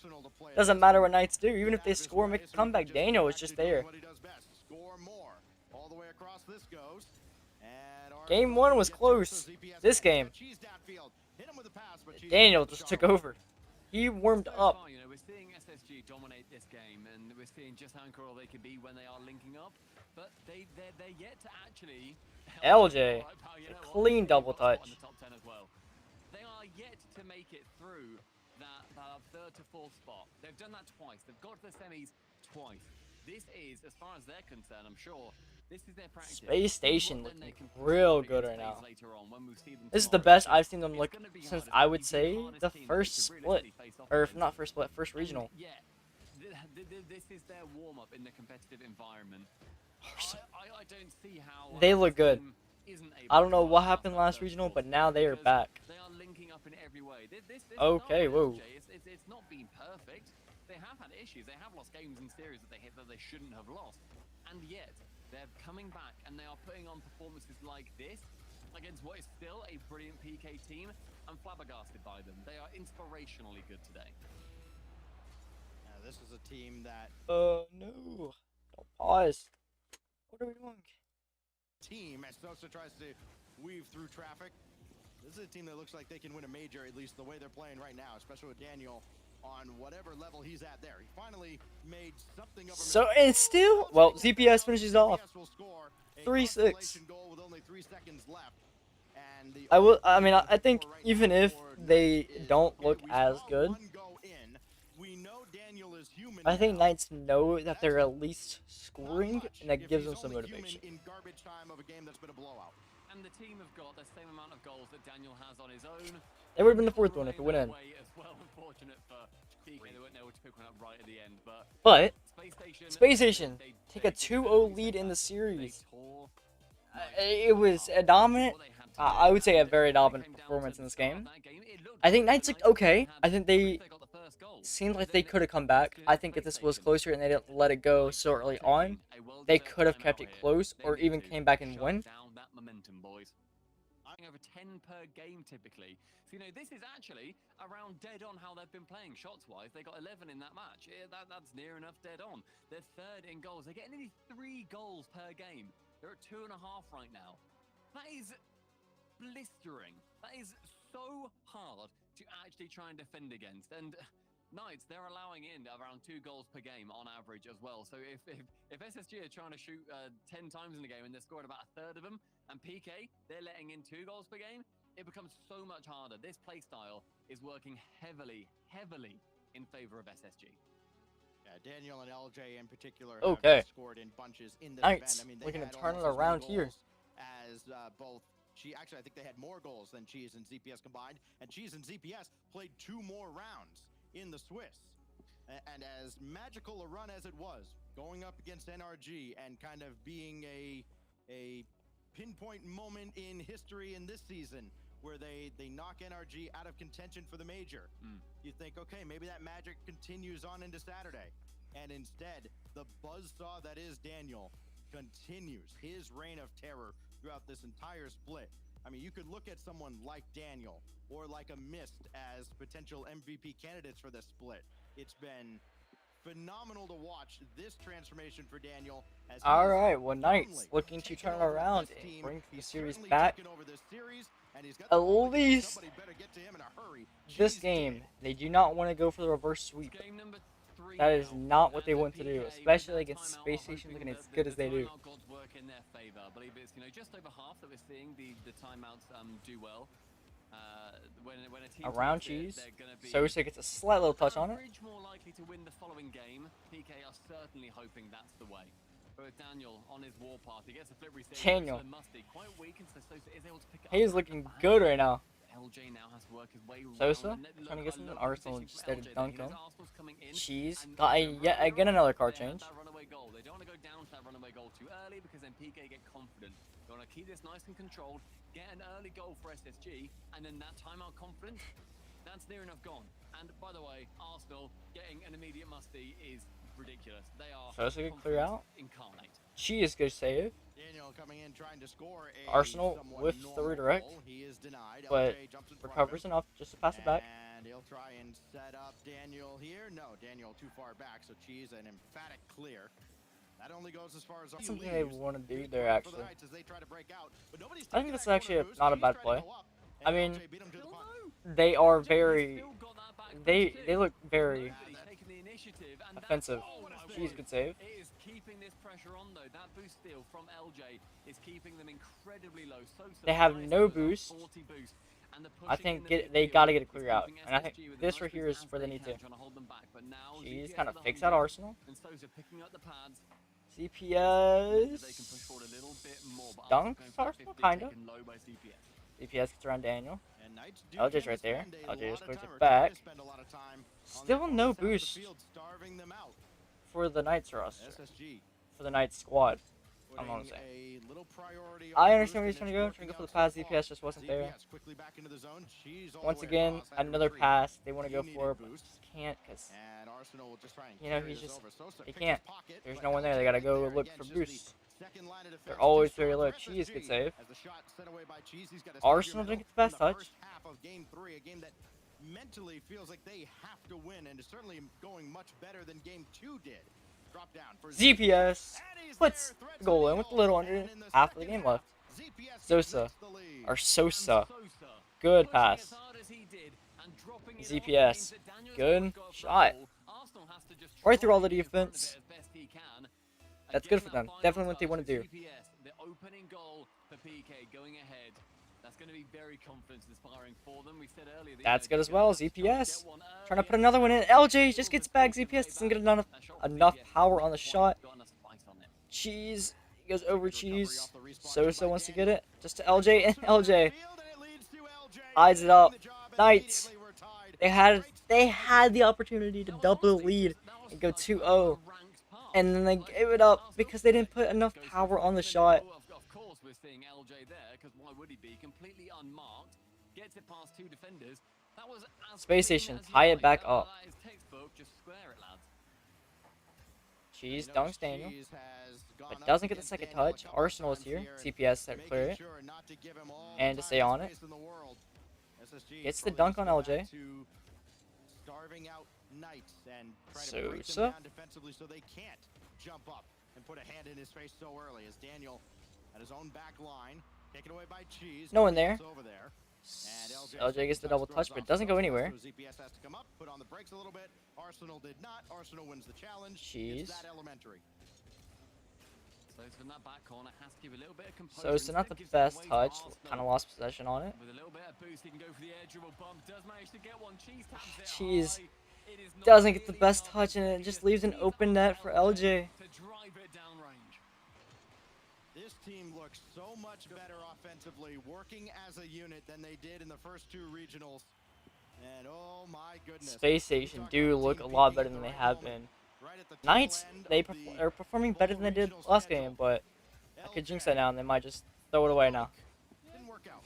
Doesn't matter what Knights do, even if they score, make a comeback. Daniel is just there. What he does best, score more. All the way across this goes. And Game 1 was close. This game, Daniel just took over. He warmed up. We're seeing SSG dominate this game, and we're seeing just how incredible they can be when they are linking up. But they're yet to actually. LJ, a clean double touch. In the top 10 as well. They are yet to make it through that 3rd to 4th spot. They've done that twice. They've got to the semis twice. This is, as far as they're concerned, I'm sure. This is their practice. Space Station looking real good right now. This is the best I've seen them look since, I would say, the first split. Or if not first split, first regional. Yeah, this is their warm-up in the competitive environment. I don't see how They look good. I don't know what happened last regional, but now they are back. They are linking up in every way. Okay, whoa. It's not been perfect. They have had issues. They have lost games and series that they shouldn't have lost. And yet, they're coming back and they are putting on performances like this against what is still a brilliant PK team. I'm flabbergasted by them. They are inspirationally good today. This is a team that... No. Don't pause. What are we doing? Team, as Sosa tries to weave through traffic. This is a team that looks like they can win a major, at least the way they're playing right now, especially with Daniel on whatever level he's at there. He finally made something of a So, and still, well, ZPS finishes off 3-6. goal with only 3 seconds left. And I mean, I think even if they don't look as good, I think Knights know that they're at least scoring, and that gives them some motivation. In garbage time of a game that's been a blowout. And the team have got the same amount of goals that Daniel has on his own. It would have been the fourth one if it went in. As well, unfortunate for PK, they weren't able to pick one up right at the end. But Space Station take a 2-0 lead in the series. It was a dominant, I would say a very dominant performance in this game. I think Knights looked okay. I think they seemed like they could have come back. I think if this was closer and they didn't let it go so early on, they could have kept it close or even came back and won. Over 10 per game typically. So, you know, this is actually around dead on how they've been playing shots-wise. They got 11 in that match. That's near enough dead on. They're third in goals. They're getting nearly 3 goals per game. They're at 2.5 right now. That is blistering. That is so hard to actually try and defend against. And Knights, they're allowing in around 2 goals per game on average as well. So if SSG are trying to shoot 10 times in the game and they're scoring about a third of them, and PK, they're letting in 2 goals per game, it becomes so much harder. This play style is working heavily in favor of SSG. Yeah, Daniel and LJ in particular have scored in bunches in this Knights, event. I mean, looking to had turn it almost as many around here. goals as both actually, I think they had more goals than Cheese and ZPS combined, and Cheese and ZPS played 2 more rounds in the Swiss. And as magical a run as it was, going up against NRG and kind of being a pinpoint moment in history in this season where they knock NRG out of contention for the major. You think, okay, maybe that magic continues on into Saturday. And instead, the buzzsaw that is Daniel continues his reign of terror throughout this entire split. I mean, you could look at someone like Daniel or like a Mist as potential MVP candidates for this split. It's been phenomenal to watch this transformation for Daniel. All right, well, Knights looking to turn around and bring the series back. At least this game, they do not want to go for the reverse sweep. That is not what they want to do, especially against Space Station looking as good as they do. In their favor. I believe it's, you know, just over half that we're seeing the timeouts do well. When a team around Cheese, Sosa gets a slight little touch on it. More likely to win the following game. PK are certainly hoping that's the way. But with Daniel on his war path, he gets a flip reset. Daniel, quite weak, and so Sosa is able to pick it up. He's looking good right now. LJ now has to work his way Sosa trying to get something. Arsenal just stayed to dunk him. Cheese got yet again another car change. They don't want to go down to that runaway goal too early because then PK get confident. They want to keep this nice and controlled, get an early goal for SSG, and then that timeout confidence, that's near enough gone. And by the way, Arsenal getting an immediate musty is ridiculous. They are Sosa can clear out. Incarnate. Cheese good save. Daniel coming in trying to score a Arsenal with the redirect, he is denied. but recovers enough just to pass it back. And he'll try and set up Daniel here. No, Daniel too far back, so Cheese an emphatic clear. That only goes as far as That's something they want to do there, actually. I think that's actually not a bad play. I mean, they are very, they look very offensive. Cheese good save. It is keeping this pressure on though. That boost steal from LJ is keeping them incredibly low. They have no boost. I think they got to get a clear out, and I think this right here is where they need to. Cheese kind of fakes out Arsenal. CPS dunks Arsenal, kind of. CPS gets around Daniel. LJ's right there. LJ just clears it back. Still no boost for the Knights roster. For the Knights squad. I'm gonna say. I understand where he's trying to go. Trying to go for the pass. ZPS just wasn't there. Once again, another pass they want to go for, but just can't because, you know, he can't. There's no one there. They gotta go look for boosts. second line of defense. They're always just very from low. SSG. Cheese, good save. As the shot sent away by Cheese, he's got to Arsenal didn't get the best touch. First half of game 3, a game that mentally feels like they have to win, and is certainly going much better than game 2 did. Drop down for ZPS puts the goal in with a little under half of the game left. Sosa, or Sosa, good pass. ZPS, good shot. Right through all the defense. That's good for them. Definitely what they want to do. The opening goal for PK going ahead. That's going to be very confidence inspiring for them. We said earlier. That's good as well. ZPS trying to put another one in. LJ just gets back. ZPS doesn't get enough power on the shot. Cheese goes over Cheese. Sosa wants to get it just to LJ, and LJ eyes it up. Knights. They had the opportunity to double the lead and go 2-0, and then they gave it up because they didn't put enough power on the shot. Of course, we're seeing LJ there, because why would he be? Completely unmarked, gets it past 2 defenders. That was Space Station, tie it back up. That is textbook, just square it, lads. Cheese dunks Daniel, but doesn't get the second touch. Arsenal is here. CPS had to clear it and to stay on it. Gets the dunk on LJ. Starving out Knights and trying to break them Sosa. down defensively so they can't jump up and put a hand in his face so early, as Daniel at his own back line, taken away by Cheese. No one there. Over there. And LJ gets the double touch, but it doesn't go anywhere. So ZPS has to come up, put on the brakes a little bit. Arsenal did not. Arsenal wins the challenge. Cheese. It's that elementary. Sosa in that back corner has to give a little bit of composure. Sosa not the best touch. Kind of lost possession on it. With a little bit of boost, he can go for the air dribble bump. Does manage to get one. Cheese taps it Cheese high. It is not doesn't get the really best high. touch, and it just leaves an open net for LJ. To drive it down range. This team looks so much better offensively, working as a unit than they did in the first 2 regionals. And oh my goodness. Space Station do look a lot better than they have been. Knights, are performing better than they did last game, but I could jinx that now, and they might just throw it away now. Didn't work out.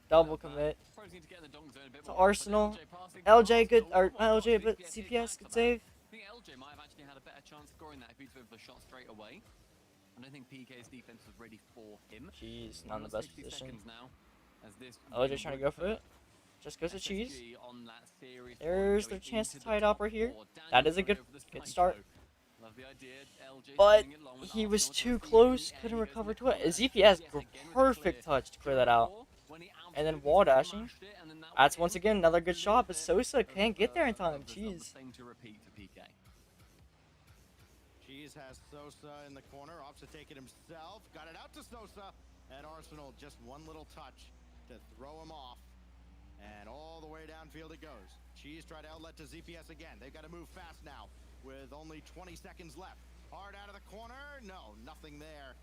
Double commit Pros need to get in the dong zone a bit to more. Arsenal. Passing. LJ good, or not LJ, but CPS good save. I think LJ might have actually had a better chance of scoring that if he'd been for the shot straight away. I don't think PK's defense was ready for him. Cheese, not in the best 60 position. seconds now, as this LJ trying to go for it. Just goes to Cheese. SSG on that series There's point their going chance to into tie it the up top right here. 4. That is a Daniel good start. Love the idea. LJ But sending it long with he was Arsenal too to close, the couldn't air. He goes recover in to the it. corner. ZPS, Yes, again with a perfect touch to clear that out. When he And then absolutely wall dashing. smashed it, and then that That's was once it. again another good shot, but Bit Sosa of, can't get there in time. of the Jeez. same to repeat for PK. Cheese has Sosa in the corner, opts to take it himself, got it out to Sosa, and Arsenal just one little touch to throw him off, and all the way downfield it goes. Cheese tried to outlet to ZPS again. They've got to move fast now with only 20 seconds left. Hard out of the corner, no, nothing there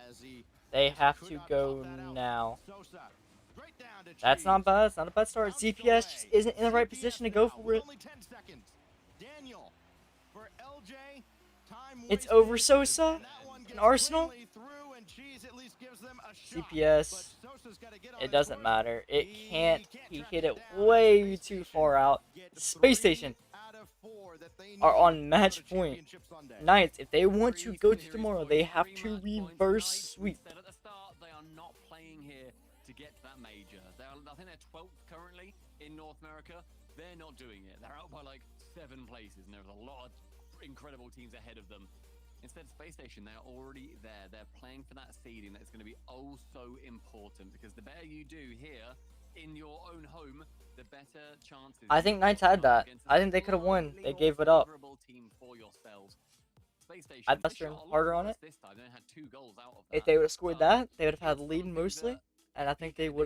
as he They just have could to not go pop that out. now. Sosa, straight down to That's not Cheese. bad. It's not a bad start. ZPS just isn't in the right position to go now for with it. Only 10 seconds. Daniel for LJ. Time It's wasted, over Sosa and that one and gets Arsenal. cleanly through, and Cheese at least gives them a shot. CPS, But Sosa's gotta get on it his doesn't horse. matter. It He can't. He track hit it it down. way Space too Station far out. get The Space 3 Station out of 4 that they are need on to match go to point. Championship Sunday. Knights, if they want to go to Series tomorrow, point, they have 3 to match points. reverse Knights, we sweep. said at the start, they are not playing here to get to that major. I think they're 12th currently in North America. They're not doing it. They're out by like 7 places, and there's a lot of incredible teams ahead of them. Instead, Space Station, they're already there. They're playing for that seeding that is going to be oh so important, because the better you do here in your own home, the better chances. I think Knights had that. I think they could have won. They gave it up. Team for yourselves. Space Station, I'd they pressed them shot a lot harder on worse it. this time. They had 2 goals out of If that. they would have scored But that, they would have had the lead something mostly, that and I think they would